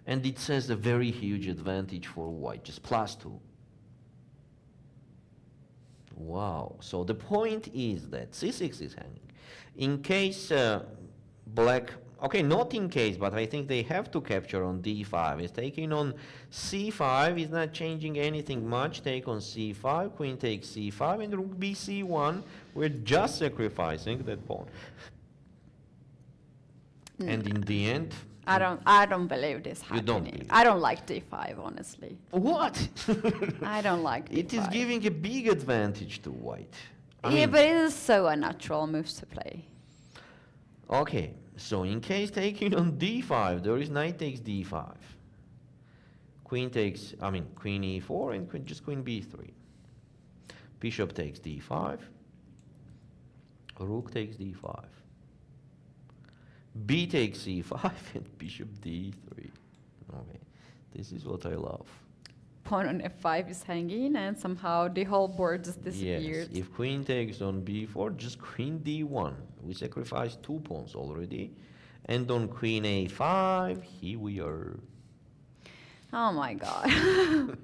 And it says a very huge advantage for white, just +2. Wow. So the point is that C6 is hanging. In case black, okay, not in case, but I think they have to capture on D5. It's taking on C5, is not changing anything much. Take on C5, queen takes C5, and rook BC1. We're just sacrificing that pawn. And in the end, I don't believe this happening. You don't believe. I don't like D5, honestly. What? I don't like D5. It is giving a big advantage to white. I Yeah, mean, but it is so unnatural moves to play. okay, so in case taking on D5, there is knight takes D5. Queen takes, queen E4 and just queen B3. Bishop takes D5. Rook takes D5. B takes C5 and bishop D3. Okay, this is what I love. Pawn on F5 is hanging and somehow the whole board just disappeared. Yes, if queen takes on B4, just queen D1. We sacrificed 2 pawns already. And on queen A5, here we are. Oh my God.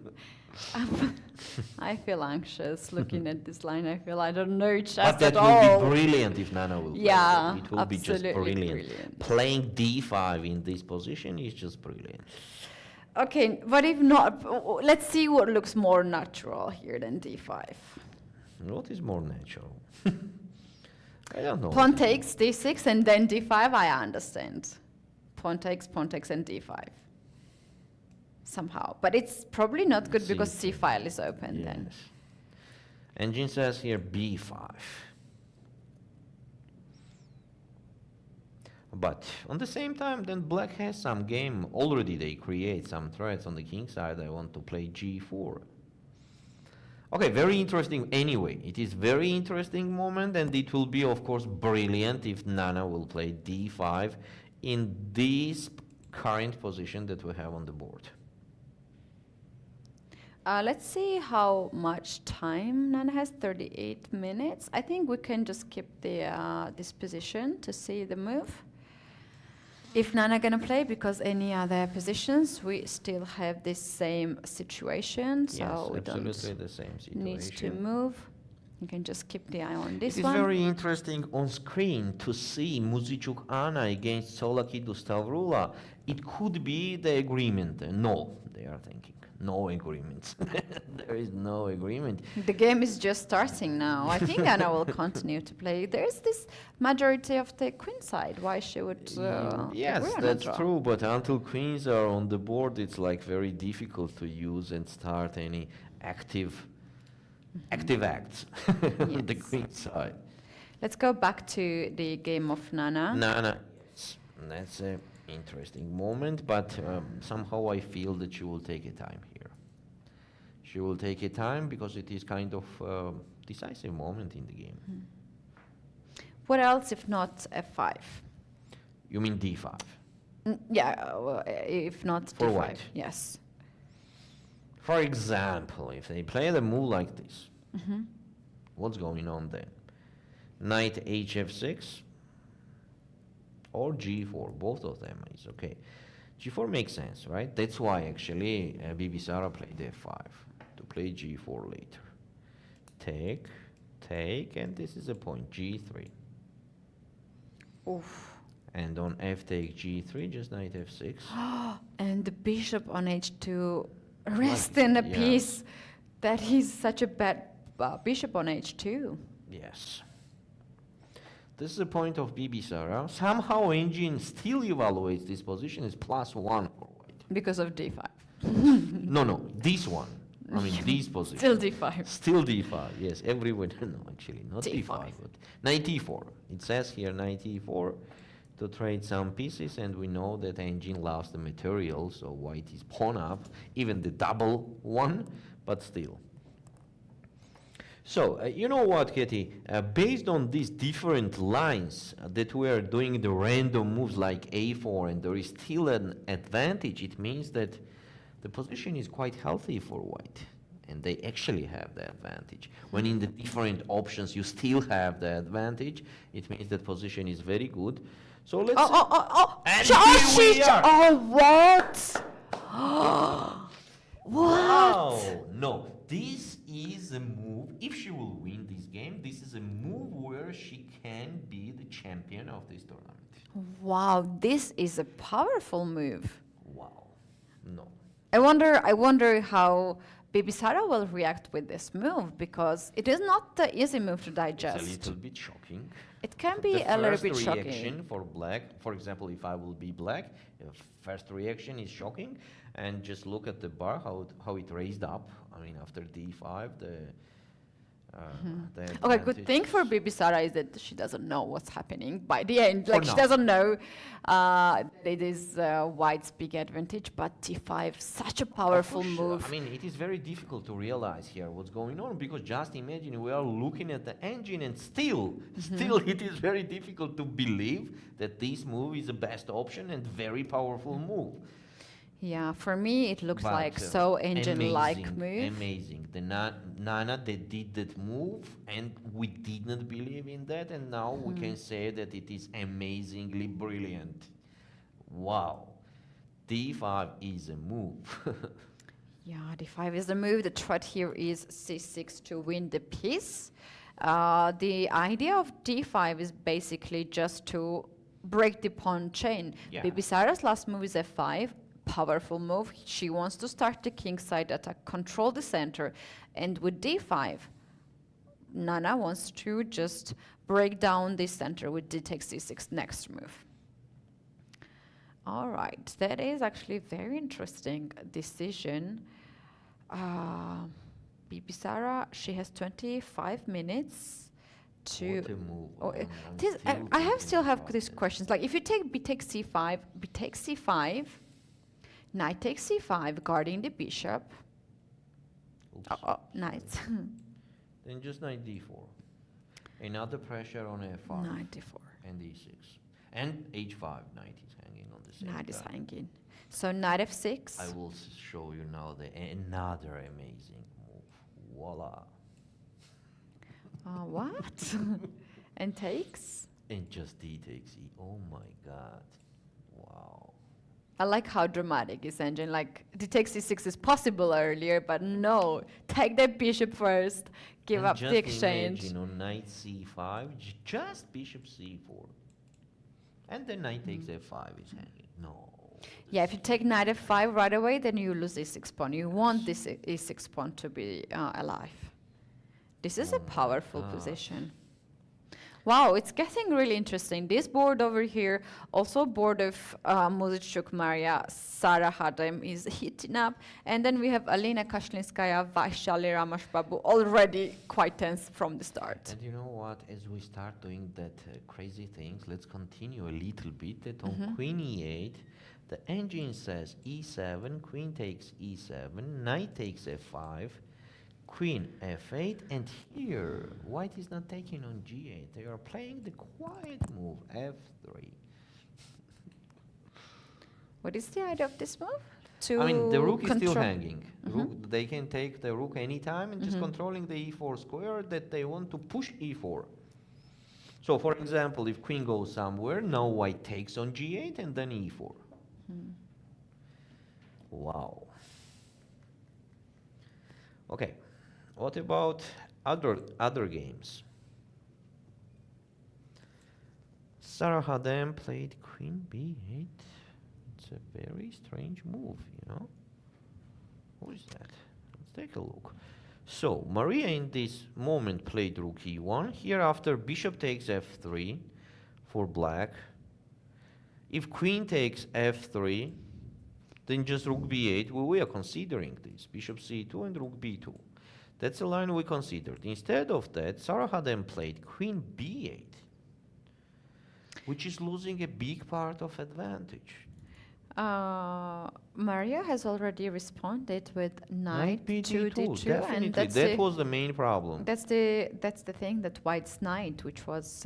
I feel anxious looking at this line. I feel I don't know chess But that at all. will be brilliant if Nana will play Yeah, it. It will be just absolutely brilliant. Playing D5 in this position is just brilliant. Okay, but if not, let's see what looks more natural here than D5. What is more natural? I don't know. Pawn takes D6 and then D5, I understand. Pawn takes, and D5. Somehow. But it's probably not good because C file is open then. Engine says here B5. But on the same time, then black has some game. Already they create some threats on the king side. I want to play G4. Okay, very interesting. Anyway, it is very interesting moment, and it will be, of course, brilliant if Nana will play D5 in this current position that we have on the board. Let's see how much time Nana has. 38 minutes. I think we can just keep the this position to see the move. If Nana gonna play, because any other positions, we still have this same situation, so Yes, we absolutely don't the same situation. need to move. You can just keep the eye on this It is one. very interesting on screen to see Muzychuk Anna against Tsolakidou Stavroula. It could be the agreement. No, they are thinking. No agreement. There is no agreement. The game is just starting now. I think Anna will continue to play. There's this majority of the queen side. Why she would Yes, agree on a that's draw. true, but until queens are on the board, it's like very difficult to use and start any active acts on the queen side. Let's go back to the game of Nana. Nana, yes, that's an interesting moment, but somehow I feel that she will take a time here. She will take a time because it is kind of decisive moment in the game. What else if not F5? You mean D5? Yeah, if not For D5. white? Yes. For example, if they play the move like this, what's going on then? Knight HF6 or G4, both of them is okay. G4 makes sense, right? That's why actually Bibisara played F5 to play G4 later. Take, and this is a point, G3. Oof. And on F take G3, just Knight F6. And the bishop on H2 rest in a piece. That is such a bad bishop on H2. Yes. This is the point of Bibisara. Somehow engine still evaluates this position as +1 for white. Because of D5. No, this one. I mean, these positions. Still D5. Still D5, yes. Everyone, no, actually, not D5. D5, but Knight E4. It says here Knight E4 to trade some pieces, and we know that engine lost the material, so white is pawn up, even the double one, but still. So, you know what, Keti? Based on these different lines that we are doing the random moves like a4 and there is still an advantage, it means that the position is quite healthy for white. And they actually have the advantage. When in the different options you still have the advantage, it means that position is very good. So let's and here we are. What? What? Wow. No, this is a move. If she will win this game, this is a move where she can be the champion of this tournament. Wow, this is a powerful move. Wow. No. I wonder how Bibisara will react with this move, because it is not the easy move to digest. It's a little bit shocking. It can be a little bit The first shocking. reaction for black, for example, if I will be black, first reaction is shocking, and just look at the bar, how it raised up. I mean, after d5, the Okay, good thing for Bibisara is that she doesn't know what's happening by the end. Like, she doesn't know it is white's big advantage, but d5, such a powerful move. I mean, it is very difficult to realize here what's going on, because just imagine we are looking at the engine and still it is very difficult to believe that this move is the best option and very powerful move. Yeah, for me it looks like so engine-like move. Amazing. The Nana, they did that move, and we did not believe in that, and now we can say that it is amazingly brilliant. Wow. d5 is a move. Yeah, d5 is the move. The threat here is c6 to win the piece. The idea of d5 is basically just to break the pawn chain. Yeah. Bibisara's last move is f5. Powerful move. She wants to start the kingside attack, control the center, and with d5, Nana wants to just break down the center with d takes c6 next move. All right, that is actually a very interesting decision. Bibisara, she has 25 minutes to. What a move. I still have these questions. Like, if you take b takes c5, b takes c5. Knight takes c5, guarding the bishop. Knight. Then just knight d4. Another pressure on f5. Knight d4. And e6. And h5, knight is hanging on the same Knight is guy. hanging. So knight f6. I will show you now another amazing move. Voila. What? And takes? And just d takes e. Oh my god. Wow. I like how dramatic is engine. Like, d takes c6 is possible earlier, but no. Take the bishop first. Give up the exchange. Imagine on knight c5, just bishop c4. And then knight takes f5 is hanging. No. Yeah, if you take knight f5 right away, then you lose e6 pawn. You want this e6 pawn to be alive. This is a powerful position. Wow, it's getting really interesting. This board over here, also board of Muzychuk, Mariya, Sara Hadem is heating up. And then we have Alina Kashlinskaya, Vaishali R already quite tense from the start. And you know what, as we start doing that crazy things, let's continue a little bit. That on queen e8, the engine says e7, queen takes e7, knight takes f5, queen f8, and here white is not taking on g8. They are playing the quiet move f3. What is the idea of this move? I mean, the rook is still hanging. They can take the rook anytime and just controlling the e4 square that they want to push e4. So, for example, if queen goes somewhere, now white takes on g8 and then e4. Wow. Okay. What about other games? Sara Hadem played queen b8. It's a very strange move, you know. What is that? Let's take a look. So Mariya in this moment played rook e1. Here after bishop takes f3 for black. If queen takes f3, then just rook b8. Well, we are considering this. Bishop c2 and rook b2. That's the line we considered. Instead of that, Sara Hadem played queen b8, which is losing a big part of advantage. Mariya has already responded with knight b2, 2d2, definitely. and that's That was the main problem. That's the thing, that white's knight, which was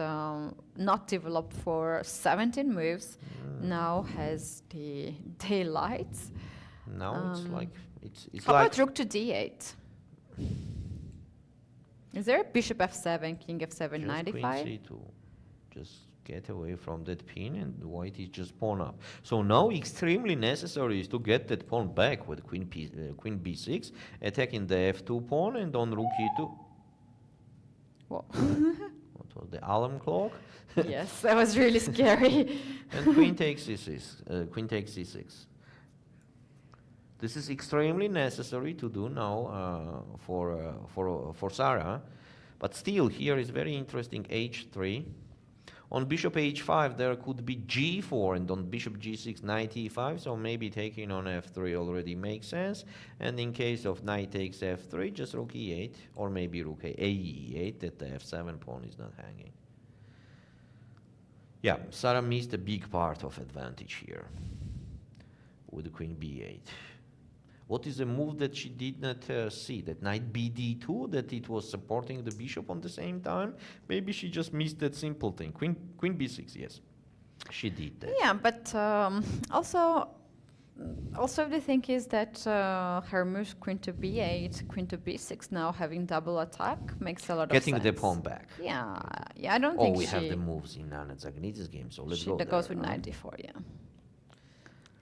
not developed for 17 moves, now has the daylight. Now it's like it's how like about rook to d8? Is there a bishop f7, king f7, just knight queen e5? c2. Just get away from that pin, and white is just pawn up. So now extremely necessary is to get that pawn back with queen b6, attacking the f2 pawn, and on rook e2. Whoa. What was the alarm clock? Yes, that was really scary. And queen takes c6. Queen takes c6. This is extremely necessary to do now for Sara, but still here is very interesting h3. On bishop h5 there could be g4, and on bishop g6 knight e5, so maybe taking on f3 already makes sense, and in case of knight takes f3, just rook e8, or maybe rook e8, that the f7 pawn is not hanging. Yeah, Sara missed a big part of advantage here with the queen b8. What is a move that she did not see? That knight bd2, that it was supporting the bishop on the same time? Maybe she just missed that simple thing. Queen b6, yes. She did that. Yeah, but also the thing is that her moves queen to b8, queen to b6 now having double attack makes a lot of sense. Getting the pawn back. Yeah, I don't think we have the moves in Anna Dzagnidze's game, so let's go there. She goes with knight d4, yeah.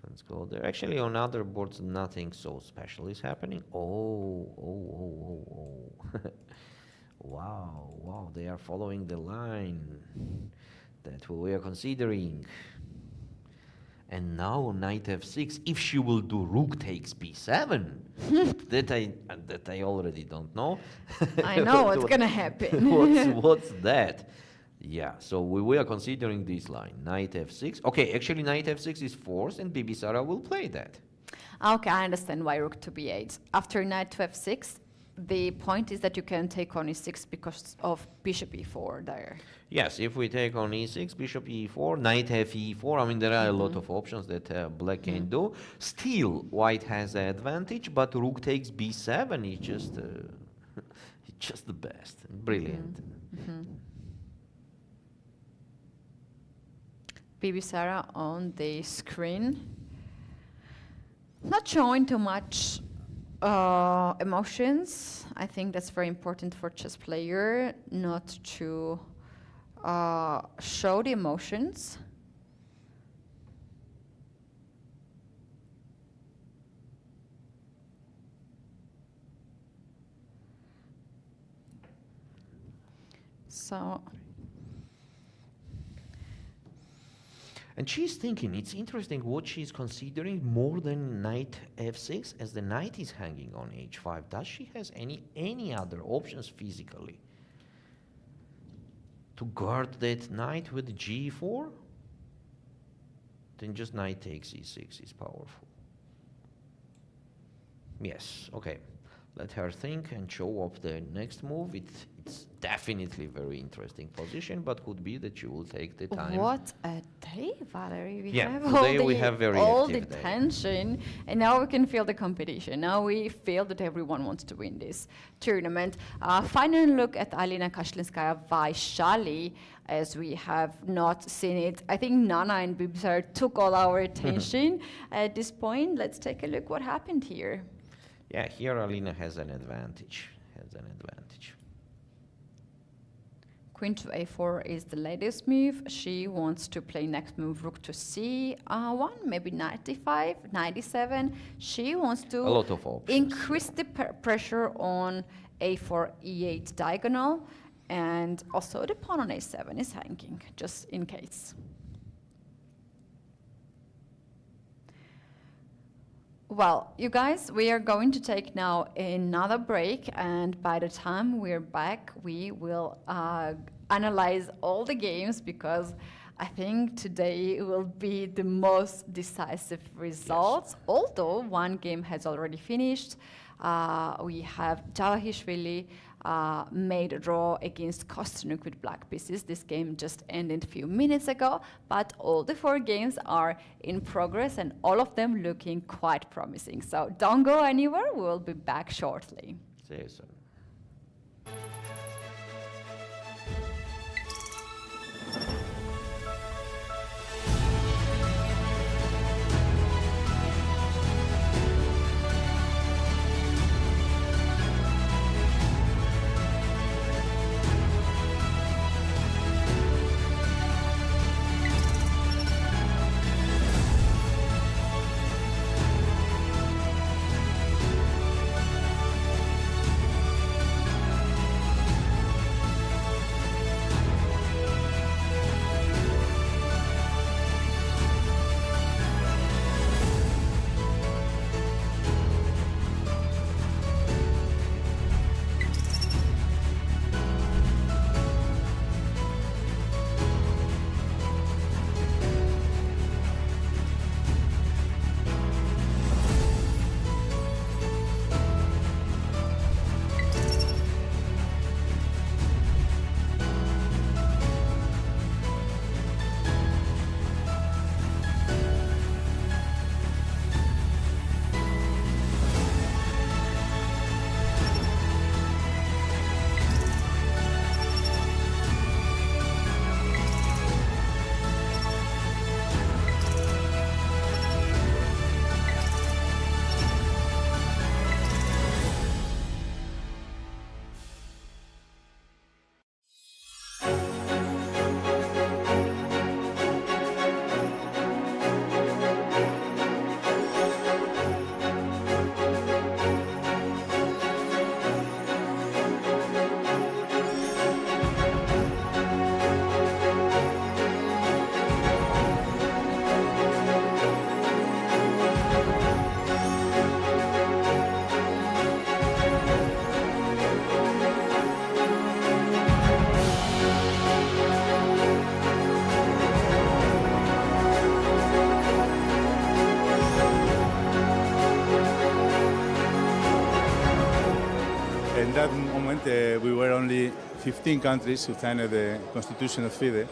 Let's go there. Actually, on other boards, nothing so special is happening. Oh. Wow, they are following the line that we are considering. And now knight f6, if she will do rook takes b7, that I already don't know. I know what's gonna happen. What's that? Yeah, so we are considering this line, knight f6. Okay, actually knight f6 is forced, and Bibisara will play that. Okay, I understand why rook to b8. After knight to f6, the point is that you can take on e6 because of bishop e4 there. Yes, if we take on e6, bishop e4, knight fe4, I mean, there are a lot of options that black can do. Still, white has the advantage, but rook takes b7 is just, it's just the best. Brilliant. Bibisara on the screen, not showing too much emotions. I think that's very important for chess player, not to show the emotions. So. And she's thinking, it's interesting what she's considering more than knight f6, as the knight is hanging on h5. Does she has any other options physically to guard that knight with g4? Then just knight takes e6 is powerful. Yes, okay. Let her think and show up the next move. It's definitely very interesting position, but could be that you will take the time. What a day, Valerie. We have today we have very all the active day. tension, and now we can feel the competition. Now we feel that everyone wants to win this tournament. Final look at Alina Kashlinskaya, Vaishali, as we have not seen it. I think Nana and Bibisara took all our attention at this point. Let's take a look what happened here. Yeah, here Alina has an advantage. Queen to a4 is the latest move. She wants to play next move rook to c1, maybe knight d5, knight d7. She wants to a lot of options. Increase the pressure on a4, e8 diagonal, and also the pawn on a7 is hanging, just in case. Well, you guys, we are going to take now another break, and by the time we're back, we will analyze all the games, because I think today will be the most decisive results. Yes. Although one game has already finished. We have Javakhishvili made a draw against Kosteniuk with black pieces. This game just ended a few minutes ago, but all the 4 games are in progress and all of them looking quite promising. So don't go anywhere, we will be back shortly. See you soon. In that moment, we were only 15 countries who signed the constitution of FIDE,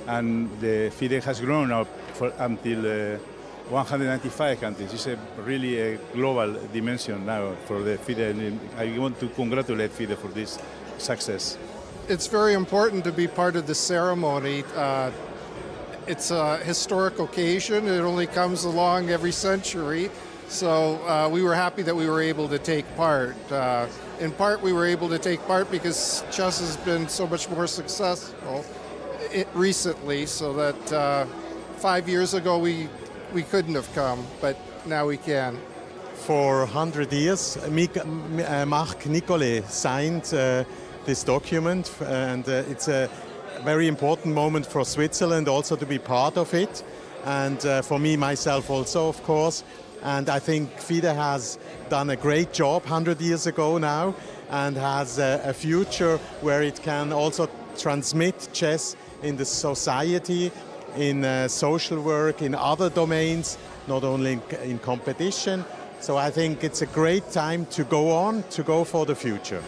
and the FIDE has grown up until 195 countries. It's really a global dimension now for the FIDE. I want to congratulate FIDE for this success. It's very important to be part of the ceremony. It's a historic occasion. It only comes along every century. So we were happy that we were able to take part. In part, we were able to take part because chess has been so much more successful recently, so that 5 years ago we couldn't have come, but now we can. For 100 years, Marc Nicolai signed this document, and it's a very important moment for Switzerland also to be part of it, and for me, myself also, of course. And I think FIDE has done a great job 100 years ago now, and has a future where it can also transmit chess in the society, in social work, in other domains, not only in competition. So I think it's a great time to go on, to go for the future.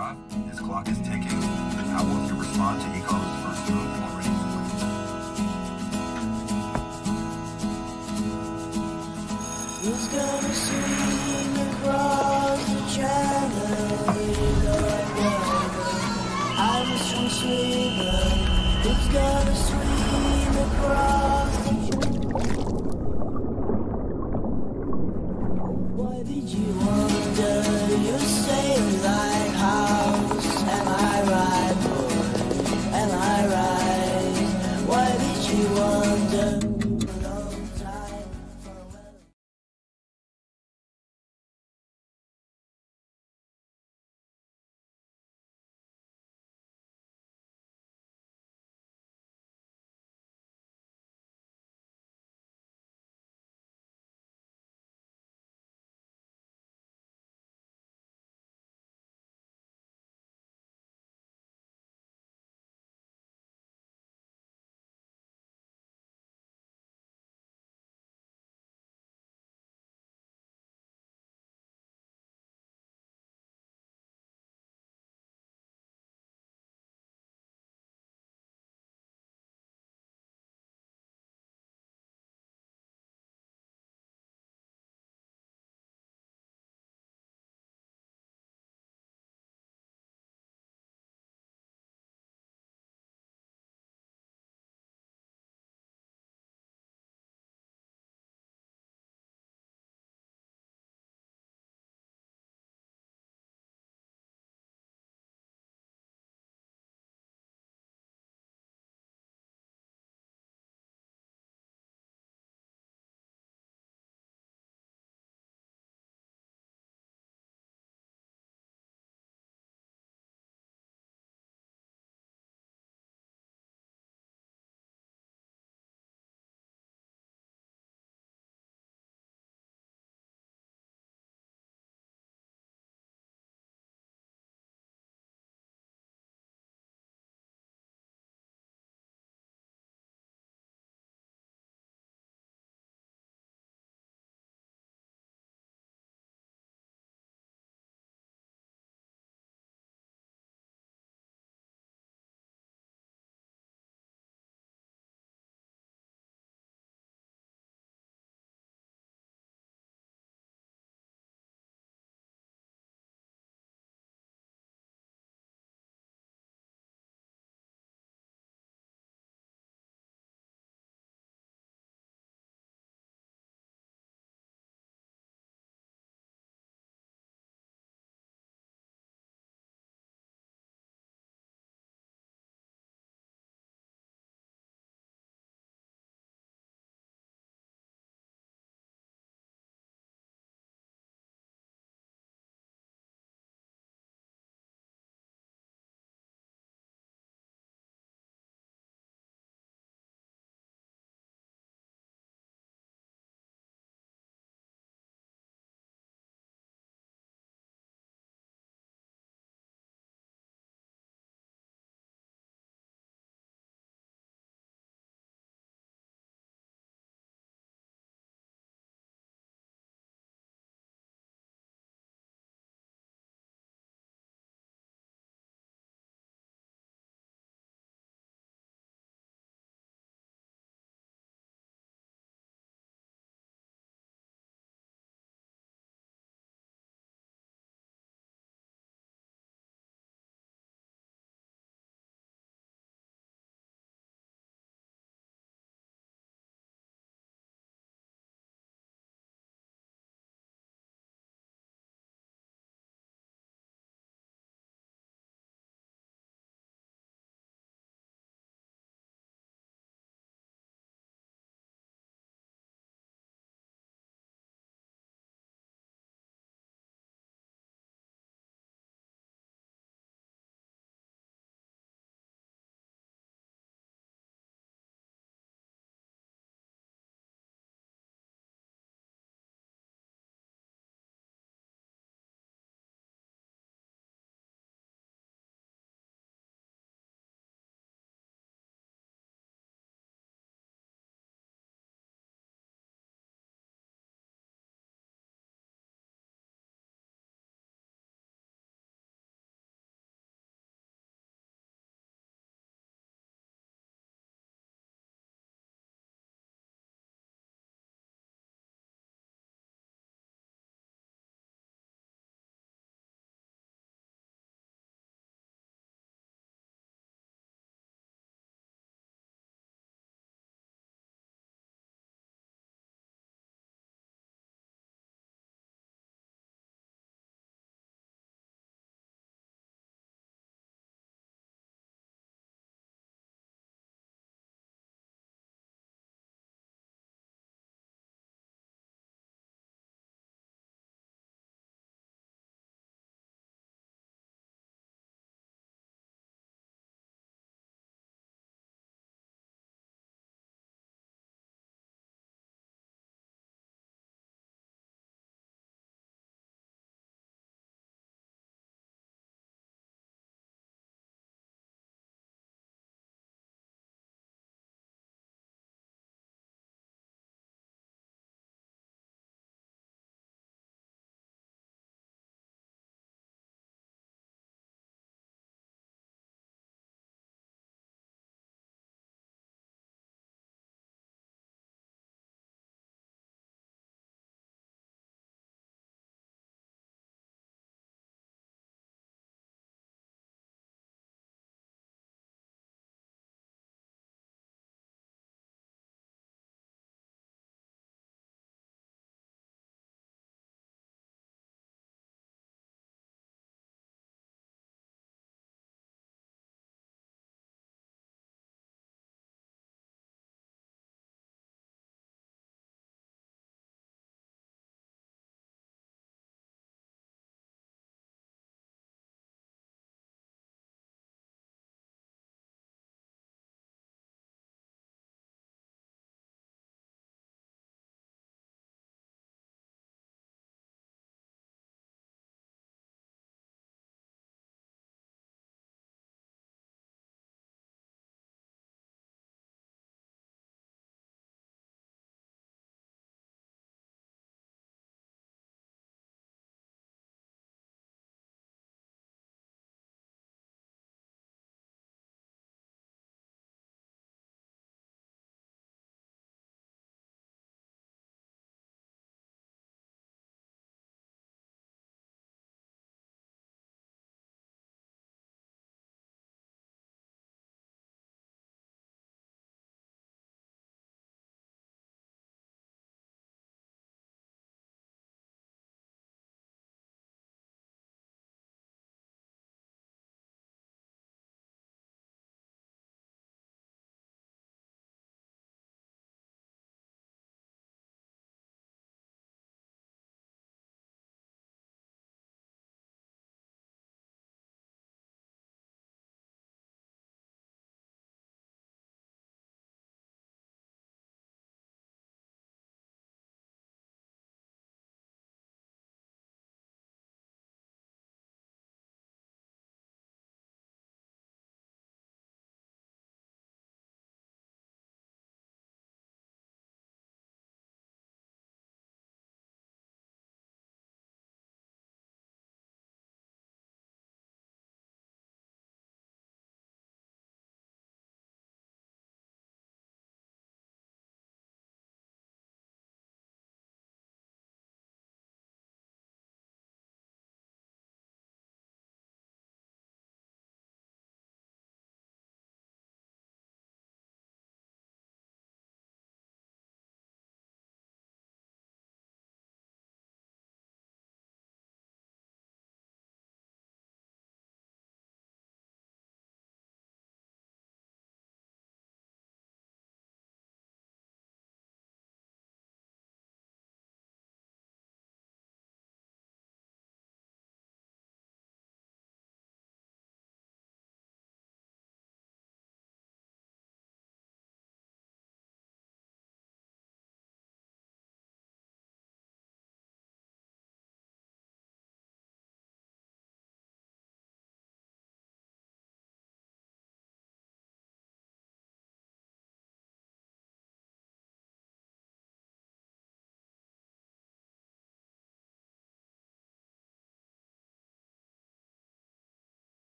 drop. His clock is ticking. How will he respond to Ikon's first move already swing? Who's gonna swing across the channel? You know I'm a strong swimmer. Who's gonna swim across the Why did you wonder? You say lighthouse. Am I right, boy? Am I right? Why did you wonder?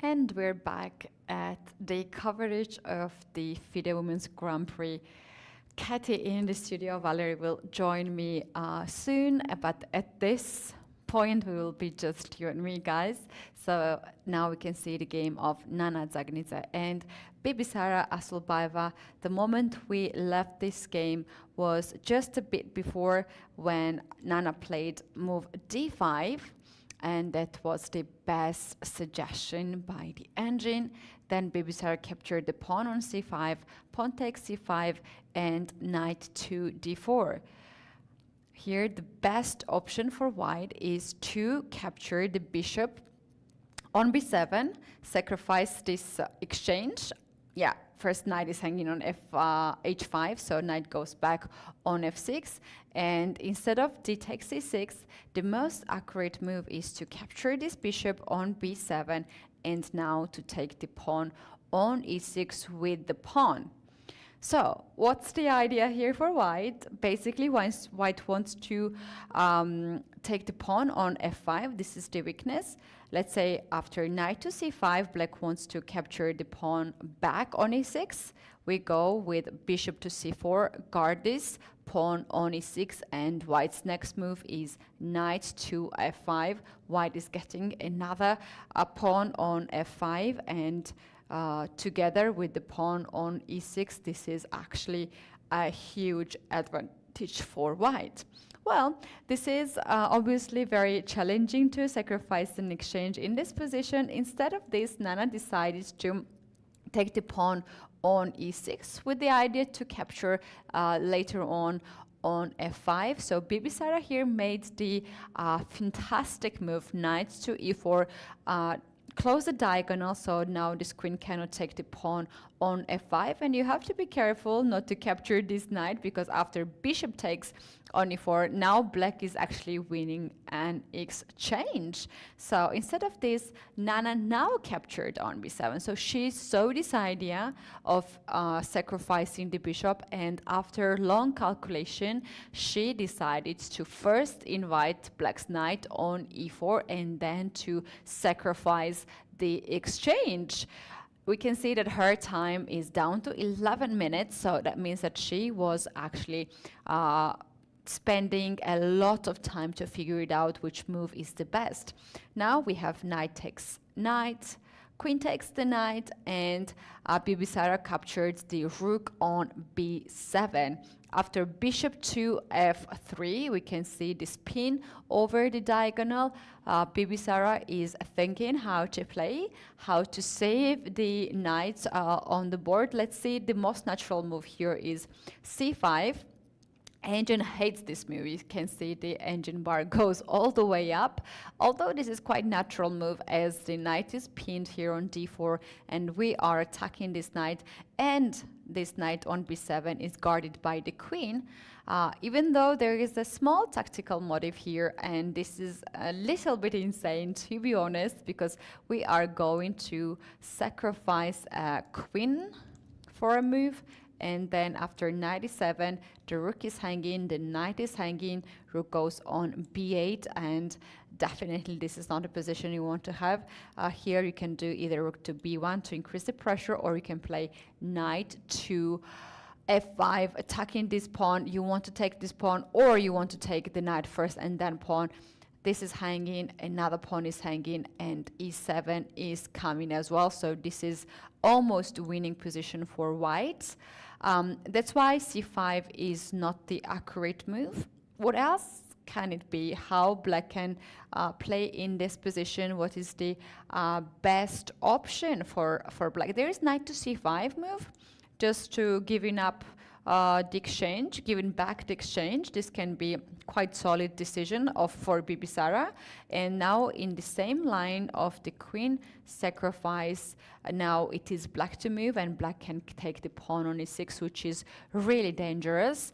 And we're back at the coverage of the FIDE Women's Grand Prix. Keti in the studio, Valerie will join me soon, but at this point we will be just you and me, guys. So now we can see the game of Nana Dzagnidze and Bibisara Assaubayeva. The moment we left this game was just a bit before when Nana played move d5, and that was the best suggestion by the engine. Then Bibisara captured the pawn on c5, pawn takes c5, and knight to d4. Here, the best option for white is to capture the bishop on b7, sacrifice this exchange. Yeah, first knight is hanging on h5, so knight goes back on f6. And instead of d takes c6, the most accurate move is to capture this bishop on b7 and now to take the pawn on e6 with the pawn. So what's the idea here for white? Basically, once white wants to take the pawn on f5, this is the weakness. Let's say after knight to c5, black wants to capture the pawn back on e6. We go with bishop to c4, guard this, pawn on e6, and white's next move is knight to f5. White is getting another pawn on f5, and together with the pawn on e6, this is actually a huge advantage for white. Well, this is obviously very challenging to sacrifice an exchange in this position. Instead of this, Nana decided to take the pawn on e6 with the idea to capture later on f5. So Bibisara here made the fantastic move, knight to e4, close the diagonal, so now this queen cannot take the pawn on f5, and you have to be careful not to capture this knight, because after bishop takes on e4, now black is actually winning an exchange. So instead of this, Nana now captured on b7. So she saw this idea of sacrificing the bishop, and after long calculation, she decided to first invite black's knight on e4 and then to sacrifice the exchange. We can see that her time is down to 11 minutes, so that means that she was actually spending a lot of time to figure it out which move is the best. Now we have knight takes knight, queen takes the knight, and Bibisara captured the rook on b7. After bishop to f3, we can see this pin over the diagonal. Bibisara is thinking how to play, how to save the knights on the board. Let's see, the most natural move here is c5. Engine hates this move. You can see the engine bar goes all the way up, although this is quite natural move as the knight is pinned here on d4 and we are attacking this knight, and this knight on b7 is guarded by the queen, even though there is a small tactical motive here, and this is a little bit insane, to be honest, because we are going to sacrifice a queen for a move. And then after knight e7, the rook is hanging, the knight is hanging, rook goes on b8, and definitely this is not a position you want to have. Here you can do either rook to b1 to increase the pressure, or you can play knight to f5, attacking this pawn. You want to take this pawn, or you want to take the knight first and then pawn. This is hanging, another pawn is hanging, and e7 is coming as well. So this is almost a winning position for white. That's why c5 is not the accurate move. What else can it be? How black can play in this position? What is the best option for black? There is knight to c5 move, just to giving up the exchange, giving back the exchange. This can be quite solid decision for Bibisara. And now in the same line of the queen sacrifice, now it is black to move, and black can take the pawn on e6, which is really dangerous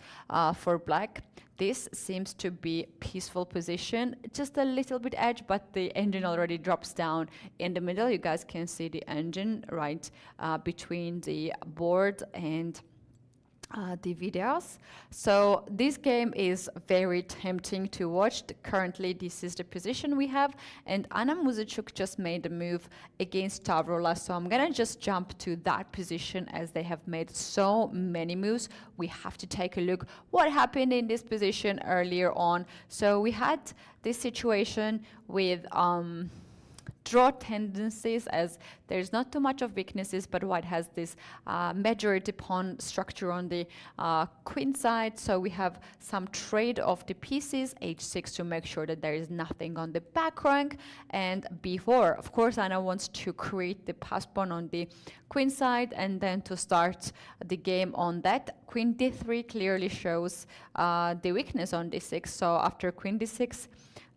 for black. This seems to be peaceful position, just a little bit edge, but the engine already drops down in the middle. You guys can see the engine right between the board and the videos. So this game is very tempting to watch. Currently, this is the position we have, and Mariya Muzychuk just made a move against Stavroula. So I'm gonna just jump to that position as they have made so many moves. We have to take a look what happened in this position earlier on. So we had this situation with draw tendencies, as there's not too much of weaknesses, but white has this majority pawn structure on the queen side. So we have some trade of the pieces, h6 to make sure that there is nothing on the back rank, and b4. Of course, Anna wants to create the pass pawn on the queen side and then to start the game on that. Queen d3 clearly shows the weakness on d6. So after queen d6,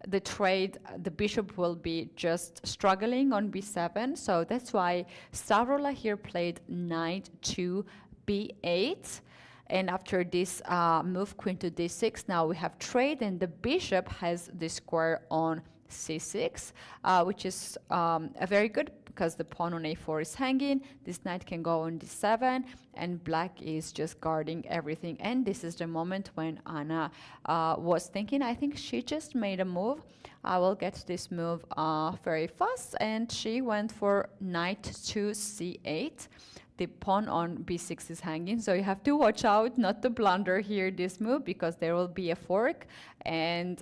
the trade, the bishop will be just struggling on b7. So that's why Stavroula here played knight to b8. And after this move, queen to d6, now we have trade, and the bishop has the square on c6, which is a very good, because the pawn on a4 is hanging. This knight can go on d7, and black is just guarding everything. And this is the moment when Anna was thinking, I think she just made a move. I will get this move very fast, and she went for knight to c8. The pawn on b6 is hanging, so you have to watch out not to blunder here this move, because there will be a fork, and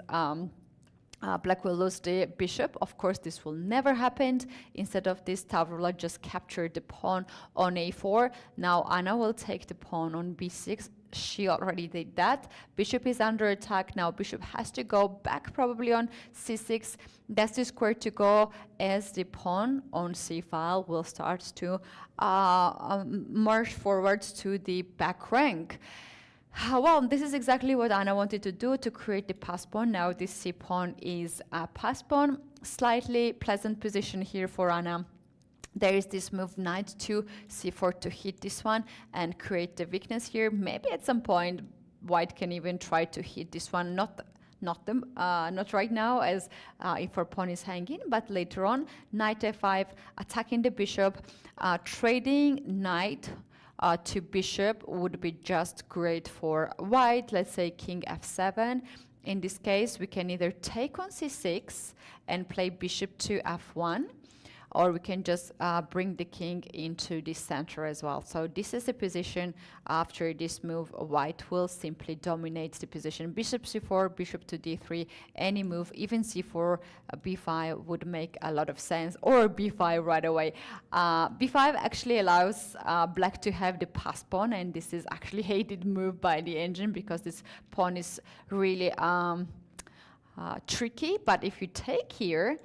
black will lose the bishop. Of course, this will never happen. Instead of this, Stavroula just captured the pawn on a4. Now Anna will take the pawn on b6. She already did that. Bishop is under attack. Now bishop has to go back probably on c6. That's the square to go, as the pawn on c5 will start to march forwards to the back rank. Well, this is exactly what Anna wanted to do, to create the pass pawn. Now this c pawn is a pass pawn. Slightly pleasant position here for Anna. There is this move knight to c4 to hit this one and create the weakness here. Maybe at some point white can even try to hit this one. Not right now, as if our pawn is hanging, but later on. Knight f5, attacking the bishop, trading knight to bishop would be just great for white. Let's say king f7. In this case, we can either take on c6 and play bishop to f1, or we can just bring the king into the center as well. So this is the position. After this move, white will simply dominate the position. Bishop c4, bishop to d3, any move, even c4, b5 would make a lot of sense, or b5 right away. b5 actually allows black to have the pass pawn, and this is actually hated move by the engine, because this pawn is really tricky. But if you take here,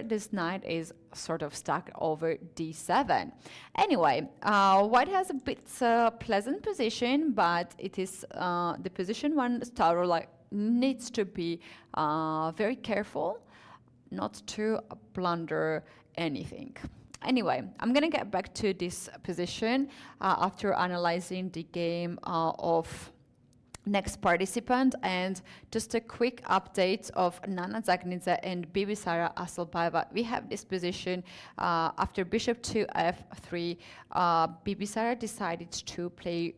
this knight is sort of stuck over d7. Anyway, white has a bit pleasant position, but it is the position one Stavroula needs to be very careful not to blunder anything. Anyway, I'm gonna get back to this position after analyzing the game of next participant, and just a quick update of Nana Dzagnidze and Bibisara Assaubayeva. We have this position after bishop to f3. Bibisara decided to play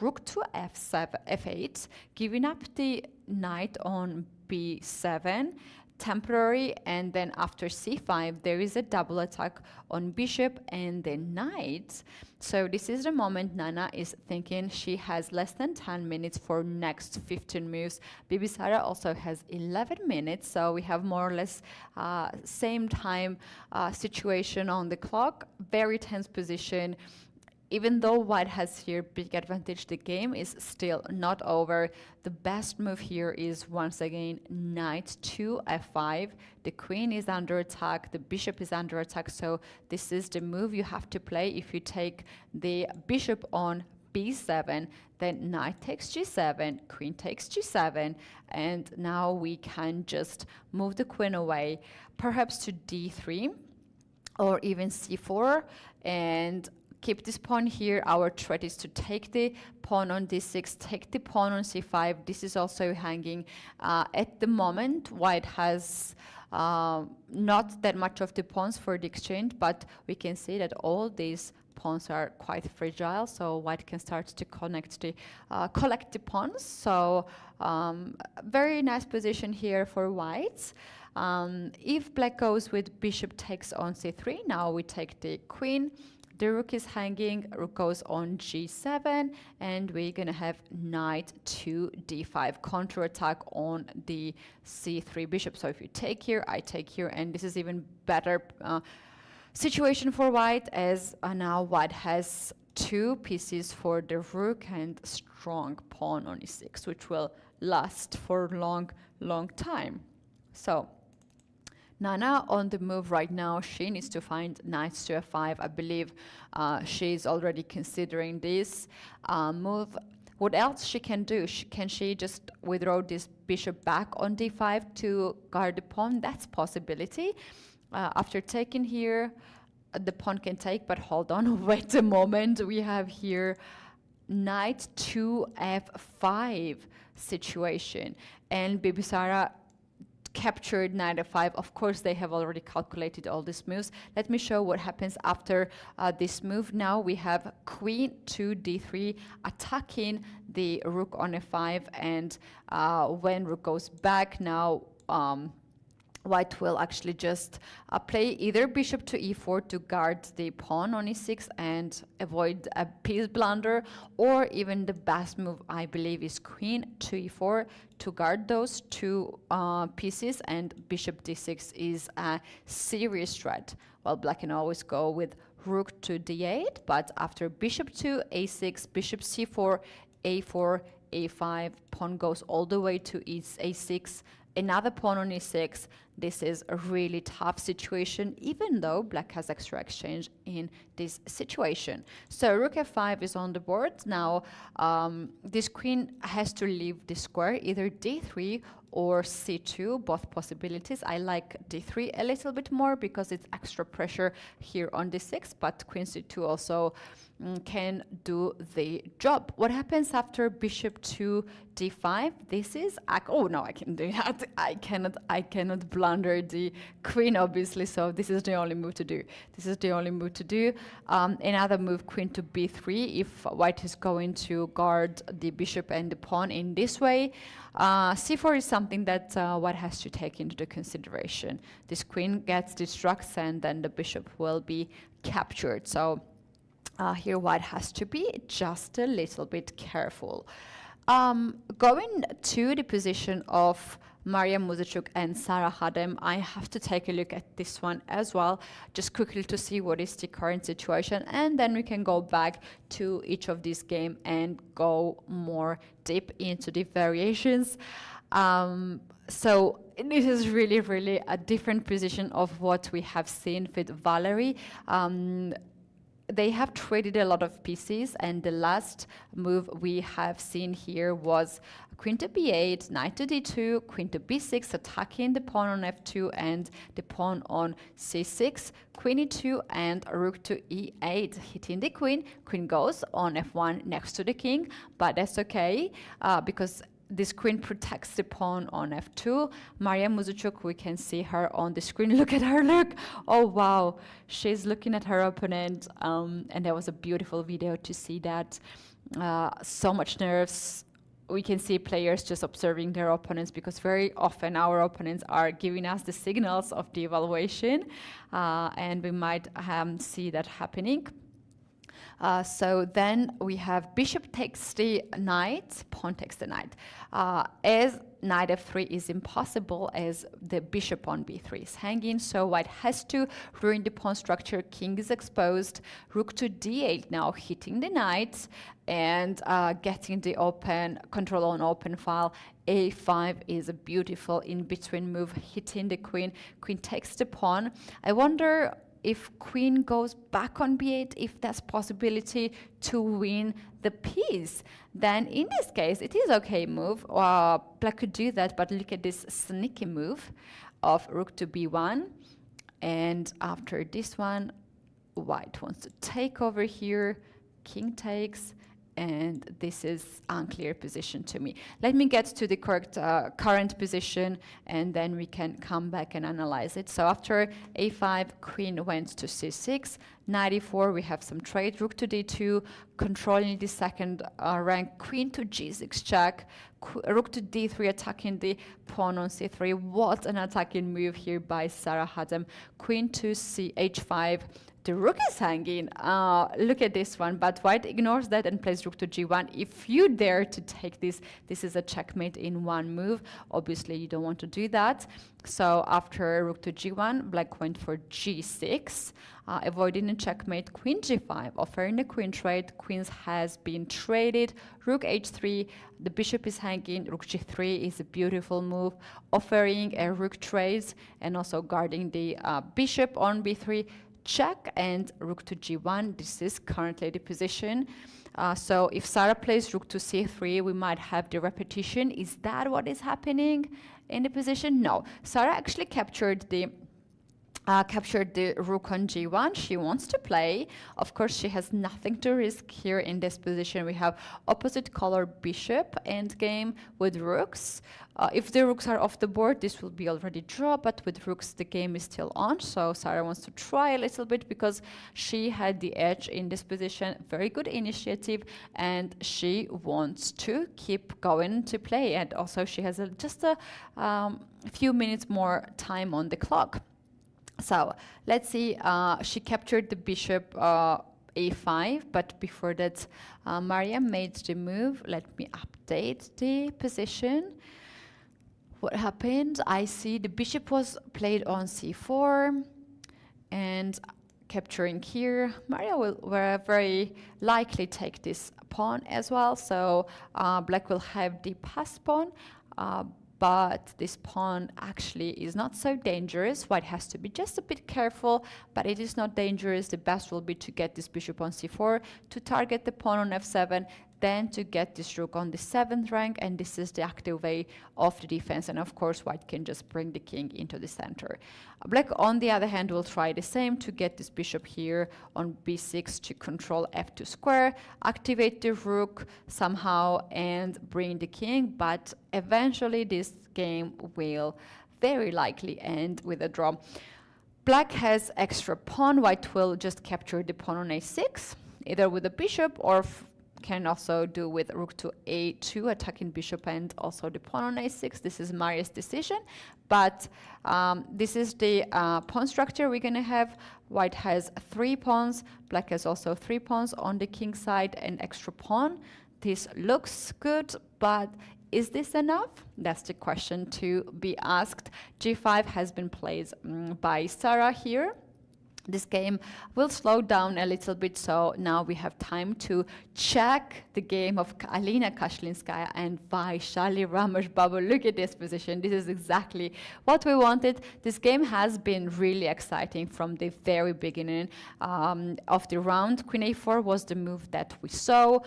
rook to f8, giving up the knight on b7. Temporary, and then after c5 there is a double attack on bishop and then knight. So this is the moment Nana is thinking. She has less than 10 minutes for next 15 moves. Bibisara also has 11 minutes, so we have more or less same time situation on the clock. Very tense position. Even though white has here big advantage, the game is still not over. The best move here is once again knight to f5. The queen is under attack, the bishop is under attack, so this is the move you have to play. If you take the bishop on b7, then knight takes g7, queen takes g7, and now we can just move the queen away, perhaps to d3 or even c4, and keep this pawn here. Our threat is to take the pawn on d6, take the pawn on c5. This is also hanging. At the moment, white has not that much of the pawns for the exchange, but we can see that all these pawns are quite fragile, so white can start to collect the pawns. So very nice position here for whites. If black goes with bishop takes on c3, now we take the queen. The rook is hanging, rook goes on g7, and we're going to have knight to d5, counterattack on the c3 bishop. So if you take here, I take here, and this is even better situation for white, as now white has 2 pieces for the rook and strong pawn on e6, which will last for long time. So Nana on the move right now. She needs to find knights to f5. I believe she's already considering this move. What else she can do? Can she just withdraw this bishop back on d5 to guard the pawn? That's possibility. After taking here, the pawn can take, but hold on, wait a moment. We have here knight to f5 situation, and Bibisara captured knight f5. Of course, they have already calculated all these moves. Let me show what happens after this move. Now we have queen to d3 attacking the rook on f5, and when rook goes back, now white will actually just play either bishop to e4 to guard the pawn on e6 and avoid a piece blunder, or even the best move, I believe, is queen to e4 to guard those 2 pieces, and bishop d6 is a serious threat. Well, black can always go with rook to d8, but after bishop to a6, bishop c4, a4, a5, pawn goes all the way to a6, another pawn on e6. This is a really tough situation, even though black has extra exchange in this situation. So rook f5 is on the board. Now this queen has to leave the square, either d3 or c2, both possibilities. I like d3 a little bit more because it's extra pressure here on d6, but queen c2 also can do the job. What happens after bishop to d5? This is, oh no, I can do that. I cannot blunder the queen, obviously, so this is the only move to do. This is the only move to do. Another move, queen to b3, if white is going to guard the bishop and the pawn in this way. c4 is something that white has to take into the consideration. This queen gets distracted, and then the bishop will be captured. So here white has to be just a little bit careful. Going to the position of Mariya Muzychuk and Sara Khadem, I have to take a look at this one as well, just quickly to see what is the current situation, and then we can go back to each of these games and go more deep into the variations. So this is really a different position of what we have seen with Valerie. They have traded a lot of pieces, and the last move we have seen here was queen to b8, knight to d2, queen to b6, attacking the pawn on f2 and the pawn on c6, queen e2, and rook to e8, hitting the queen. Queen goes on f1 next to the king, but that's okay because this queen protects the pawn on f2. Mariya Muzychuk, we can see her on the screen. Look at her, look. Oh, wow. She's looking at her opponent, and that was a beautiful video to see that. So much nerves. We can see players just observing their opponents, because very often our opponents are giving us the signals of the evaluation, and we might see that happening. So then we have bishop takes the knight, pawn takes the knight. As knight f3 is impossible, as the bishop on b3 is hanging, so white has to ruin the pawn structure. King is exposed. Rook to d8 now, hitting the knight and getting the open control on open file. a5 is a beautiful in-between move, hitting the queen. Queen takes the pawn. I wonder if queen goes back on b8, if there's possibility to win the piece. Then in this case, it is okay move. Black could do that, but look at this sneaky move of rook to b1. And after this one, white wants to take over here. King takes, and this is unclear position to me. Let me get to the correct current position, and then we can come back and analyze it. So after a5, queen went to c6, knight e4, we have some trade, rook to d2, controlling the second rank, queen to g6 check, rook to d3, attacking the pawn on c3. What an attacking move here by Sarasadat. Queen to h5. The rook is hanging. Look at this one, but white ignores that and plays rook to g1. If you dare to take this, this is a checkmate in one move. Obviously, you don't want to do that. So after rook to g1, black went for g6, avoiding a checkmate, queen g5, offering a queen trade. Queens has been traded. Rook h3, the bishop is hanging. Rook g3 is a beautiful move, offering a rook trade and also guarding the bishop on b3. Check and rook to g1. This is currently the position. So if Sara plays rook to c3, we might have the repetition. Is that what is happening in the position? No. Sara actually captured the rook on g1. She wants to play. Of course, she has nothing to risk here in this position. We have opposite color bishop endgame with rooks. If the rooks are off the board, this will be already draw, but with rooks, the game is still on. So Sara wants to try a little bit because she had the edge in this position. Very good initiative, and she wants to keep going to play. And also, she has just a few minutes more time on the clock. So let's see, she captured the bishop a5, but before that, Mariya made the move. Let me update the position. What happened? I see the bishop was played on c4 and capturing here. Mariya will very likely take this pawn as well, so black will have the pass pawn. But this pawn actually is not so dangerous. White has to be just a bit careful, but it is not dangerous. The best will be to get this bishop on c4, to target the pawn on f7, then to get this rook on the 7th rank, and this is the active way of the defense. And of course, white can just bring the king into the center. Black, on the other hand, will try the same to get this bishop here on b6 to control f2 square, activate the rook somehow, and bring the king. But eventually, this game will very likely end with a draw. Black has extra pawn. White will just capture the pawn on a6, either with a bishop or can also do with rook to a2, attacking bishop and also the pawn on a6. This is Mariya's decision, but this is the pawn structure we're going to have. White has 3 pawns, black has also 3 pawns on the king side, and extra pawn. This looks good, but is this enough? That's the question to be asked. g5 has been played by Sara here. This game will slow down a little bit, so now we have time to check the game of Alina Kashlinskaya and Vaishali R. Look at this position. This is exactly what we wanted. This game has been really exciting from the very beginning of the round. Queen a4 was the move that we saw.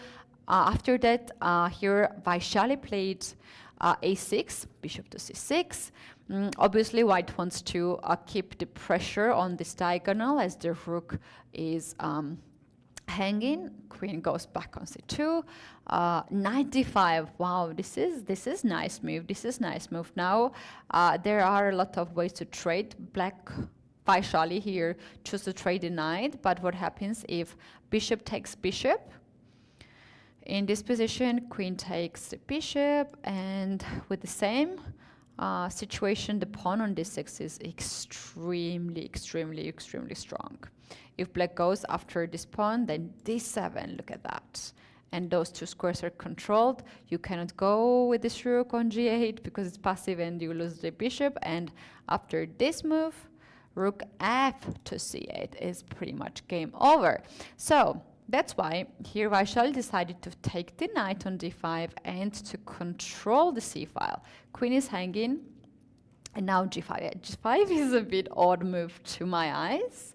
After that, here Vaishali played a6, bishop to c6. Obviously, white wants to keep the pressure on this diagonal as the rook is hanging. Queen goes back on c2. Knight d5. Wow, this is nice move. This is nice move. Now there are a lot of ways to trade. Black Vaishali here chooses to trade the knight, but what happens if bishop takes bishop? In this position, queen takes the bishop, and with the same situation, the pawn on d6 is extremely strong. If black goes after this pawn, then d7, look at that. And those 2 squares are controlled. You cannot go with this rook on g8 because it's passive and you lose the bishop. And after this move, rook f to c8 is pretty much game over. So that's why here Vaishali decided to take the knight on d5 and to control the c file. Queen is hanging, and now g5. G5 is a bit odd move to my eyes.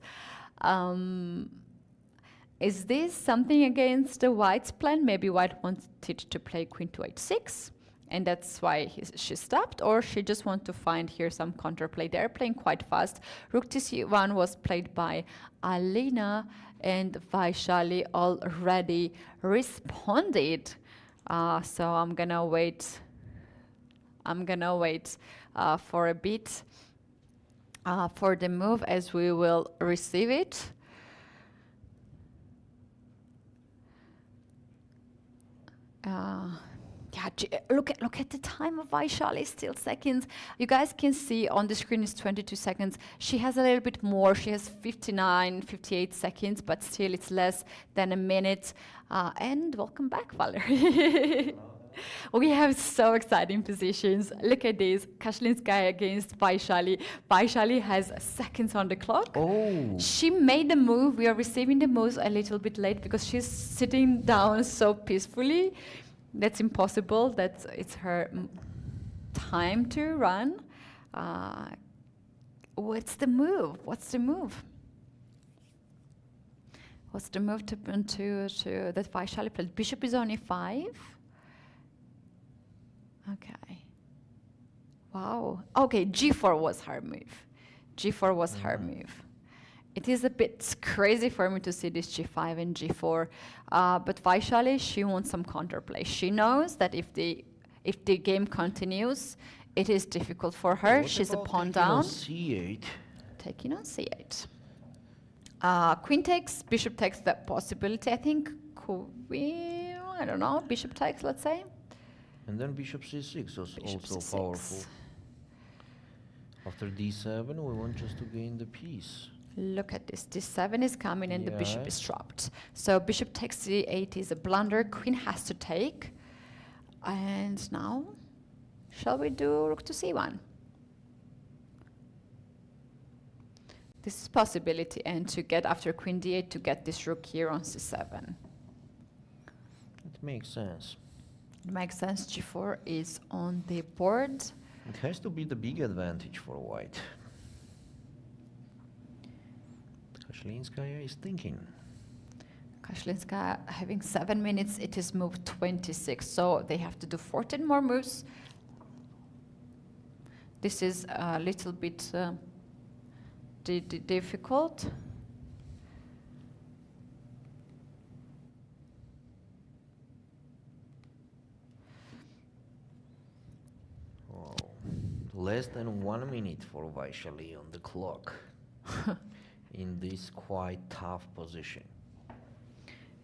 Is this something against the white's plan? Maybe white wanted to play queen to h6, and that's why she stopped, or she just want to find here some counterplay. They're playing quite fast. Rook to c1 was played by Alina, and Vaishali already responded. So I'm gonna wait. For a bit for the move as we will receive it. Look at the time of Vaishali, still seconds. You guys can see on the screen is 22 seconds. She has a little bit more. She has 59, 58 seconds, but still it's less than a minute. And welcome back, Valerie. We have so exciting positions. Look at this. Kashlinskaya against Vaishali. Vaishali has seconds on the clock. Oh. She made the move. We are receiving the moves a little bit late because she's sitting down so peacefully. That's impossible. It's her time to run. What's the move? What's the move to that Vaishali played? Bishop is only 5. Okay. Wow. Okay, G4 was her move. G4 was her move. It is a bit crazy for me to see this G5 and G4, but Vaishali, she wants some counterplay. She knows that if the game continues, it is difficult for her. What She's a about pawn taking on down. C8? Taking on C8. Queen takes, bishop takes, that possibility. I think queen, I don't know, bishop takes, let's say. And then bishop c6 was Bishop also C6. powerful. After d7, we want just to gain the piece. Look at this. D7 is coming and the bishop is Yes. dropped. So bishop takes c8 is a blunder. Queen has to take. And now, shall we do rook to c1? This is possibility, and to get after queen d8 to get this rook here on c7. It makes sense. It makes sense. G4 is on the board. It has to be the big advantage for white. Kashlinskaya is thinking. Kashlinskaya having 7 minutes. It is move 26, so they have to do 14 more moves. This is a little bit difficult. Oh, less than 1 minute for Vaishali on the clock in this quite tough position.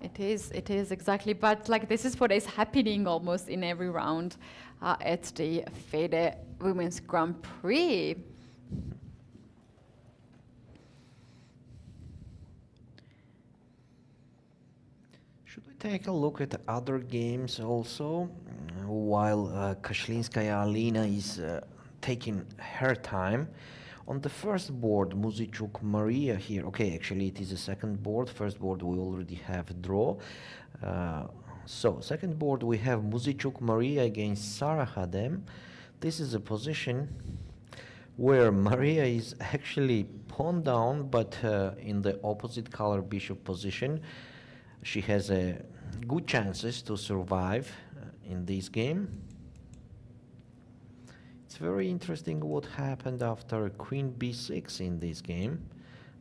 It is exactly, but like this is what is happening almost in every round at the FIDE Women's Grand Prix. Should we take a look at other games also? While Kashlinskaya Alina is taking her time. On the first board, Muzychuk Mariya here. Okay, actually it is a second board. First board we already have a draw. So second board we have Muzychuk Mariya against Sarasadat. This is a position where Mariya is actually pawn down, but in the opposite color bishop position. She has good chances to survive in this game. It's very interesting what happened after queen b6 in this game.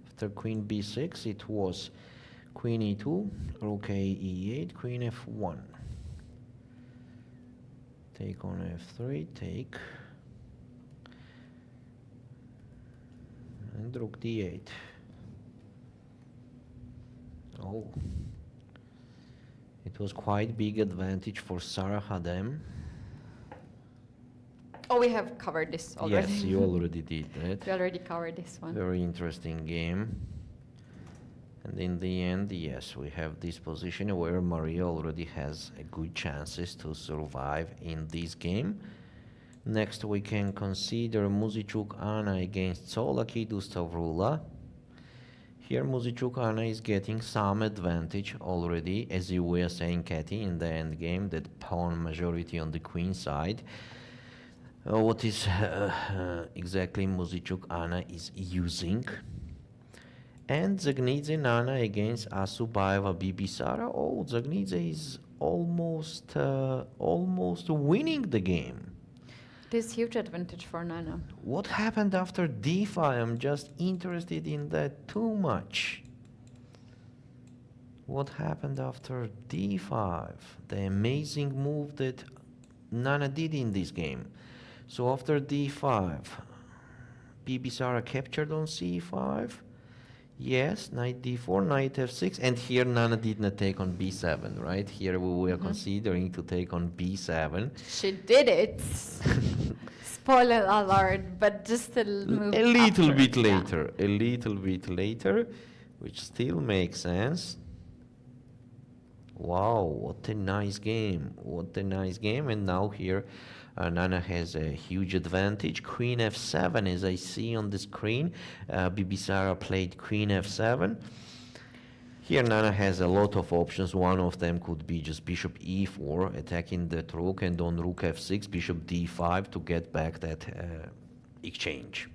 After queen b6 it was queen e2, rook a e8, queen f1. Take on f3, take, and rook d8. Oh, it was quite big advantage for Sarasadat. Oh, we have covered this already. Yes, you already did that. We already covered this one. Very interesting game. And in the end, yes, we have this position where Mariya already has a good chances to survive in this game. Next, we can consider Muzychuk Anna against Tsolakidou Stavroula. Here, Muzychuk Anna is getting some advantage already, as you were saying, Keti, in the endgame, that pawn majority on the queen side. What is exactly Muzychuk Anna is using. And Dzagnidze Nana against Assaubayeva Bibisara. Oh, Dzagnidze is almost winning the game. It is huge advantage for Nana. What happened after d5? I'm just interested in that too much. What happened after d5? The amazing move that Nana did in this game. So after d5, Bibisara captured on c5. Yes, knight d4, knight f6, and here Nana did not take on b7, right? Here we were considering to take on b7. She did it. Spoiler alert, but just a little bit later, a little bit later, which still makes sense. Wow, what a nice game, what a nice game. And now here Nana has a huge advantage. Queen f7, as I see on the screen. Bibisara played queen f7. Here Nana has a lot of options. One of them could be just bishop e4, attacking that rook, and on rook f6, bishop d5 to get back that exchange.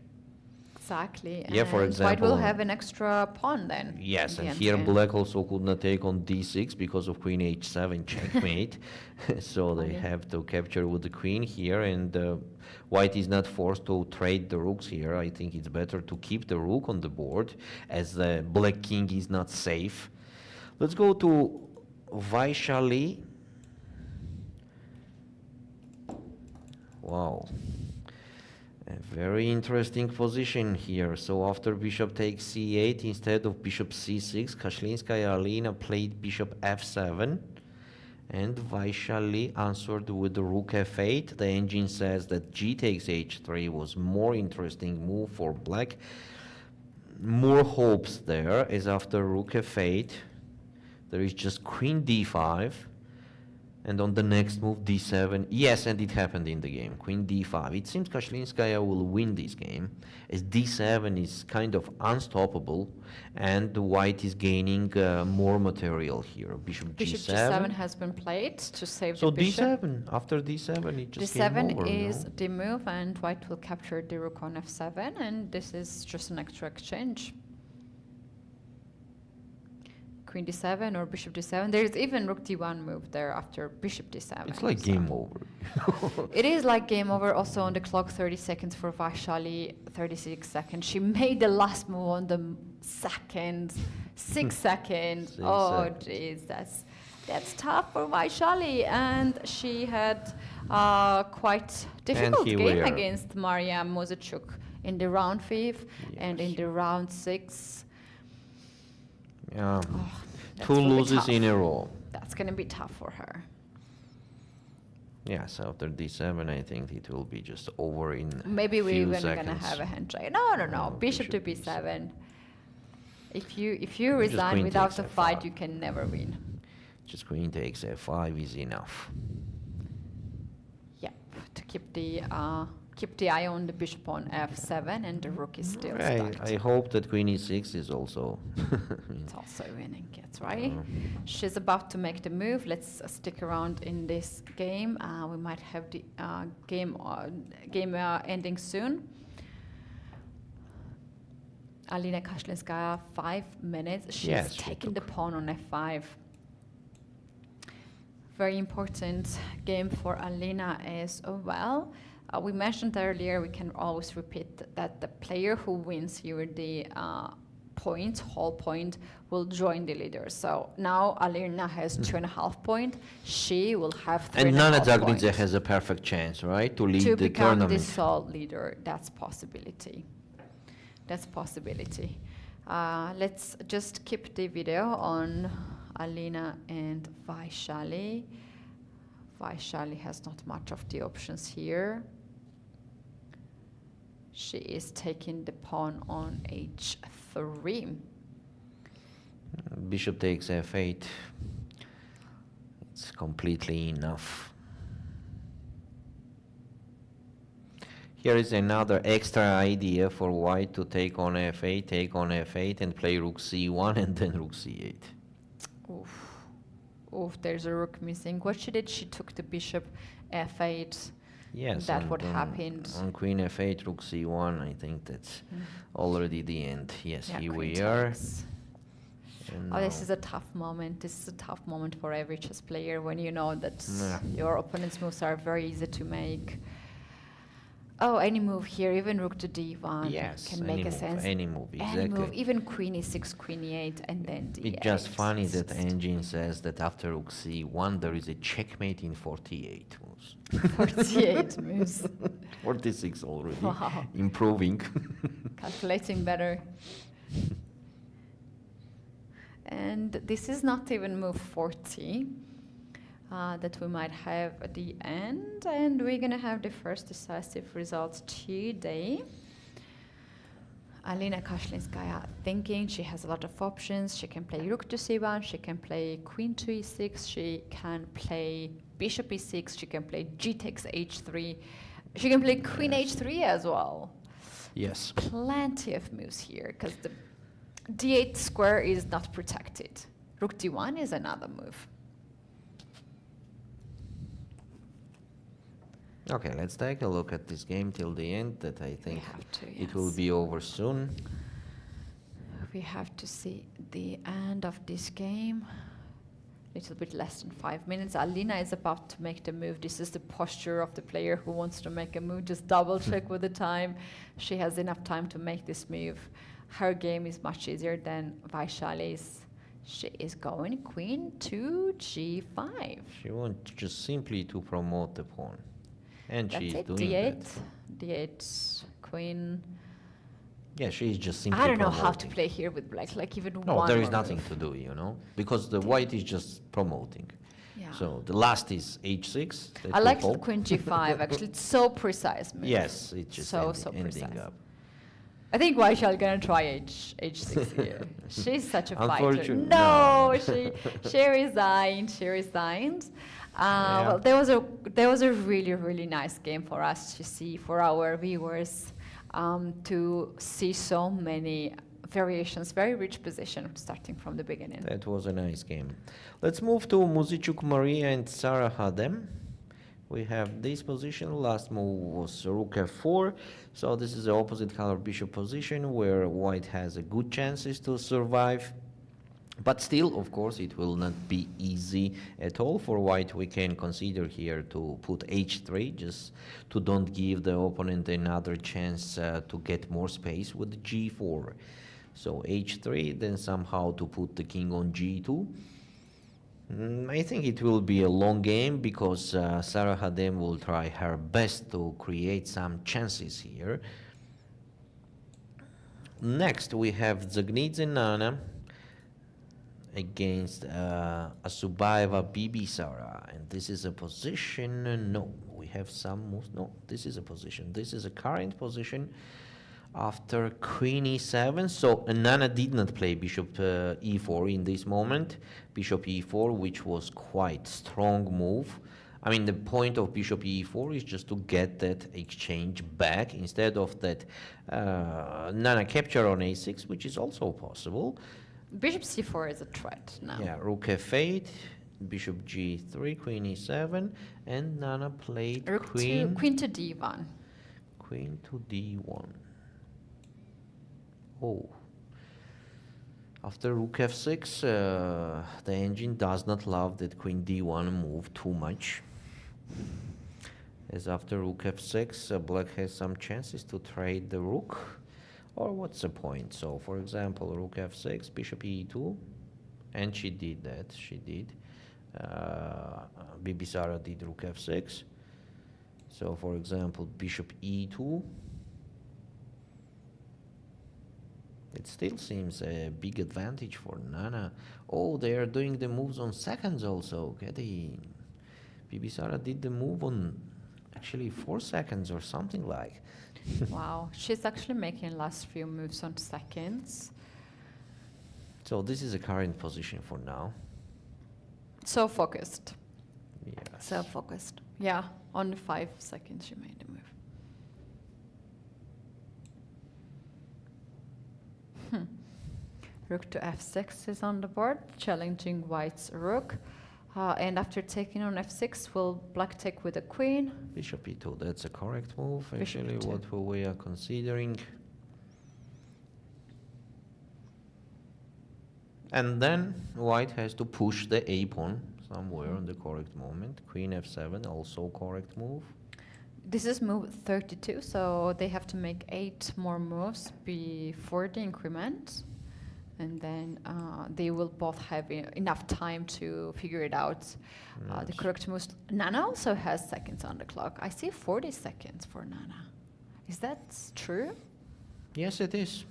Exactly. Yeah, for example, White will have an extra pawn then. Yes, and here black also could not take on d6 because of queen h7 checkmate. So they have to capture with the queen here, and white is not forced to trade the rooks here. I think it's better to keep the rook on the board as the black king is not safe. Let's go to Vaishali. Wow. A very interesting position here. So after bishop takes c8, instead of bishop c6, Kashlinskaya Alina played bishop f7, and Vaishali answered with the rook f8. The engine says that g takes h3 was more interesting move for black. More hopes there, as after rook f8, there is just queen d5. And on the next move, d7. Yes, and it happened in the game. Queen d5. It seems Kashlinskaya will win this game, as d7 is kind of unstoppable, and white is gaining more material here. Bishop g7 has been played to save so the bishop. So d7, after d7, it just d7 came over, is the move, and white will capture the rook on f7, and this is just an extra exchange. Queen d7 or bishop d7. There's even rook d1 move there after bishop d7. It's like game over. It is like game over. Also on the clock, 30 seconds for Vaishali, 36 seconds. She made the last move on the second, 6 seconds. Oh, jeez, that's tough for Vaishali. And she had quite difficult game against Mariya Muzychuk in the round 5 and in the round 6. Yeah, 2 losses in a row. That's going to be tough for her. Yes, after d7, I think it will be just over in maybe we're even going to have a hand trade. No. Bishop to b7. If you resign without a fight, you can never win. Just queen takes f5 is enough. Yep, to keep the eye on the bishop on f7, and the rook is still stuck. I hope that queen e6 is also it's also winning, that's right. She's about to make the move. Let's stick around in this game. We might have the game ending soon. Alina Kashlinskaya, 5 minutes. She's taking the pawn on f5. Very important game for Alina as well. We mentioned earlier, we can always repeat that the player who wins here the whole point, will join the leader. So now Alina has 2.5 points. She will have 3.5 points. And Nana Dzagnidze has a perfect chance, right, to lead the tournament. To become the sole leader. That's possibility. That's possibility. Let's just keep the video on Alina and Vaishali. Vaishali has not much of the options here. She is taking the pawn on h3. Bishop takes f8. It's completely enough. Here is another extra idea for white to take on f8, and play rook c1 and then rook c8. Oof, there's a rook missing. What she did, she took the bishop f8. Yes, that's what happened. On queen f8, rook c1, I think that's already the end. Yes, yeah, here we are. Oh, this is a tough moment. This is a tough moment for every chess player when you know that your opponent's moves are very easy to make. Oh, any move here, even rook to d1 Yes, can make any a move, sense. any move, Any move, exactly. even queen e6, queen e8, and then d8. It's just funny that engine says that after rook c1 there is a checkmate in 48 moves. 48 moves. 46 already. Wow. Improving. Calculating better. And this is not even move 40 that we might have at the end. And we're going to have the first decisive results today. Alina Kashlinskaya thinking she has a lot of options. She can play rook to c1, she can play queen to e6, she can play bishop e6, she can play g takes h3, she can play queen h3 as well. Yes. Plenty of moves here because the d8 square is not protected. Rook d1 is another move. Okay, let's take a look at this game till the end, that I think it will yes. be over soon. We have to see the end of this game. A little bit less than 5 minutes. Alina is about to make the move. This is the posture of the player who wants to make a move. Just double check with the time. She has enough time to make this move. Her game is much easier than Vaishali's. She is going queen to g5. She wants just simply to promote the pawn. And That's she's it, doing d8, that. d8, queen. Yeah, she's just simply I don't know how to promoting. play here with black, like even No, one there is more nothing move. to do, you know, because the white is just promoting. Yeah. So the last is h6. I like the queen g5, actually. It's so precise move. Yes, it's just so ending precise. up. I think Vaishali gonna try h6 here. She's such a fighter. Unfortunately, No, no. she resigned. She resigned. Yeah. Well, there was a really nice game for us to see, for our viewers, to see so many variations, very rich position starting from the beginning. That was a nice game. Let's move to Muzychuk Mariya and Sarah Hadem. We have this position. Last move was rook f4. So this is the opposite color bishop position where white has a good chances to survive. But still, of course, it will not be easy at all for white. We can consider here to put h3 just to don't give the opponent another chance to get more space with g4. So h3, then somehow to put the king on g2. I think it will be a long game because Sarah Hadem will try her best to create some chances here. Next, we have Dzagnidze Nana against Assaubayeva Bibisara, and this is a position. No, we have some moves. No, this is a position. This is a current position after queen e7. So Nana did not play bishop e4 in this moment. Bishop e4, which was quite strong move. I mean, the point of bishop e4 is just to get that exchange back instead of that Nana capture on a6, which is also possible. Bishop c4 is a threat now. Yeah, rook f8, bishop g3, queen e7, and Nana played queen to d1. Queen to d1. Oh. After rook f6, the engine does not love that queen d1 move too much. As after rook f6, black has some chances to trade the rook. Or what's the point? So, for example, rook f6, bishop e2, and she did that. She did. Bibisara did rook f6. So, for example, bishop e2. It still seems a big advantage for Nana. Oh, they are doing the moves on seconds also. Keti. Bibisara did the move on actually 4 seconds or something like. Wow, she's actually making last few moves on seconds. So this is a current position for now. So focused. Yes. So focused. Yeah, only 5 seconds she made the move. Rook to f6 is on the board, challenging white's rook. And after taking on f6, will black take with the queen? Bishop e2, that's a correct move, Bishop actually, E2. what we are considering. And then white has to push the a pawn somewhere on the correct moment. Queen f7, also correct move. This is move 32, so they have to make 8 more moves before the increment, and then they will both have enough time to figure it out. The correct moves. Nana also has seconds on the clock. I see 40 seconds for Nana. Is that true? Yes, it is.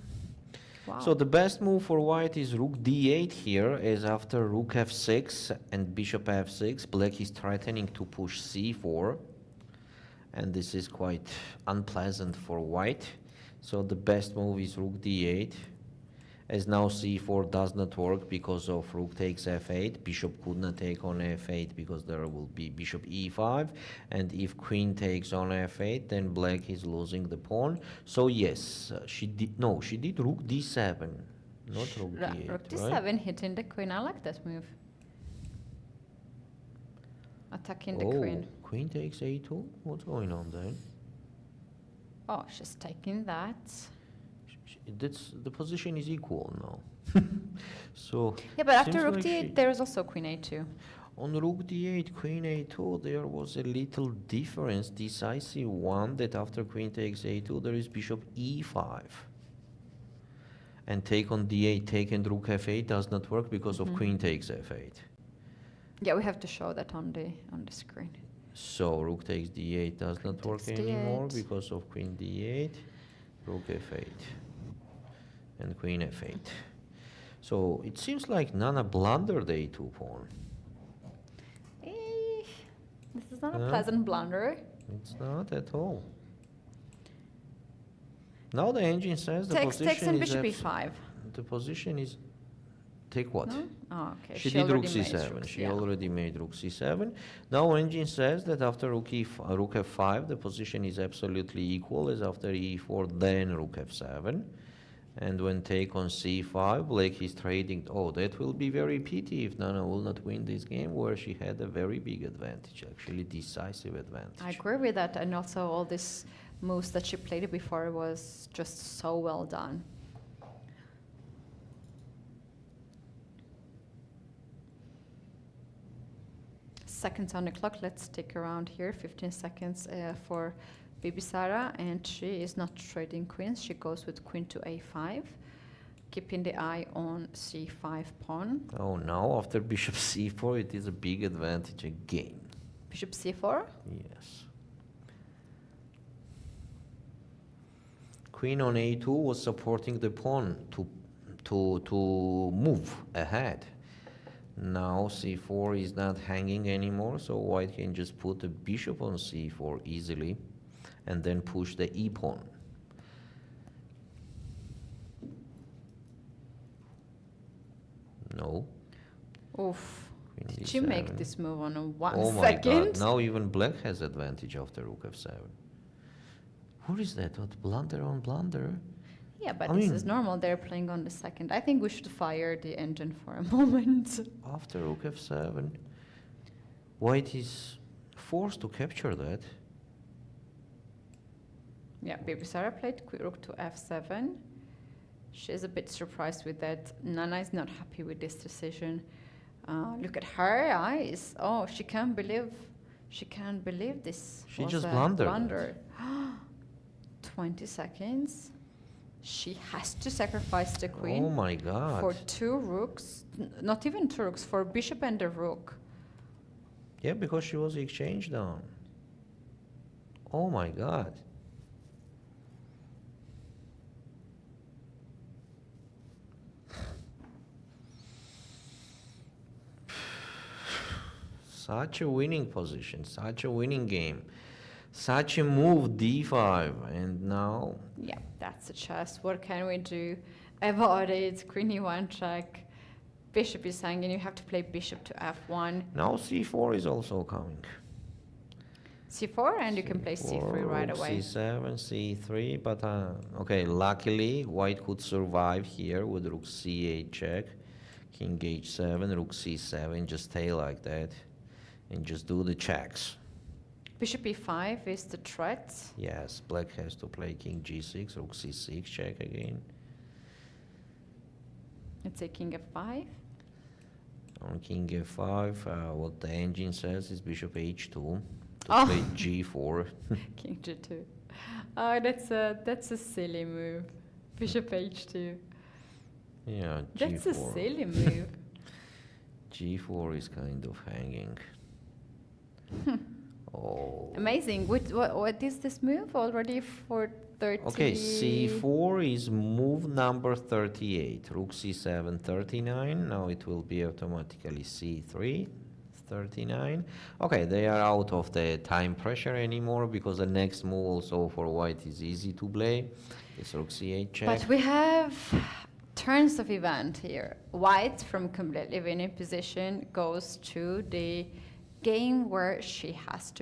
Wow. So the best move for white is rook d8 here, as after rook f6 and bishop f6, black is threatening to push c4. And this is quite unpleasant for white. So the best move is rook d8, as now c4 does not work because of rook takes f8. Bishop could not take on f8 because there will be bishop e5, and if queen takes on f8, then black is losing the pawn. So yes, she did rook d7, not rook d8. Rook d7 right? hitting the queen. I like that move. Attacking the queen. Queen takes a2. What's going on then? Oh, she's taking that. The position is equal now. So yeah, but after seems rook like d8, there is also queen a2. On rook d8, queen a2, there was a little difference, decisive one, that after queen takes a2, there is bishop e5. And take on d8, take and rook f8 does not work because of queen takes f8. Yeah, we have to show that on the screen. So rook takes d8 does not work anymore d8. because of queen d8, rook f8, and queen f8. So it seems like Nana blundered the a2 pawn. This is not a pleasant blunder. It's not at all. Now the engine says the Takes position and is bishop e5. the position is take what? No? Oh, okay. She did rook already made c7. rooks, She yeah. already made rook c7. Now engine says that after rook f5, the position is absolutely equal as after e4, then rook f7. And when take on c5, black is trading. Oh, that will be very pity if Nana will not win this game, where she had a very big advantage, actually decisive advantage. I agree with that, and also all these moves that she played before was just so well done. Seconds on the clock. Let's stick around here. 15 seconds for Bibisara, and she is not trading queens. She goes with queen to a5, keeping the eye on c5 pawn. Oh, now after bishop c4, it is a big advantage again. Bishop c4? Yes. Queen on a2 was supporting the pawn to move ahead. Now c4 is not hanging anymore, so white can just put the bishop on c4 easily and then push the e pawn. No. Oof. Queen Did she d7. make this move on a 1 Oh my second? god, now even black has advantage after rook f7. What is that? What, blunder on blunder? Yeah, but I this mean- is normal. They're playing on the second. I think we should fire the engine for a moment. After rook f7, white is forced to capture that. Yeah, Bibisara played rook to f7. She's a bit surprised with that. Nana is not happy with this decision. Look at her eyes. Oh, she can't believe this. She was just a blundered. blunder. 20 seconds. She has to sacrifice the queen. Oh my god. For 2 rooks. Not even 2 rooks, for bishop and a rook. Yeah, because she was exchanged down. Oh my god. Such a winning position, such a winning game, such a move d5, and now Yeah, that's a chess. What can we do about it? Queen e1 check. Bishop is hanging. You have to play bishop to f1. now c4 is also coming. c4, and you can play c3 right Rook away. c7, c3, but okay, luckily white could survive here with rook c8 check, king h7, rook c7, just stay like that and just do the checks. Bishop e5 is the threat. Yes, black has to play king g6, rook c6 check again. Let's say king f5. On king f5, what the engine says is bishop h2. to play g4. King g2. Oh, that's a silly move. Bishop h2. Yeah, g4. That's a silly move. g4 is kind of hanging. Oh. Amazing. What is this move already for 30? Okay, c4 is move number 38. Rook c7, 39. Now it will be automatically c3, 39. Okay, they are out of the time pressure anymore because the next move also for white is easy to play. It's rook c8 check. But we have turns of event here. White from completely winning position goes to the game where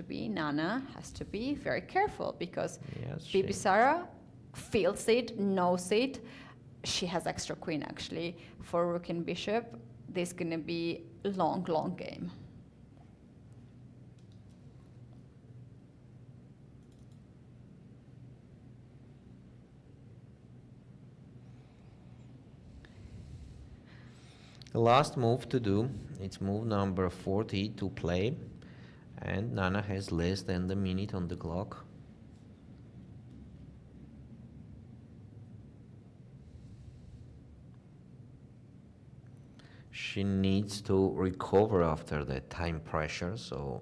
Nana has to be very careful because Yes, Bibisara feels it, knows it. She has extra queen actually for rook and bishop. This is gonna be a long, long game. The last move to do, it's move number 40 to play, and Nana has less than the minute on the clock. She needs to recover after that time pressure, so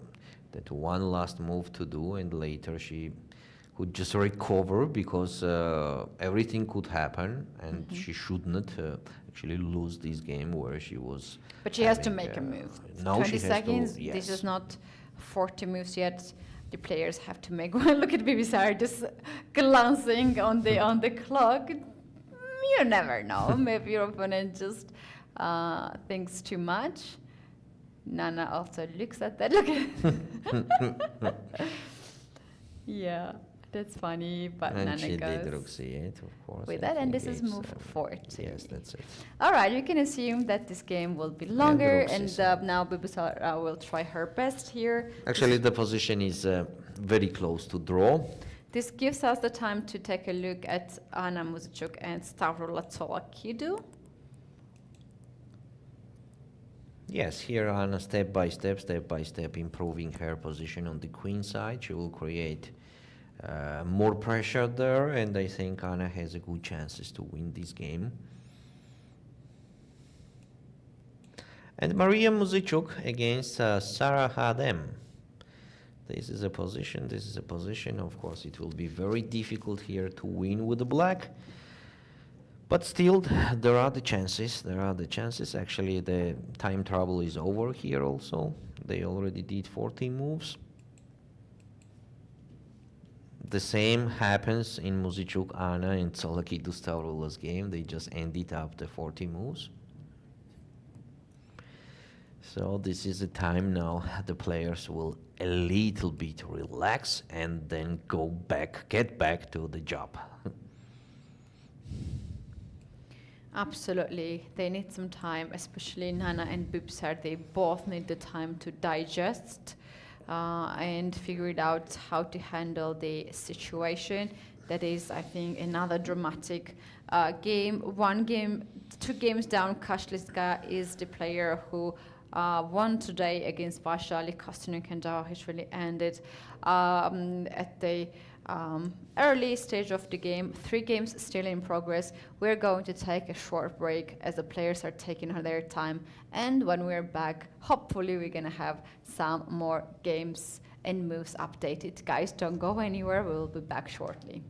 that one last move to do, and later she could just recover because everything could happen, and she should not actually lose this game where she was. But she has to make a move. Now 20 she has seconds. to, yes. This is not 40 moves yet. The players have to make one. Look at Bibisara just glancing on the clock. You never know. Maybe your opponent just thinks too much. Nana also looks at that. Look at yeah. That's funny, but And Nana she did rook goes c8, of course. with I that, and think this is it's, move 40. Yes, that's it. All right, you can assume that this game will be longer, rook and c7. now Bibisara will try her best here. Actually, the position is very close to draw. This gives us the time to take a look at Mariya Muzychuk and Stavroula Tsolakidou. Yes, here Anna step by step, improving her position on the queen side. She will create more pressure there, and I think Anna has a good chances to win this game. And Mariya Muzychuk against Sarah Hadem. This is a position, of course it will be very difficult here to win with the black. But still, there are the chances, Actually, the time trouble is over here also. They already did 14 moves. The same happens in Muzychuk, Anna, and Tsolakidou Stavroula's game. They just ended up the 40 moves. So this is the time now the players will a little bit relax and then get back to the job. Absolutely, they need some time, especially Nana and Bibisara. They both need the time to digest and figure it out how to handle the situation. That is, I think, another dramatic game. 2 games down. Kashlinskaya is the player who won today against Vaishali, Kosteniuk and Javakhishvili, ended at the early stage of the game. 3 games still in progress. We're going to take a short break as the players are taking their time, and when we're back, hopefully we're gonna have some more games and moves updated. Guys, don't go anywhere. We'll be back shortly.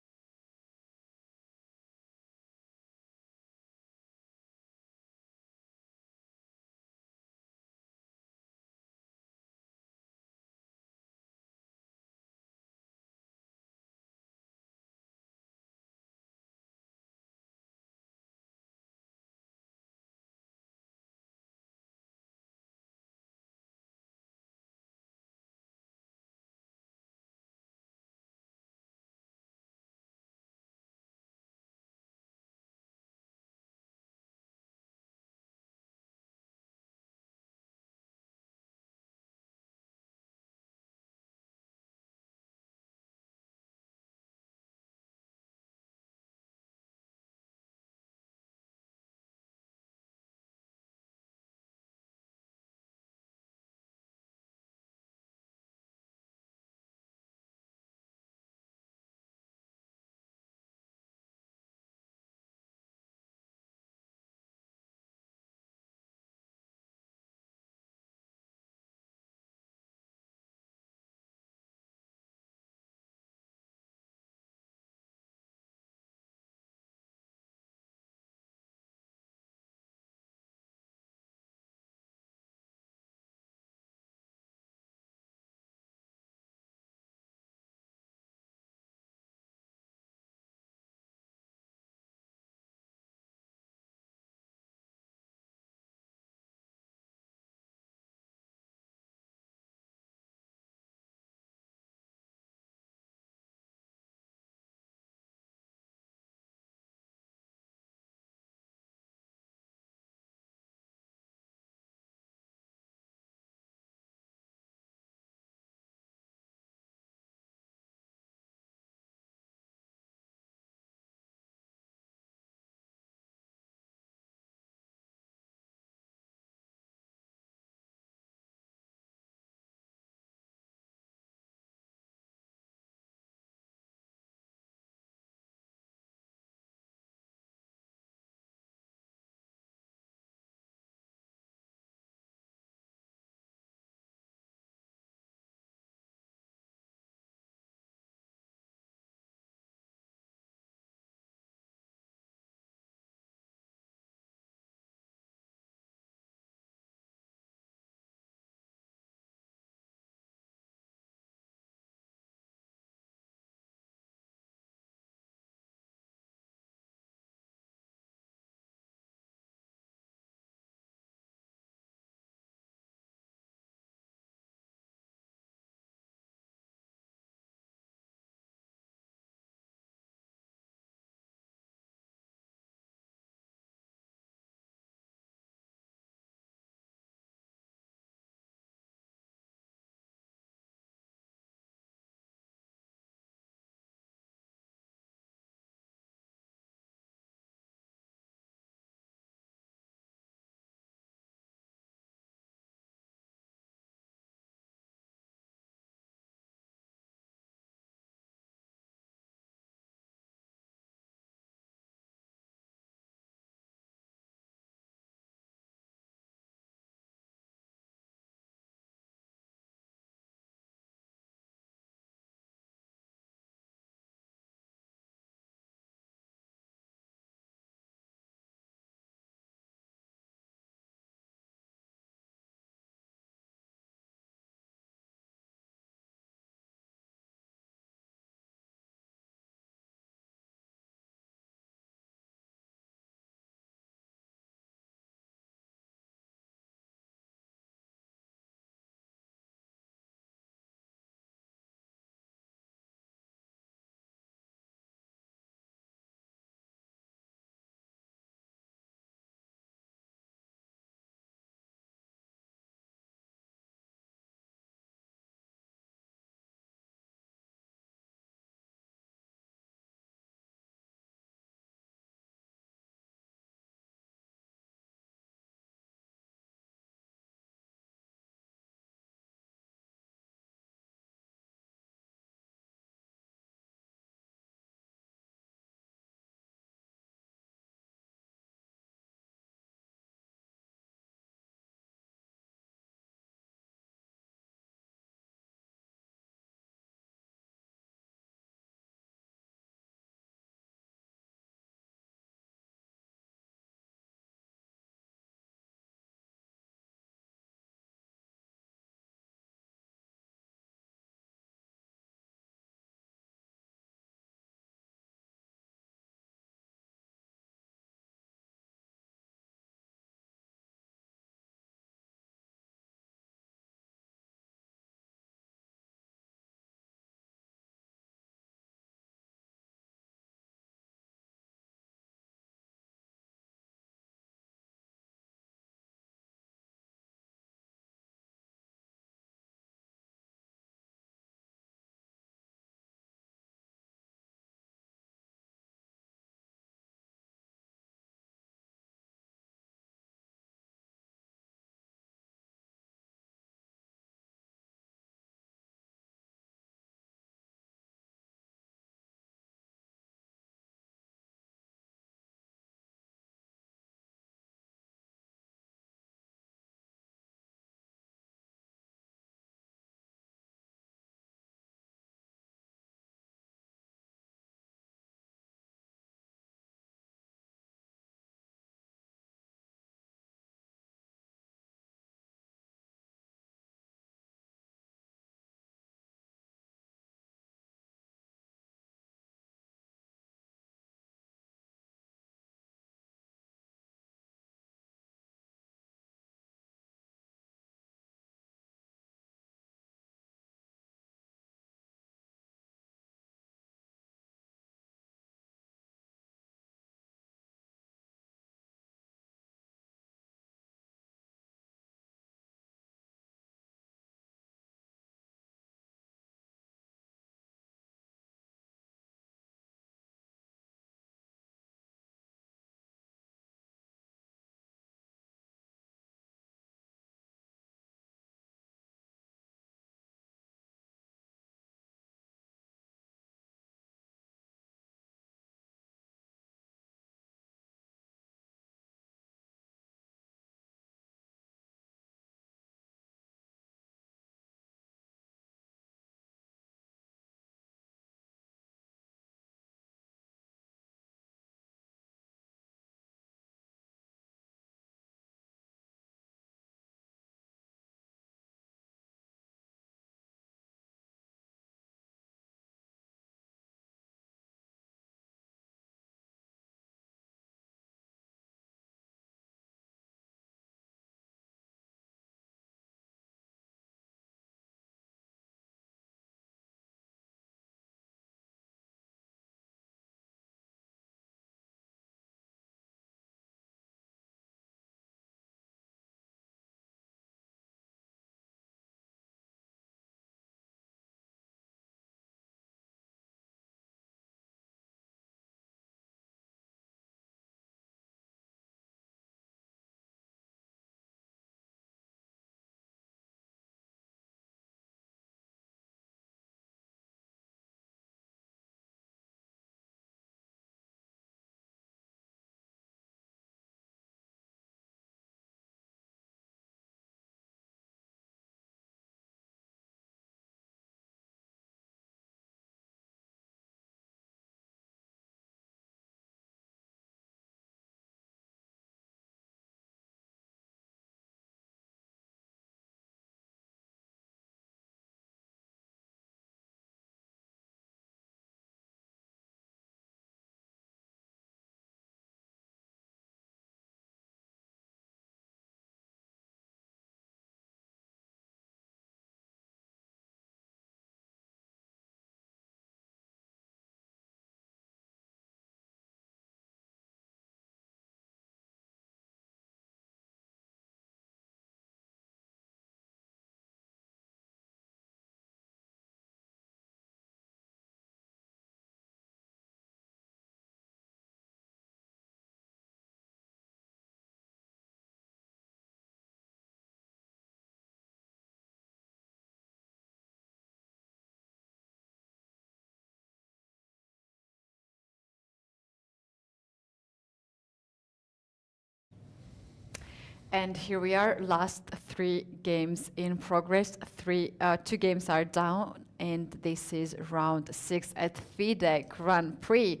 And here we are, last 3 games in progress. 2 games are down, and this is round 6 at FIDE Grand Prix.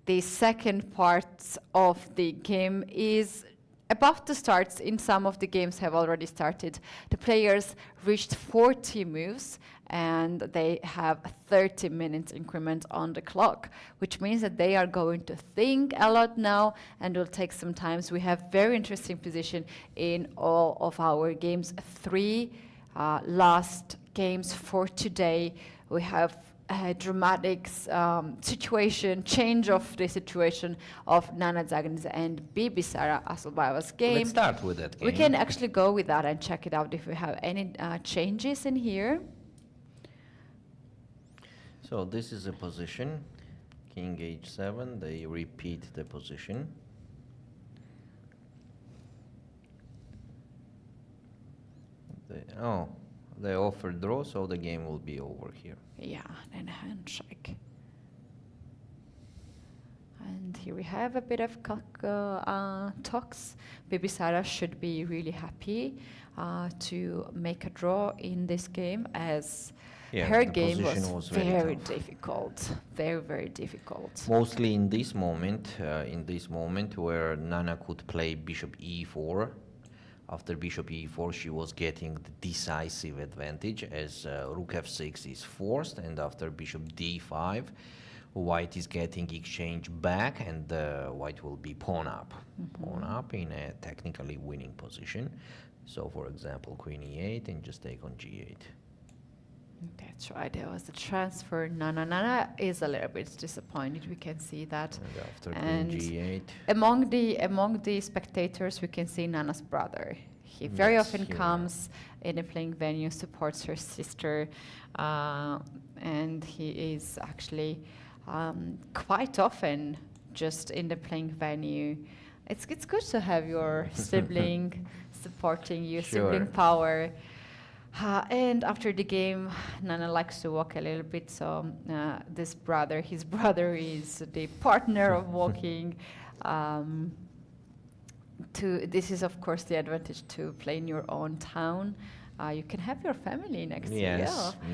The second part of the game is about to start. In some of the games have already started. The players reached 40 moves, and they have a 30 minutes increment on the clock, which means that they are going to think a lot now, and will take some time. So we have very interesting position in all of our games. 3 last games for today. We have a dramatic situation, change of the situation of Nana Dzagnidze and Bibisara Assaubayeva's game. Let's start with that game. We can actually go with that and check it out if we have any changes in here. So this is a position, King H7, they repeat the position. They offer draw, so the game will be over here. Yeah, and a handshake. And here we have a bit of talks. Bibisara should be really happy to make a draw in this game, as her game was very difficult, very difficult. Mostly in this moment where Nana could play bishop e4. After bishop e4, she was getting the decisive advantage, as rook f6 is forced, and after bishop d5, white is getting exchange back, and white will be pawn up in a technically winning position. So, for example, queen e8 and just take on g8. That's right, there was a transfer. Nana is a little bit disappointed, we can see that. And after queen g8. Among the spectators, we can see Nana's brother. He very often comes in a playing venue, supports her sister, and he is actually quite often just in the playing venue. It's good to have your sibling supporting you, sibling power. And after the game, Nana likes to walk a little bit, so his brother is the partner of walking. This is, of course, the advantage to play in your own town. You can have your family next to you.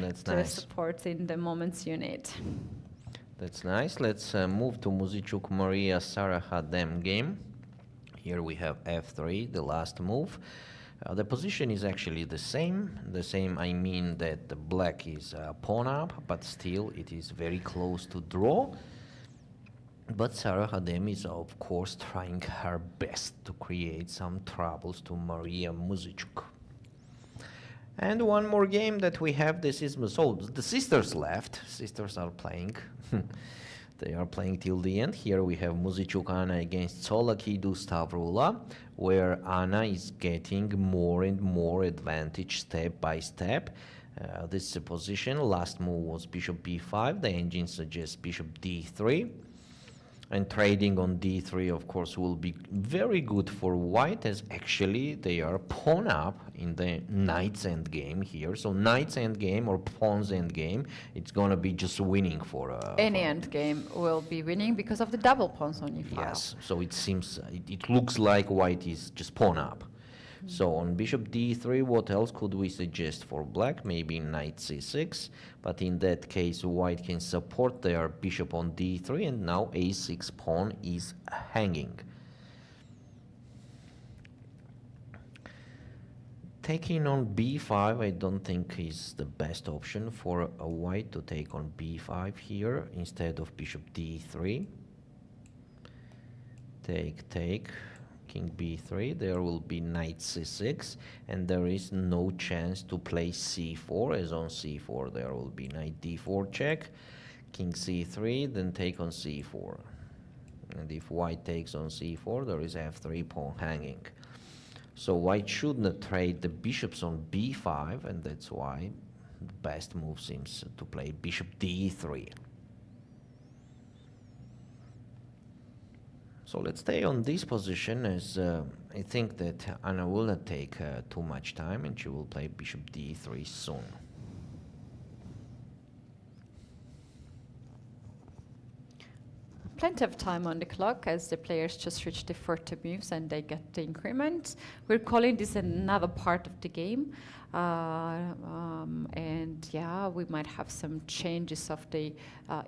That's to nice. support in the moments you need. That's nice. Let's move to Muzychuk Mariya Sarasadat game. Here we have f3, the last move. The position is actually the same. I mean that the black is pawn up, but still it is very close to draw. But Sarasadat is, of course, trying her best to create some troubles to Mariya Muzychuk. And one more game that we have, this is the sisters left. Sisters are playing. They are playing till the end. Here we have Muzychuk Anna against Tsolakidou Stavroula, where Anna is getting more and more advantage step by step. This is a position. Last move was bishop b5. The engine suggests bishop d3. And trading on d3, of course, will be very good for white, as actually they are pawn up in the knight's endgame here. So knight's endgame or pawn's endgame, it's going to be just winning for any endgame will be winning because of the double pawns on e5. Yes, so it seems, it looks like white is just pawn up. So on bishop d3, what else could we suggest for black? Maybe knight c6, but in that case white can support their bishop on d3, and now a6 pawn is hanging. Taking on b5 I don't think is the best option for a white to take on b5 here instead of bishop d3. Take. King b3, there will be knight c6, and there is no chance to play c4, as on c4 there will be knight d4 check, king c3, then take on c4. And if white takes on c4, there is f3 pawn hanging. So white should not trade the bishops on b5, and that's why the best move seems to play bishop d3. So let's stay on this position, as I think that Anna will not take too much time, and she will play bishop d3 soon. plenty of time on the clock as the players just reach the 40 moves and they get the increment. We're calling this another part of the game. And yeah, we might have some changes of the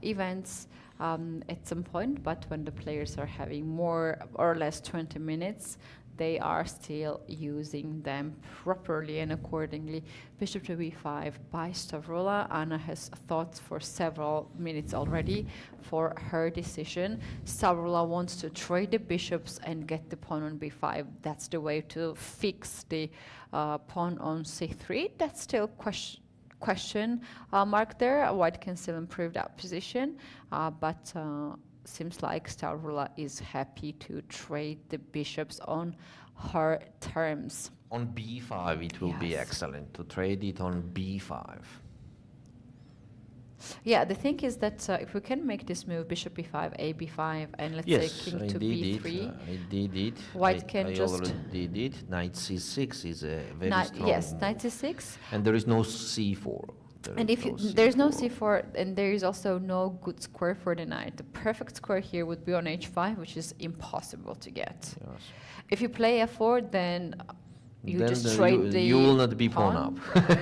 events at some point, but when the players are having more or less 20 minutes, they are still using them properly and accordingly. Bishop to b5 by Stavroula. Anna has thought for several minutes already for her decision. Stavroula wants to trade the bishops and get the pawn on b5. That's the way to fix the pawn on c3. That's still question mark there. White can still improve that position, but seems like Stavroula is happy to trade the bishops on her terms. On b5 it will be excellent to trade it on b5. Yeah, the thing is that if we can make this move, bishop b5, a b5, and let's say king to b3. I did it. White can just... I already did it. Knight c6 is a very strong Yes, move. knight c6. And there is no c4. And if there's no c4, and there is also no good square for the knight. The perfect square here would be on h5, which is impossible to get. Yes. If you play f4, then you then just trade the you will not be pawn up.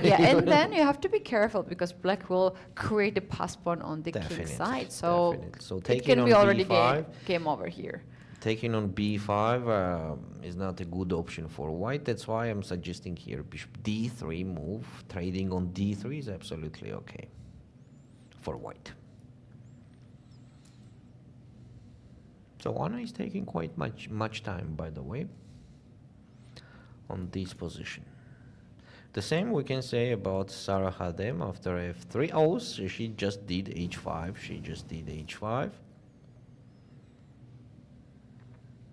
Yeah, and then you have to be careful because black will create the pass pawn on the king side. So, it can be already game over here. Taking on b5 is not a good option for white. That's why I'm suggesting here bishop d3 move. Trading on d3 is absolutely okay for white. So Anna is taking quite much time, by the way, on this position. The same we can say about Sara Khadem after f3. Oh, so she just did h5. She just did h5.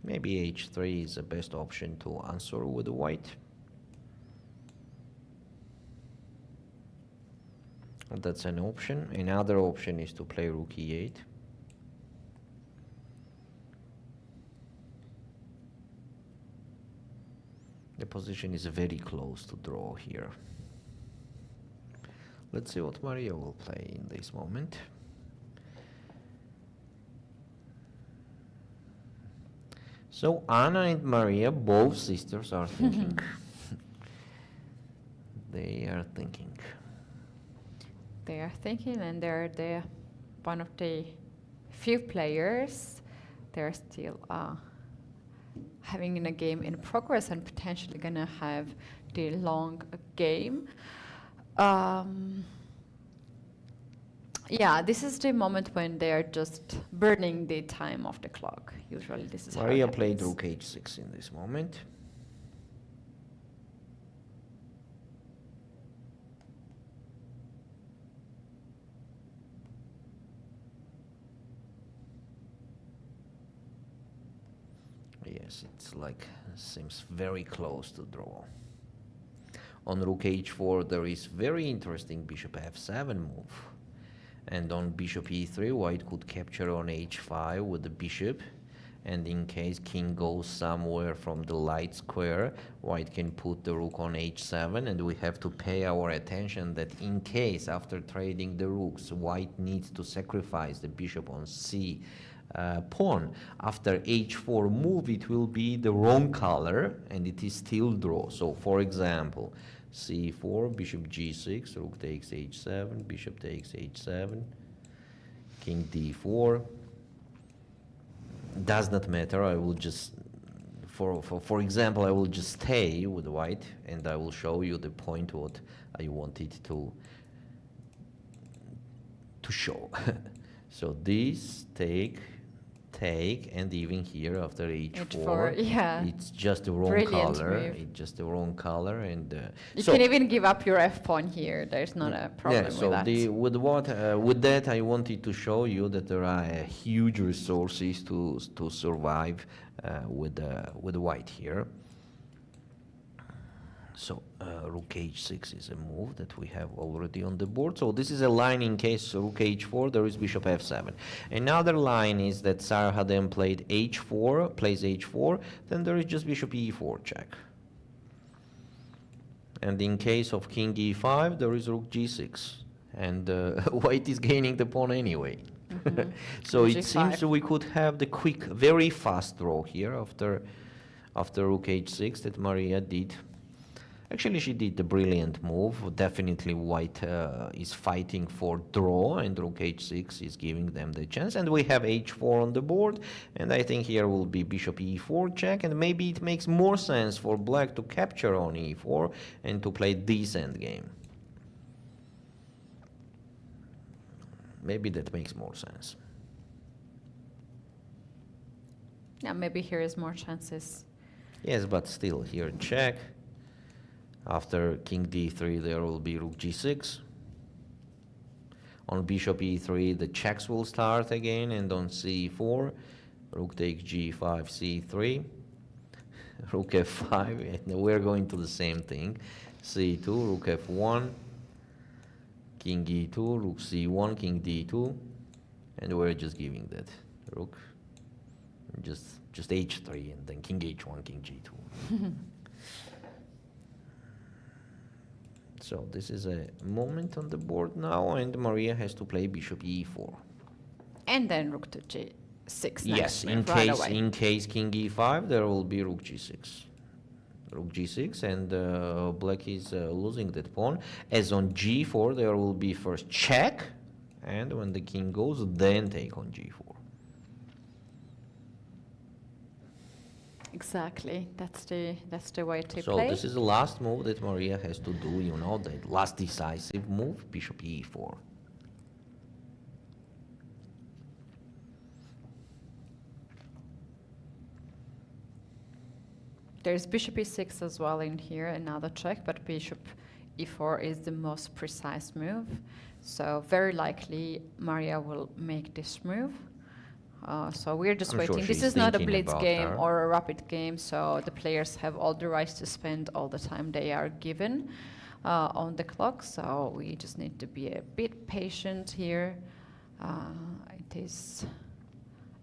Maybe h3 is the best option to answer with white. That's an option. Another option is to play rook e8. The position is very close to draw here. Let's see what Mariya will play in this moment. So Anna and Mariya, both sisters, are thinking. They are thinking. They are thinking, and they're one of the few players. They're still having in a game in progress and potentially gonna have the long game. Yeah, this is the moment when they are just burning the time of the clock. Usually this is Mariya how it played happens. rook h6 in this moment. Yes, it's like seems very close to draw. On rook h4 there is very interesting bishop f7 move. And on bishop e3 white could capture on h5 with the bishop, and in case king goes somewhere from the light square, white can put the rook on h7, and we have to pay our attention that in case after trading the rooks white needs to sacrifice the bishop on c pawn. After h4 move it will be the wrong color and it is still draw. So for example, c4, bishop g6, rook takes h7, bishop takes h7, king d4. Does not matter. I will just, for example, I will just stay with white and I will show you the point what I wanted to show. So this take, and even here after h4, yeah. it's just the wrong color. It's just the wrong color, and you can even give up your f pawn here. There's not a problem with that. With that, I wanted to show you that there are huge resources to survive with white here. So rook h6 is a move that we have already on the board. So this is a line in case rook h4, there is bishop f7. Another line is that Sara Khadem played h4, plays h4, then there is just bishop e4 check. And in case of king e5, there is rook g6. And white is gaining the pawn anyway. So it G5. seems we could have the quick, very fast draw here after rook h6 that Mariya did. Actually, she did a brilliant move. Definitely white is fighting for draw, and rook h6 is giving them the chance. And we have h4 on the board, and I think here will be bishop e4 check, and maybe it makes more sense for black to capture on e4 and to play this endgame. Maybe that makes more sense. Yeah, maybe here is more chances. Yes, but still here check. After king d3 there will be rook g6. On bishop e3 the checks will start again, and on c4 rook takes g5 c3 rook f5, and we're going to the same thing. c2 rook f1 king e2 rook c1 king d2, and we're just giving that rook just h3 and then king h1 king g2. So this is a moment on the board now, and Mariya has to play bishop e4. And then rook to g6. Yes, in case king e5, there will be rook g6. Rook g6, and black is losing that pawn. As on g4, there will be first check, and when the king goes, then take on g4. Exactly, that's the way to So play. this is the last move that Mariya has to do, you know, the last decisive move, bishop e4. There's bishop e6 as well in here, another check, but bishop e4 is the most precise move. So very likely Mariya will make this move. So we're just waiting. Sure this is not a thinking blitz about game her. or a rapid game, so the players have all the rights to spend all the time they are given on the clock. So we just need to be a bit patient here. It is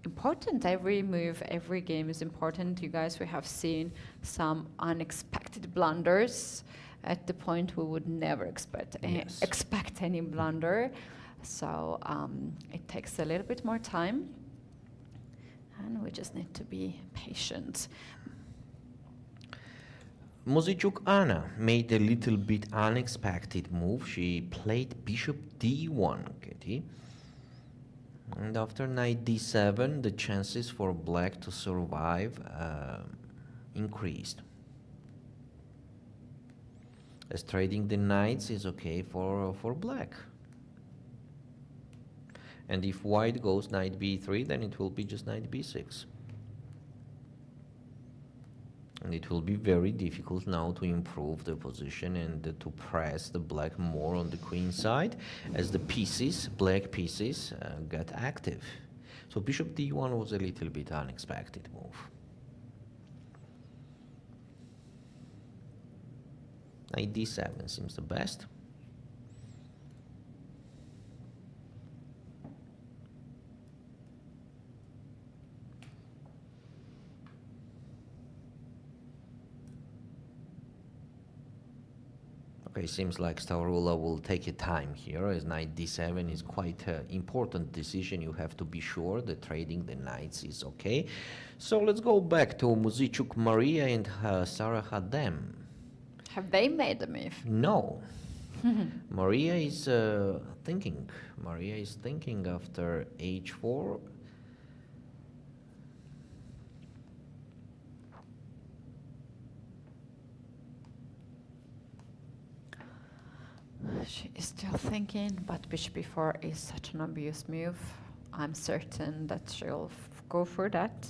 important. Every move, every game is important. You guys, we have seen some unexpected blunders at the point we would never expect any blunder. So it takes a little bit more time. And we just need to be patient. Muzychuk Anna made a little bit unexpected move. She played bishop d1, Keti. And after knight d7, the chances for black to survive increased. As trading the knights is okay for black. And if white goes knight b3, then it will be just knight b6. And it will be very difficult now to improve the position and to press the black more on the queen side, as the pieces, black pieces, got active. So bishop d1 was a little bit unexpected move. Knight d7 seems the best. Okay, seems like Stavroula will take a time here, as knight d7 is quite an important decision. You have to be sure that trading the knights is okay. So let's go back to Muzychuk Mariya and Sarah Khadem. Have they made a move? No. Mariya is thinking. Mariya is thinking after h4. She is still thinking, but bishop e4 is such an obvious move. I'm certain that she'll go for that.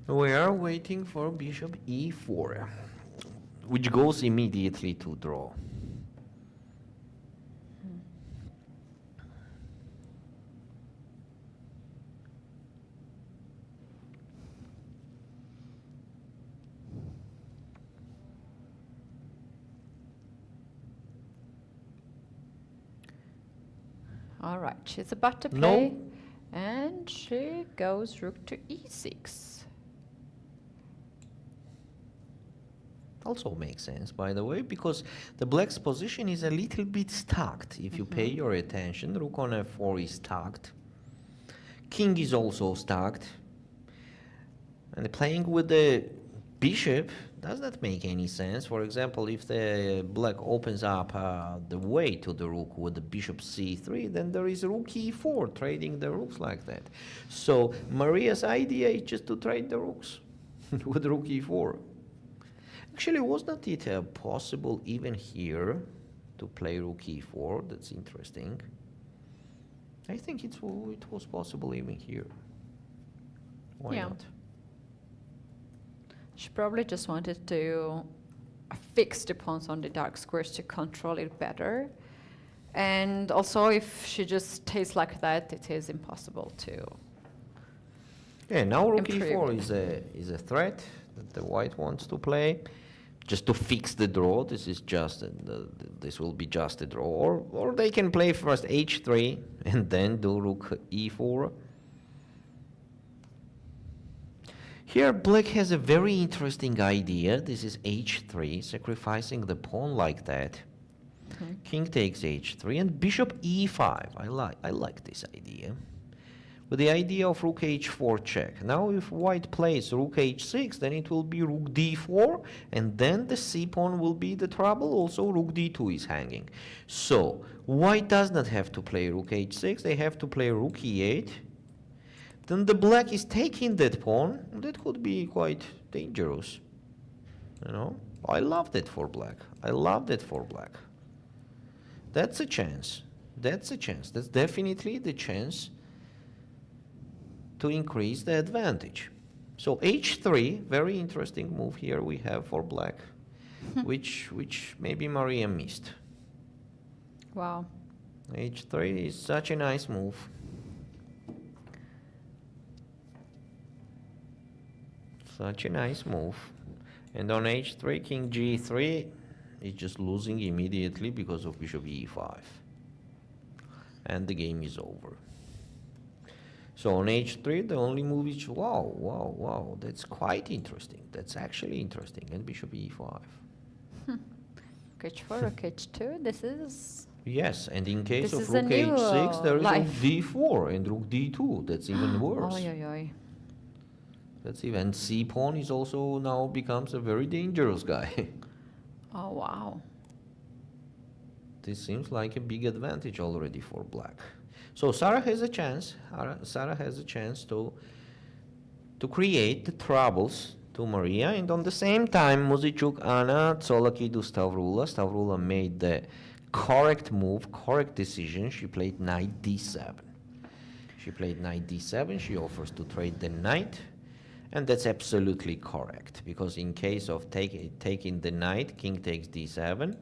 We are waiting for bishop e4, which goes immediately to draw. All right, she's about to play. And she goes rook to e6. Also makes sense, by the way, because the black's position is a little bit stacked. If you pay your attention, rook on f4 is stacked. King is also stacked. And playing with the bishop does not make any sense. For example, if the black opens up the way to the rook with the bishop c3, then there is rook e4, trading the rooks like that. So Maria's idea is just to trade the rooks with rook e4. Actually, was not it possible even here to play rook e4? That's interesting. I think it was possible even here. Why not? She probably just wanted to fix the pawns on the dark squares to control it better. And also, if she just stays like that, it is impossible to. Yeah, now rook e4 is a threat that the white wants to play. Just to fix the draw, this is just this will be just a draw, or they can play first h3 and then do rook e4. Here black has a very interesting idea. This is h3, sacrificing the pawn like that. King takes h3 and bishop e5. I like this idea. With the idea of rook h4 check. Now if white plays rook h6, then it will be rook d4, and then the c pawn will be the trouble. Also rook d2 is hanging. So white does not have to play rook h6, they have to play rook e8. Then the black is taking that pawn. That could be quite dangerous. You know, I love that for black. I love that for black. That's a chance. That's a chance. That's definitely the chance to increase the advantage. So h3, very interesting move here we have for black, which maybe Mariya missed. Wow. h3 is such a nice move. Such a nice move. And on h3, king g3 is just losing immediately because of bishop e5. And the game is over. So on h3, the only move is, wow, that's quite interesting. That's actually interesting. And bishop e5. H4, rook h2, this is... Yes, and in case of rook h6, there is rook d4 and rook d2. That's even worse. That's even, c pawn is also now becomes a very dangerous guy. Oh, wow. This seems like a big advantage already for black. So Sarah has a chance. Sarah has a chance to create the troubles to Mariya, and on the same time, Muzychuk, Anna, Tsolakidou, Stavroula made the correct move, correct decision. She played knight d7. She played knight d7. She offers to trade the knight, and that's absolutely correct, because in case of taking the knight, king takes d7.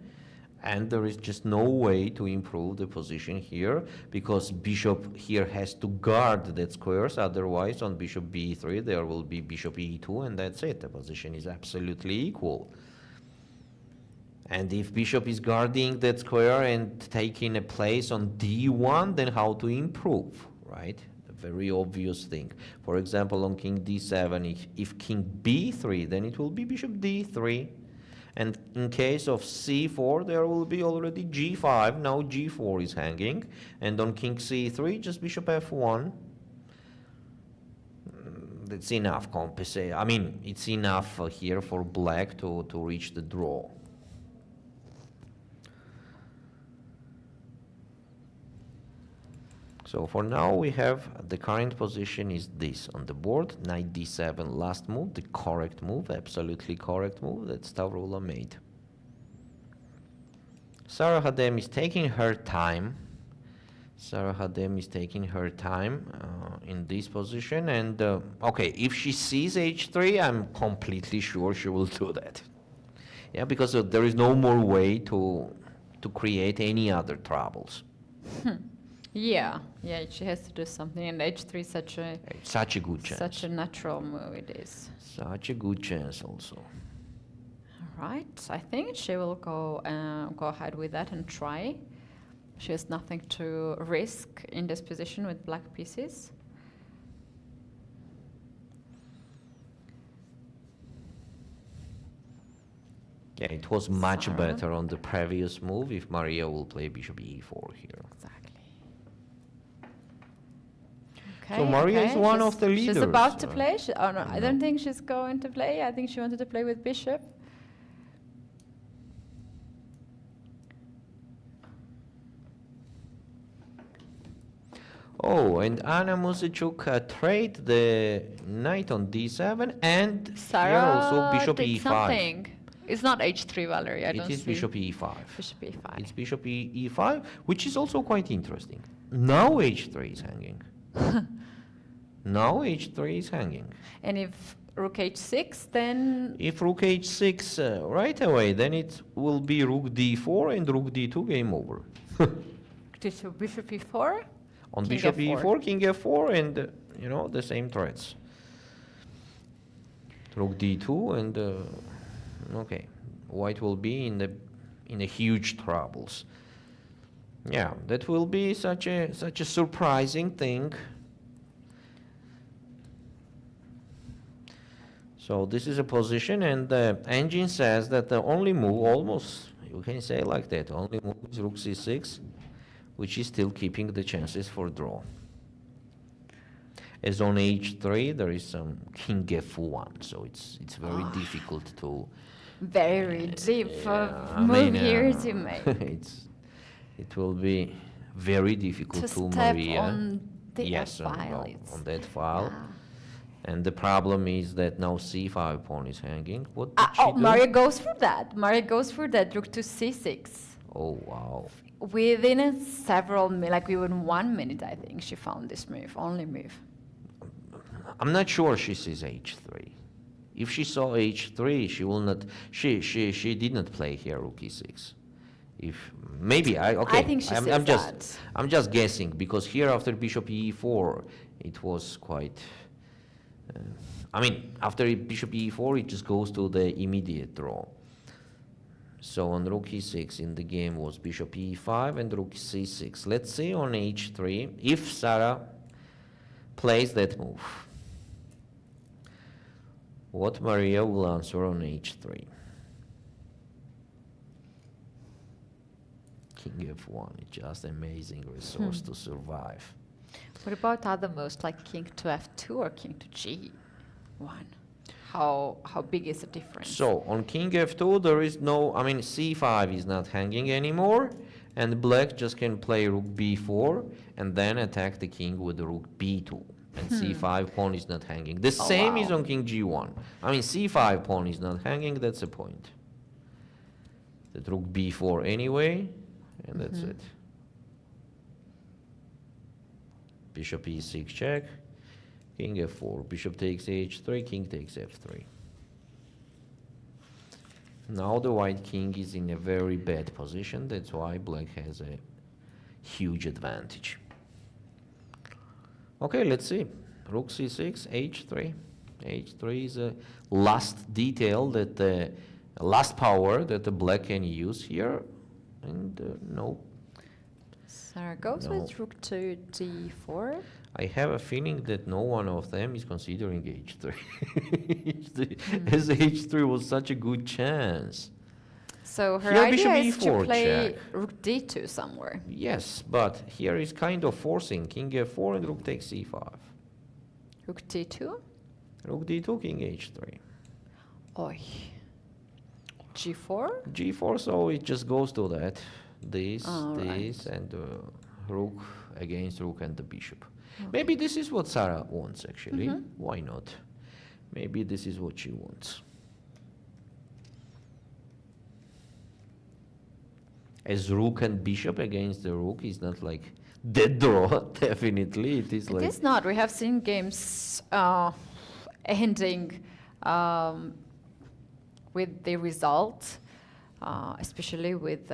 And there is just no way to improve the position here, because bishop here has to guard that squares. Otherwise, on bishop b3, there will be bishop e2, and that's it. The position is absolutely equal. And if bishop is guarding that square and taking a place on d1, then how to improve, right? A very obvious thing. For example, on king d7, if king b3, then it will be bishop d3. And in case of c4, there will be already g5. Now g4 is hanging. And on king c3, just bishop f1. That's enough compensate. I mean, it's enough here for black to reach the draw. So for now, we have the current position is this on the board. Knight d7, last move, the correct move, absolutely correct move that Stavroula made. Sarah Hadem is taking her time. Sarah Hadem is taking her time in this position. And okay, if she sees h3, I'm completely sure she will do that. Yeah, because there is no more way to create any other troubles. Yeah, she has to do something, and h3 is such a good chance. Such a natural move it is. Such a good chance also. All right, I think she will go ahead with that and try. She has nothing to risk in this position with black pieces. Yeah, it was much Sarah. better on the previous move if Mariya will play bishop e4 here. Exactly. Okay, So Mariya is one of the leaders. She's about to play. Oh no, I don't think she's going to play. I think she wanted to play with bishop. Oh, and Anna Muzychuk trade the knight on d7 and Sarah here also bishop did e5. something. It's not h3, Valerie. I don't It is see. bishop e5. Bishop e5. It's bishop e5, which is also quite interesting. Now h3 is hanging. Now h3 is hanging. And if rook h6, then If rook h6 right away, then it will be rook d4 and rook d2, game over. bishop e4. On King bishop f4. e4, king f4, and you know, the same threats. Rook d2, and okay, white will be in the huge troubles. Yeah, that will be such a surprising thing. So this is a position, and the engine says that the only move, almost you can say like that, only move is rook c6, which is still keeping the chances for draw. As on h3, there is some king f1, so it's very difficult to. Very deep I move mean, here to make. It will be very difficult To to step Mariya. on the Yes, f-file, on that file. Wow. And the problem is that now c5 pawn is hanging. What did she Oh, do? Mariya goes for that. Mariya goes for that. Rook to c6. Oh, wow. Within several, like within 1 minute, I think she found this move, only move. I'm not sure she sees h3. If she saw h3, she will not. She did not play here rook e6. If maybe okay. I think she sees that. I'm just guessing because here after bishop e4, it was quite. I mean, after bishop e4, it just goes to the immediate draw. So on rook e6 in the game was bishop e5 and rook c6. Let's see on h3 if Sarah plays that move. What Mariya will answer on h3. King f1, it's just amazing resource to survive. What about other moves like king to f2 or king to g1? How big is the difference? So on king f2 there is no, I mean c5 is not hanging anymore, and black just can play rook b4 and then attack the king with rook b2. And c5 pawn is not hanging. The same is on king g1. I mean c5 pawn is not hanging, that's the point. That rook b4 anyway, and that's it. Bishop e6 check, king f4, bishop takes h3, king takes f3. Now the white king is in a very bad position, that's why black has a huge advantage. Okay, let's see. Rook c6, h3. h3 is a last detail, that the last power that the black can use here, and no. Sarah goes with rook to d4. I have a feeling that no one of them is considering h3. As h3 was such a good chance. So her Here idea is bishop to e4 play check. rook d2 somewhere. Yes, but here is kind of forcing king f4 and rook takes c5. Rook d2? Rook d2, king h3. Oi. g4? g4, so it just goes to that. This, Right. and rook against rook and the bishop. Maybe this is what Sarah wants, actually. Why not? Maybe this is what she wants. As rook and bishop against the rook is not like dead draw, definitely. It is like... It is not. We have seen games ending with the result, especially with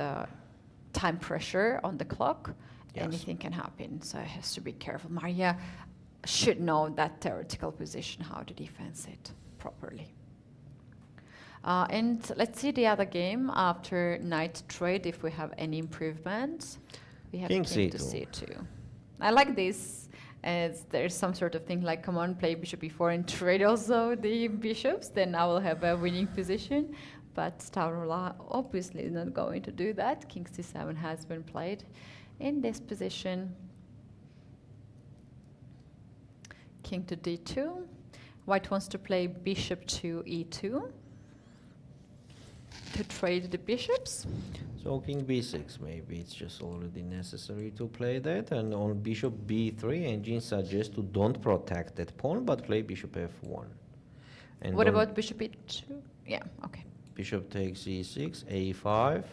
time pressure on the clock. Yes. Anything can happen, so it has to be careful. Mariya should know that theoretical position, how to defend it properly. And let's see the other game after knight trade, if we have any improvements. We have King king to c2. c2. I like this, as there's some sort of thing like, come on, play bishop e4 and trade also the bishops, then I will have a winning position. but Stavroula obviously is not going to do that. King c7 has been played in this position. King to d2. White wants to play bishop to e2 to trade the bishops. So king b6, maybe it's just already necessary to play that. And on bishop b3, engine suggests to don't protect that pawn, but play bishop f1. And What about bishop e2? Yeah, okay. Bishop takes e6, a5.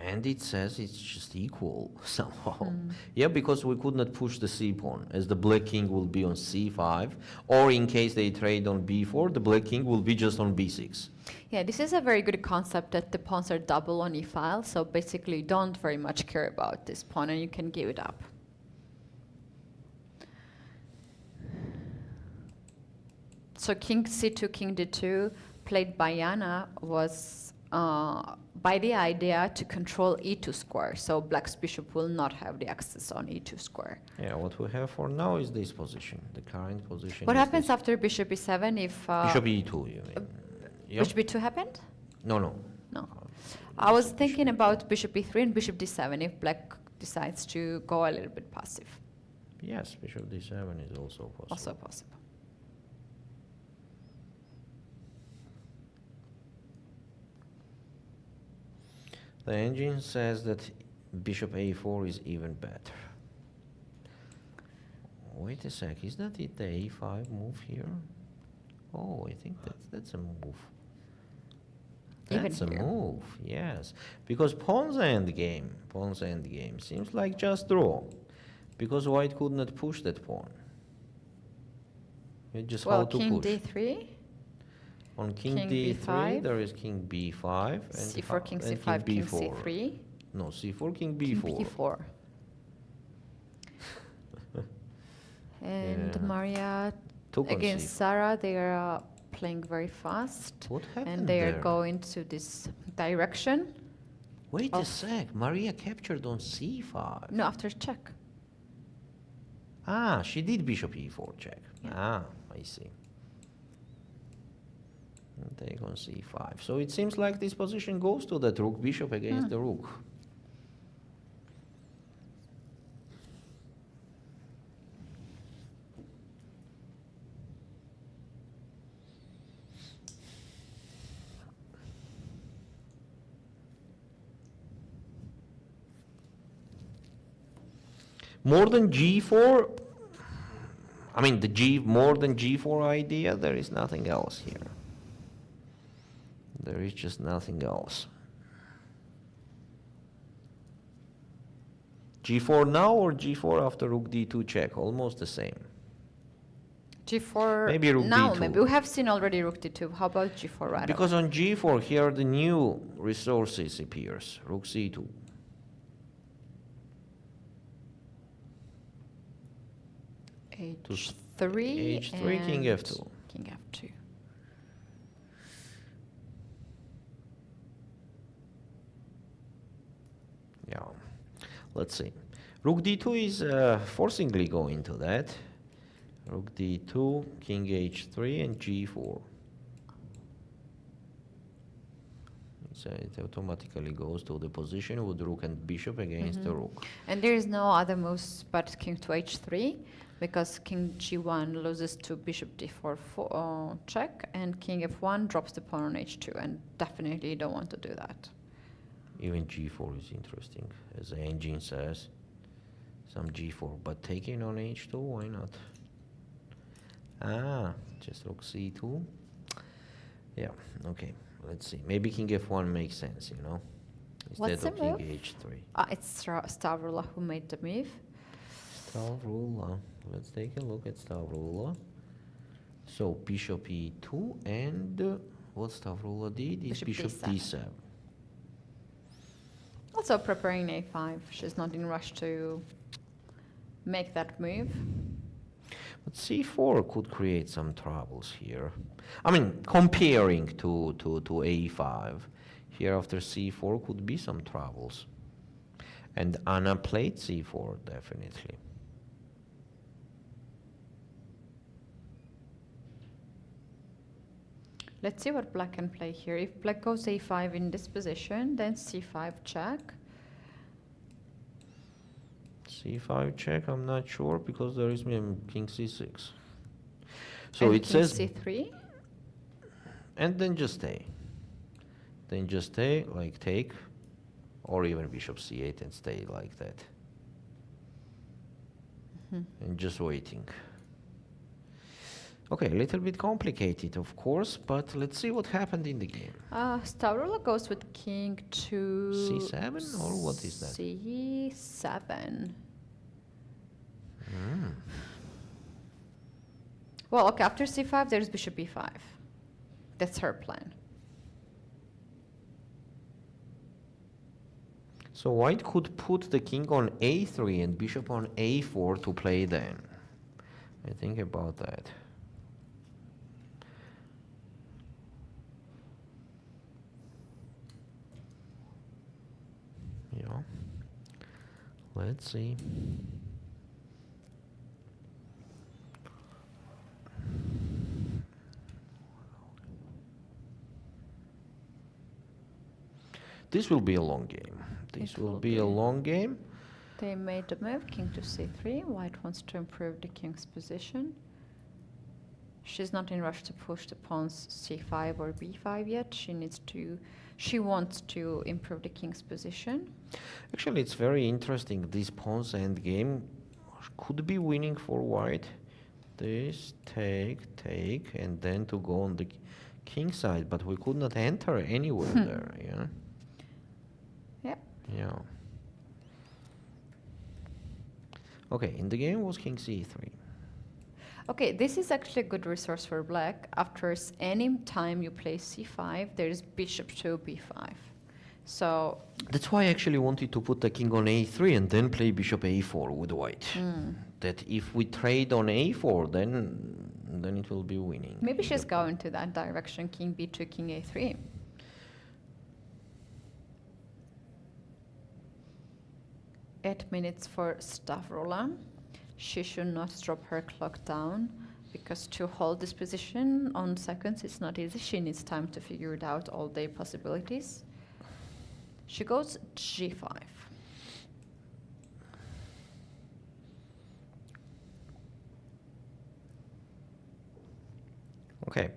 And it says it's just equal somehow. Yeah, because we could not push the c pawn, as the black king will be on c5, or in case they trade on b4, the black king will be just on b6. Yeah, this is a very good concept that the pawns are double on e-file, so basically you don't very much care about this pawn and you can give it up. So king c2, king d2, played by Yana, was by the idea to control e2 square, so black's bishop will not have the access on e2 square. Yeah, what we have for now is this position, the current position. What happens after bishop e7 if... bishop e2, you mean? Yep. Bishop e2 happened? No. No. I was thinking about bishop e3 and bishop d7 if black decides to go a little bit passive. Yes, bishop d7 is also possible. Also possible. The engine says that bishop a4 is even better. Wait a sec, is that it, the a5 move here? Oh, I think that's a move. That's a move, yes. Because pawn's endgame seems like just draw. Because white could not push that pawn. You just how to king push. d3. On king d3, b5, there is king b5. And c4, king c5, king c3. No, c4, king b4. King b4. And Yeah. Mariya Took on against c4. Sarah, they are playing very fast. What happened And they are there? going to this direction. Wait a sec, Mariya captured on c5. No, after check. Ah, she did bishop e4 check. Yeah. Ah, I see. And take on c5. So it seems like this position goes to that rook bishop against the rook. More than g4, I mean more than g4 idea, there is nothing else here. There is just nothing else. g4 now or g4 after rook d2 check? Almost the same. g4 Maybe rook now, d2. maybe we have seen already rook d2. How about g4 right Because on g4 here the new resources appears. Rook c2. h3 h3, king f2. King f2. Yeah, let's see. Rook d2 is forcingly going to that. Rook d2, king h3, and g4. So it automatically goes to the position with rook and bishop against the rook. And there is no other moves but king to h3, because king g1 loses to bishop d4 check, and king f1 drops the pawn on h2, and definitely don't want to do that. Even g4 is interesting, as the engine says. Some g4, but taking on h2, why not? Ah, just rook c2. Yeah, okay. Let's see. Maybe king f1 makes sense, you know, What's instead the of king move? h3. It's Stavroula who made the move. Stavroula. Let's take a look at Stavroula. So bishop e2 and what Stavroula did is bishop d7. Also preparing a5. She's not in rush to make that move. But c4 could create some troubles here. I mean, comparing to a5, here after c4 could be some troubles. And Anna played c4, definitely. Let's see what black can play here. If black goes a5 in this position, then c5 check. c5 check, I'm not sure, because there is king c6. So and it king says c3. And then just stay. Then just stay, like take, or even bishop c8 and stay like that. And just waiting. Okay, a little bit complicated, of course, but let's see what happened in the game. Stavroula goes with king to c7, or what is that? c7. Well, okay, after c5, there's bishop e5. That's her plan. So white could put the king on a3 and bishop on a4 to play then. I think about that. Yeah. Let's see. This will be a long game. This will be a long game. They made the move, king to c3. White wants to improve the king's position. She's not in rush to push the pawns c5 or b5 yet. She wants to improve the king's position. Actually, it's very interesting. This pawn's endgame could be winning for white. This, take, and then to go on the king side, but we could not enter anywhere there, yeah? Yep. Yeah. Okay, in the game was king c3. Okay, this is actually a good resource for black. After any time you play c5, there's bishop to b5. So that's why I actually wanted to put the king on a3 and then play bishop a4 with white. That if we trade on a4, then it will be winning. Maybe she's going to that direction, king b2, king a3. 8 minutes for Stavroula. She should not drop her clock down, because to hold this position on seconds is not easy. She needs time to figure it out, all the possibilities. She goes g5. Okay.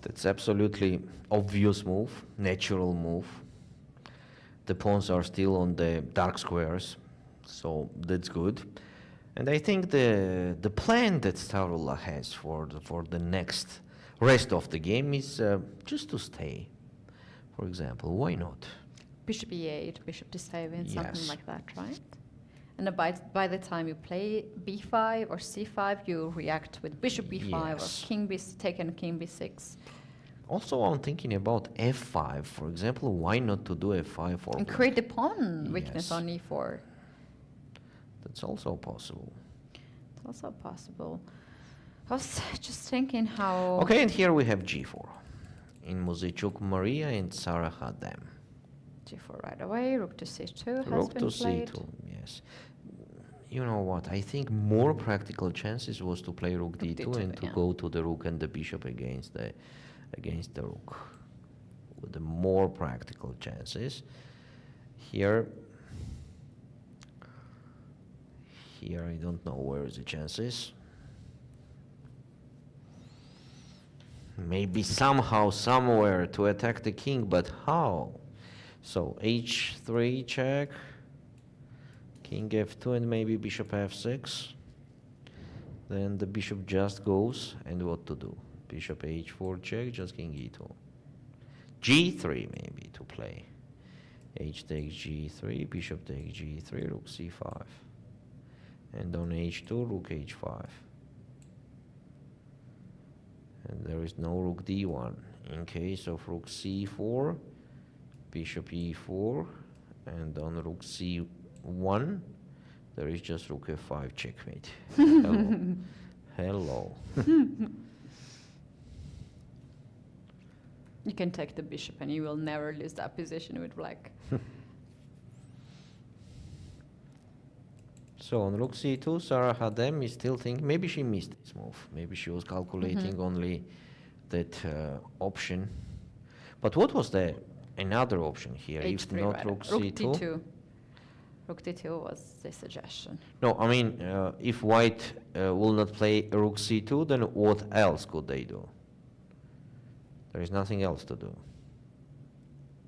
That's absolutely obvious move, natural move. The pawns are still on the dark squares, so that's good. And I think the plan that Stavroula has for the next rest of the game is just to stay. For example, why not? Bishop e8, bishop d7, Yes. something like that, right? And by the time you play b5 or c5, you react with bishop b5 Yes. or king b taken king b6. Also, I'm thinking about f5, for example. Why not to do f5 for And create the pawn weakness Yes. on e4. That's also possible. It's also possible. I was just thinking how... Okay, and here we have g4. In Muzychuk, Mariya and Sarasadat Khademalsharieh. g4 right away, rook to c2 has Rook been to played. c2, yes. You know what, I think more practical chances was to play rook d2 and to go to the rook and the bishop against the rook. With the more practical chances. Here I don't know where is the chances. Maybe somehow, somewhere to attack the king, but how? So h3 check, king f2 and maybe bishop f6. Then the bishop just goes, and what to do? Bishop h4 check, just king e2. g3 maybe to play. H takes g3, bishop takes g3, rook c5. And on h2, rook h5. And there is no rook d1. In case of rook c4, bishop e4, and on rook c1, there is just rook f5 checkmate. Hello. Hello. You can take the bishop and you will never lose that position with black. So on rook c2, Sarasadat is still thinking, maybe she missed this move. Maybe she was calculating only that option. But what was the another option here? If H3, not right? rook Rook c2? d2. Rook d2 was the suggestion. No, I mean, if white will not play rook c2, then what else could they do? There is nothing else to do.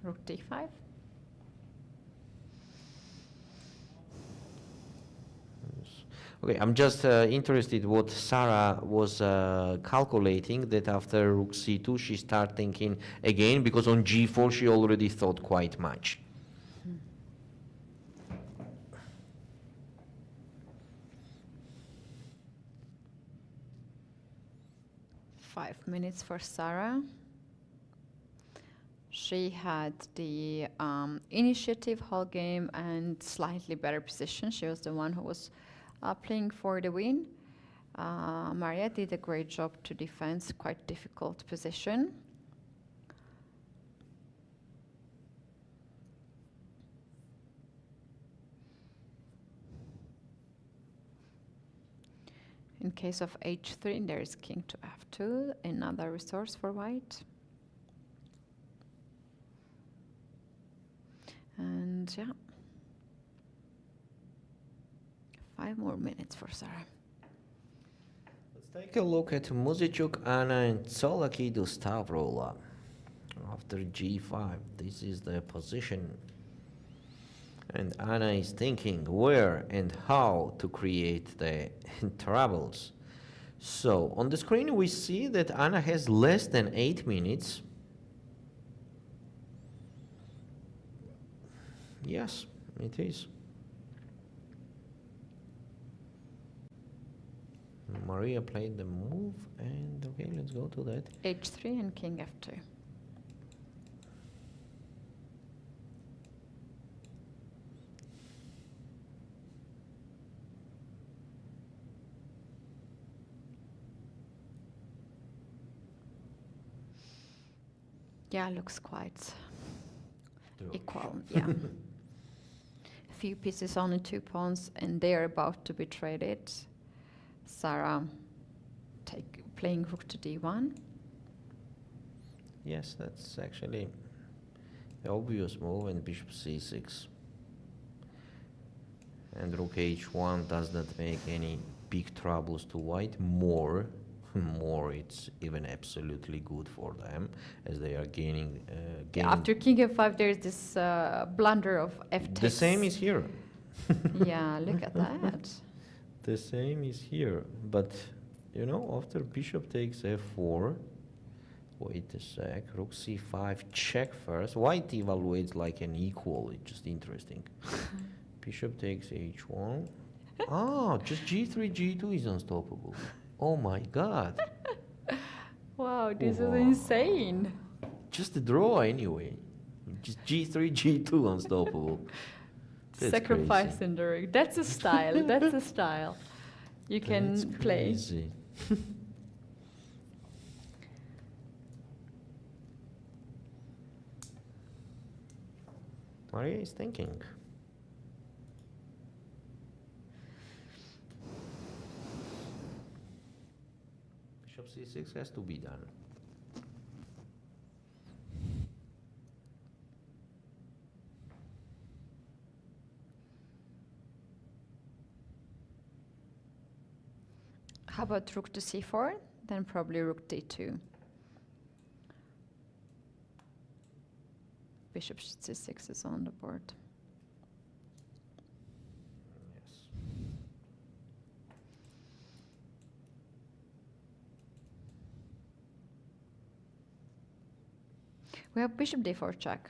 Rook d5. Okay, I'm just interested what Sarah was calculating, that after rook c2 she started thinking again, because on g4 she already thought quite much. 5 minutes for Sarah. She had the initiative whole game and slightly better position. She was the one who was playing for the win. Mariya did a great job to defend quite difficult position. In case of h3, there is king to f2, another resource for white. And yeah, 5 more minutes for Sarah. Let's take a look at Muzychuk, Anna, and Tsolakidou Stavroula. After g5, this is the position. And Anna is thinking where and how to create the troubles. So on the screen we see that Anna has less than 8 minutes. Yes, it is. Mariya played the move, and okay, let's go to that. h3 and king f2. Yeah, looks quite equal. Yeah. A few pieces on the 2 pawns, and they are about to be traded. Sarah playing rook to d1. Yes, that's actually the obvious move, and bishop c6. And rook h1 does not make any big troubles to white. More, it's even absolutely good for them, as they are gaining. Yeah, after king f5, there's this blunder of f6. The same is here. Yeah, look at that. The same is here, but you know, after bishop takes f4, wait a sec, rook c5, check first. White evaluates like an equal, it's just interesting. Bishop takes h1. Ah, just g3, g2 is unstoppable. Oh my god. Wow, this is insane. Just a draw anyway. Just g3, g2 unstoppable. That's Sacrifice crazy. in the ring. That's a style. That's a style. You can That's play. Crazy. Mariya is thinking. Bishop c6 has to be done. How about rook to c4? Then probably rook d2. Bishop c6 is on the board. Yes. We have bishop d4 check.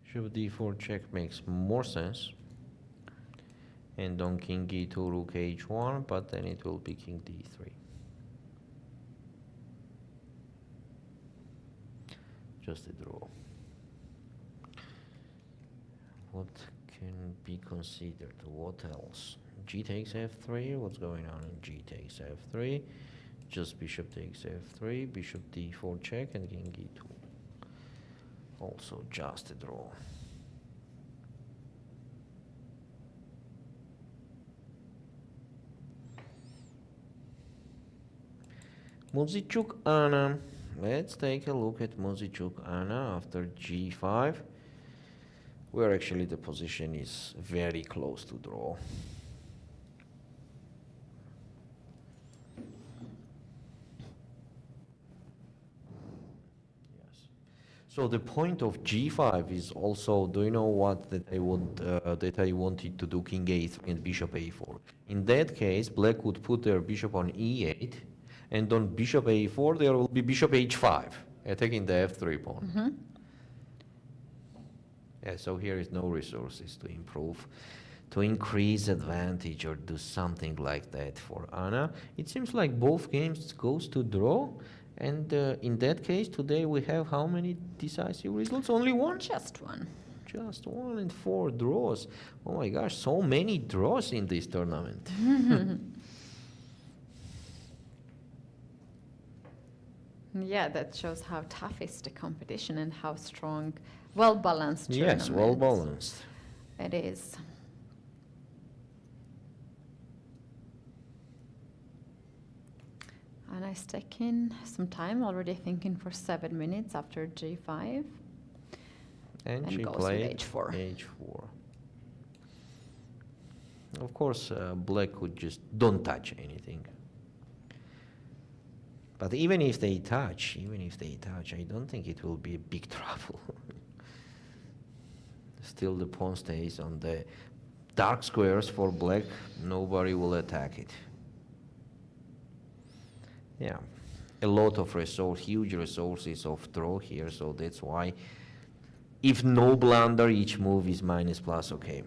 Bishop d4 check makes more sense. And on king e2, rook h1, but then it will be king d3. Just a draw. What can be considered? What else? G takes f3. What's going on in G takes f3? Just bishop takes f3, bishop d4 check, and king e2. Also just a draw. Muzychuk Anna. Let's take a look at Muzychuk Anna after g5, where actually the position is very close to draw. So the point of g5 is also, do you know what that I wanted to do king a3 and bishop a4? In that case, black would put their bishop on e8, and on bishop a4 there will be bishop h5, attacking the f3 pawn. Yeah, so here is no resources to improve, to increase advantage or do something like that for Anna. It seems like both games goes to draw. And in that case, today we have how many decisive results? Only one? Just one. Just one and 4 draws. Oh my gosh, so many draws in this tournament. Yeah, that shows how tough is the competition and how strong, well-balanced tournament. Yes, well-balanced. It is. And I stuck in some time, already thinking for 7 minutes after g5. And she goes played with h4. h4. Of course, black could just don't touch anything. But even if they touch, I don't think it will be a big trouble. Still the pawn stays on the dark squares for black. Nobody will attack it. Yeah, a lot of huge resources of draw here, so that's why if no blunder, each move is minus plus, okay.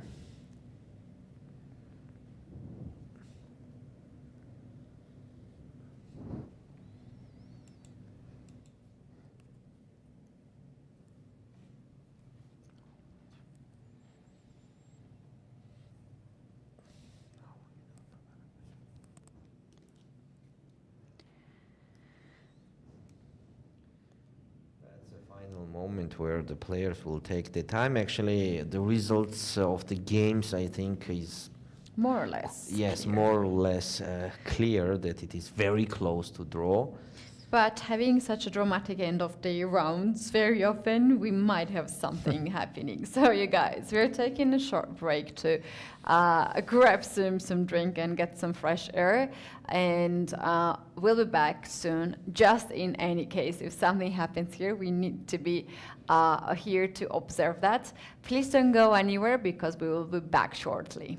Moment where the players will take the time. Actually, the results of the games, I think, is more or less. Yes, clear. more or less clear that it is very close to draw. But having such a dramatic end of the rounds, very often we might have something happening. So you guys, we're taking a short break to grab some drink and get some fresh air. And we'll be back soon. Just in any case, if something happens here, we need to be here to observe that. Please don't go anywhere because we will be back shortly.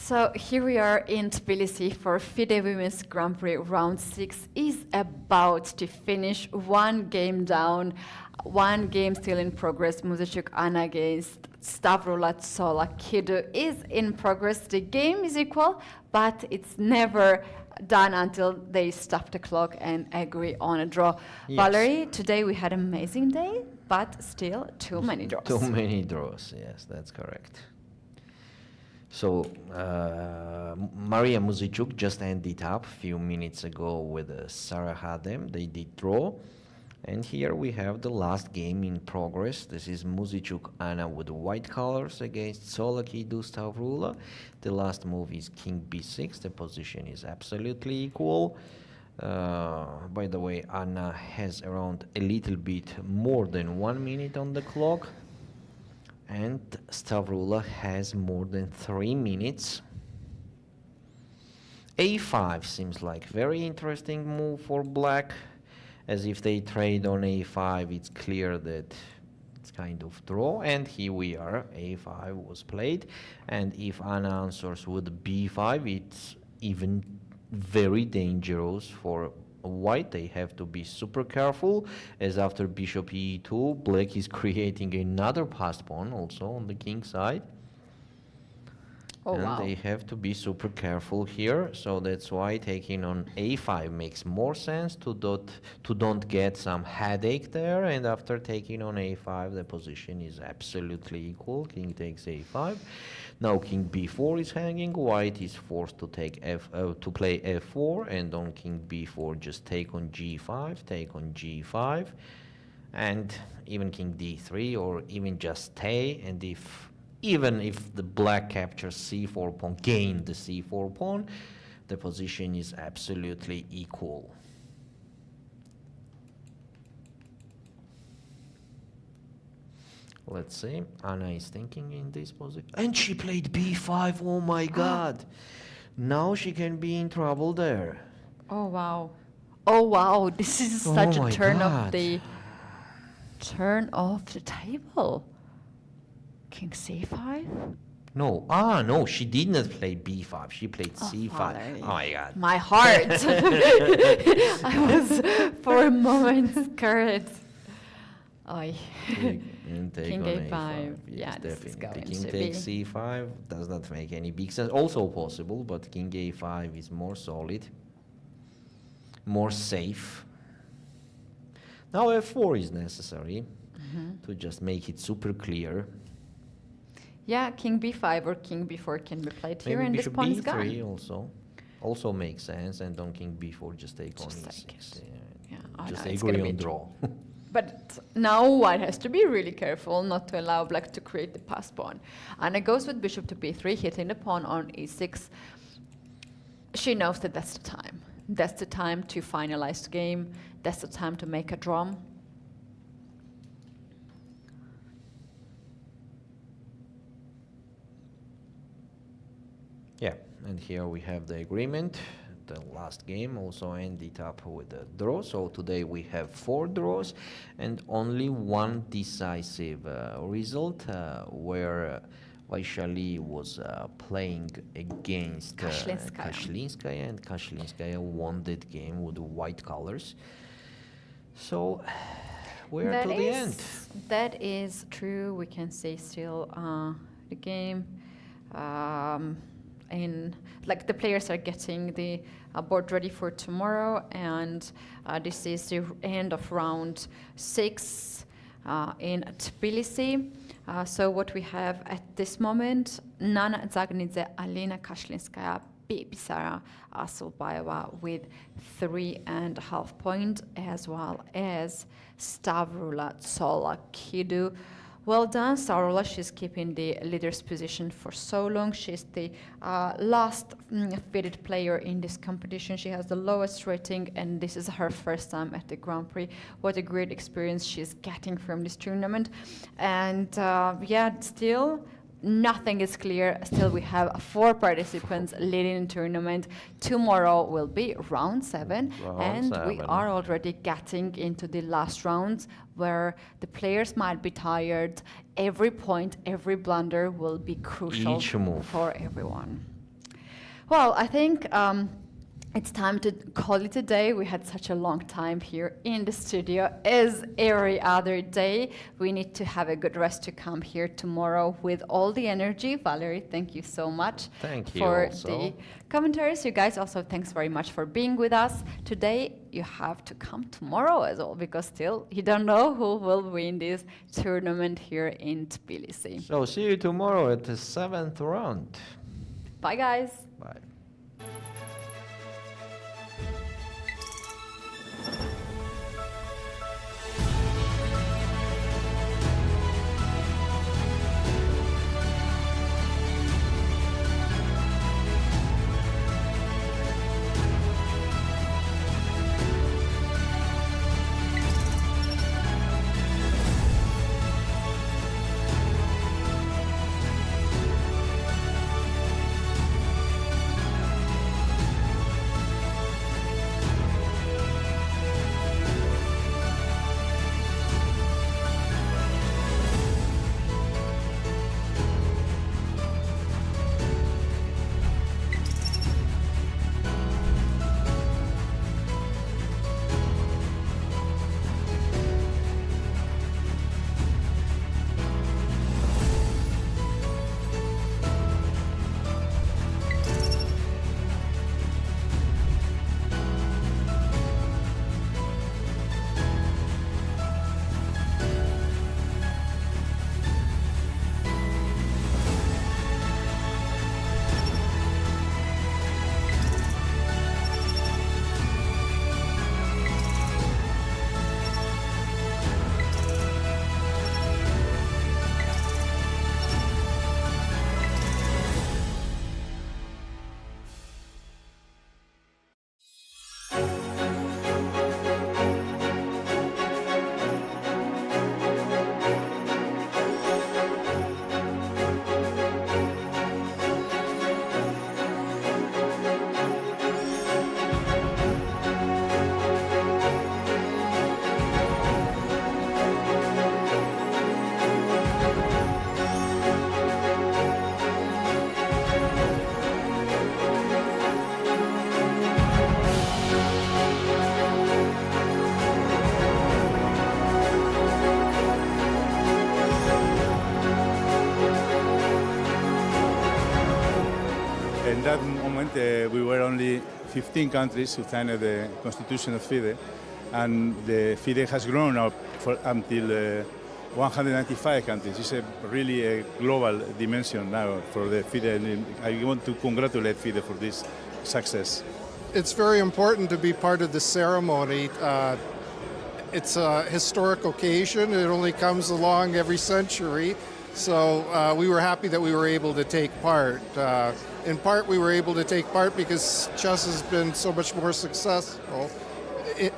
So here we are in Tbilisi for FIDE Women's Grand Prix. Round 6 is about to finish. One game down, one game still in progress. Muzychuk Anna against Stavroula Tsolakidou is in progress. The game is equal, but it's never done until they stop the clock and agree on a draw. Yes. Valerie, today we had an amazing day, but still too many draws. Too many draws, yes, that's correct. So, Mariya Muzychuk just ended up a few minutes ago with Sarasadat. They did draw. And here we have the last game in progress. This is Muzychuk Anna with white colors against Tsolakidou Stavroula. The last move is King B6. The position is absolutely equal. By the way, Anna has around a little bit more than 1 minute on the clock. And Stavroula has more than 3 minutes. A5 seems like very interesting move for black. As if they trade on A5, it's clear that it's kind of draw. And here we are, A5 was played. And if Anna answers with B5, it's even very dangerous for white. They have to be super careful, as after bishop E2, black is creating another passed pawn also on the king side. Oh, and wow. they have to be super careful here, so that's why taking on A5 makes more sense to don't get some headache there. And after taking on A5, the position is absolutely equal. King takes A5. Now King B4 is hanging. White is forced to take to play F4, and on King B4 just take on G5, take on G5, and even King D3, or even just stay. And even if the black captures C4 pawn, gain the C4 pawn, the position is absolutely equal. Let's see. Anna is thinking in this position. And she played B5. Oh my god. Now she can be in trouble there. Oh wow. Oh wow. This is such a turn of the table. King C5? No. No, she did not play B5. She played C5. Valerie. Oh my god. My heart. I was for a moment scared. King A5. Yes, Yeah, this is definitely. going King to takes be. C5 does not make any big sense. Also possible, but King A5 is more solid, more safe. Now F4 is necessary to just make it super clear. Yeah, King B5 or King B4 can be played here, Maybe and this bishop pawn is B3 gone. also makes sense, and on King B4 just take on E6. Just agree on draw. But now white has to be really careful not to allow black to create the passed pawn. Anna goes with bishop to B3, hitting the pawn on E6. She knows that that's the time. That's the time to finalize the game. That's the time to make a draw. Yeah, and here we have the agreement. The last game also ended up with a draw. So today we have 4 draws and only one decisive result where Vaishali was playing against Kashlinskaya, and Kashlinskaya won that game with white colors. So we're to the end. That is true. We can see still the game. Like the players are getting the board ready for tomorrow, and this is the end of round 6 in Tbilisi. So what we have at this moment, Dzagnidze, Alina Kashlinskaya, Bibisara Assaubayeva with 3.5 points, as well as Stavroula Tsolakidou. Well done, Stavroula. She's keeping the leader's position for so long. She's the last FIDE player in this competition. She has the lowest rating, and this is her first time at the Grand Prix. What a great experience she's getting from this tournament. And yeah, still nothing is clear. Still, we have 4 participants leading the tournament. Tomorrow will be round 7, we are already getting into the last rounds where the players might be tired. Every point, every blunder will be crucial for everyone. Well, I think it's time to call it a day. We had such a long time here in the studio. As every other day, we need to have a good rest to come here tomorrow with all the energy. Valerie, thank you so much for the commentaries. You guys also, thanks very much for being with us. Today, you have to come tomorrow as well, because still you don't know who will win this tournament here in Tbilisi. So see you tomorrow at the 7th round. Bye, guys. Bye. In that moment, we were only 15 countries who signed the constitution of FIDE, and the FIDE has grown up until 195 countries. It's really a global dimension now for the FIDE, and I want to congratulate FIDE for this success. It's very important to be part of the ceremony. It's a historic occasion. It only comes along every century. So we were happy that we were able to take part. In part, we were able to take part because chess has been so much more successful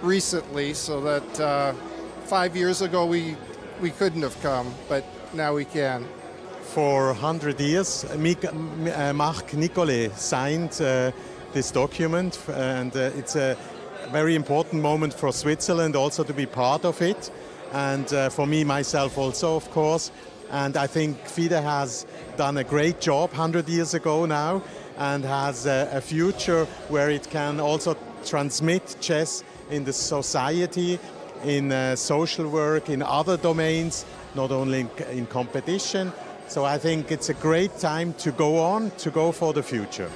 recently, so that 5 years ago we couldn't have come, but now we can. For 100 years, Marc Nicolet signed this document, and it's a very important moment for Switzerland also to be part of it, and for me, myself also, of course. And I think FIDE has done a great job 100 years ago now, and has a future where it can also transmit chess in the society, in social work, in other domains, not only in competition. So I think it's a great time to go on, to go for the future.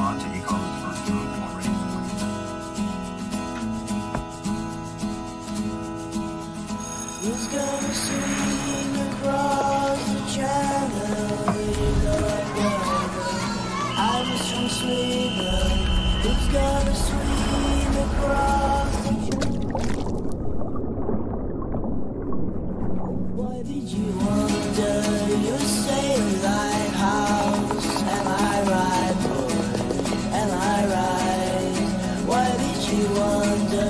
respond to Ikov's first move while ready to play? Who's gonna swing across the channel? I'm a strong swimmer. Who's gonna swim across the channel? Why did you wonder? You say lighthouse. Am I right, boy? Am I right? Why did you wonder?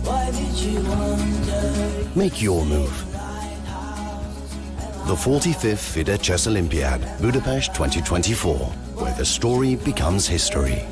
Why did you wonder? Make your move. The 45th FIDE Chess Olympiad, Budapest 2024, where the story becomes history.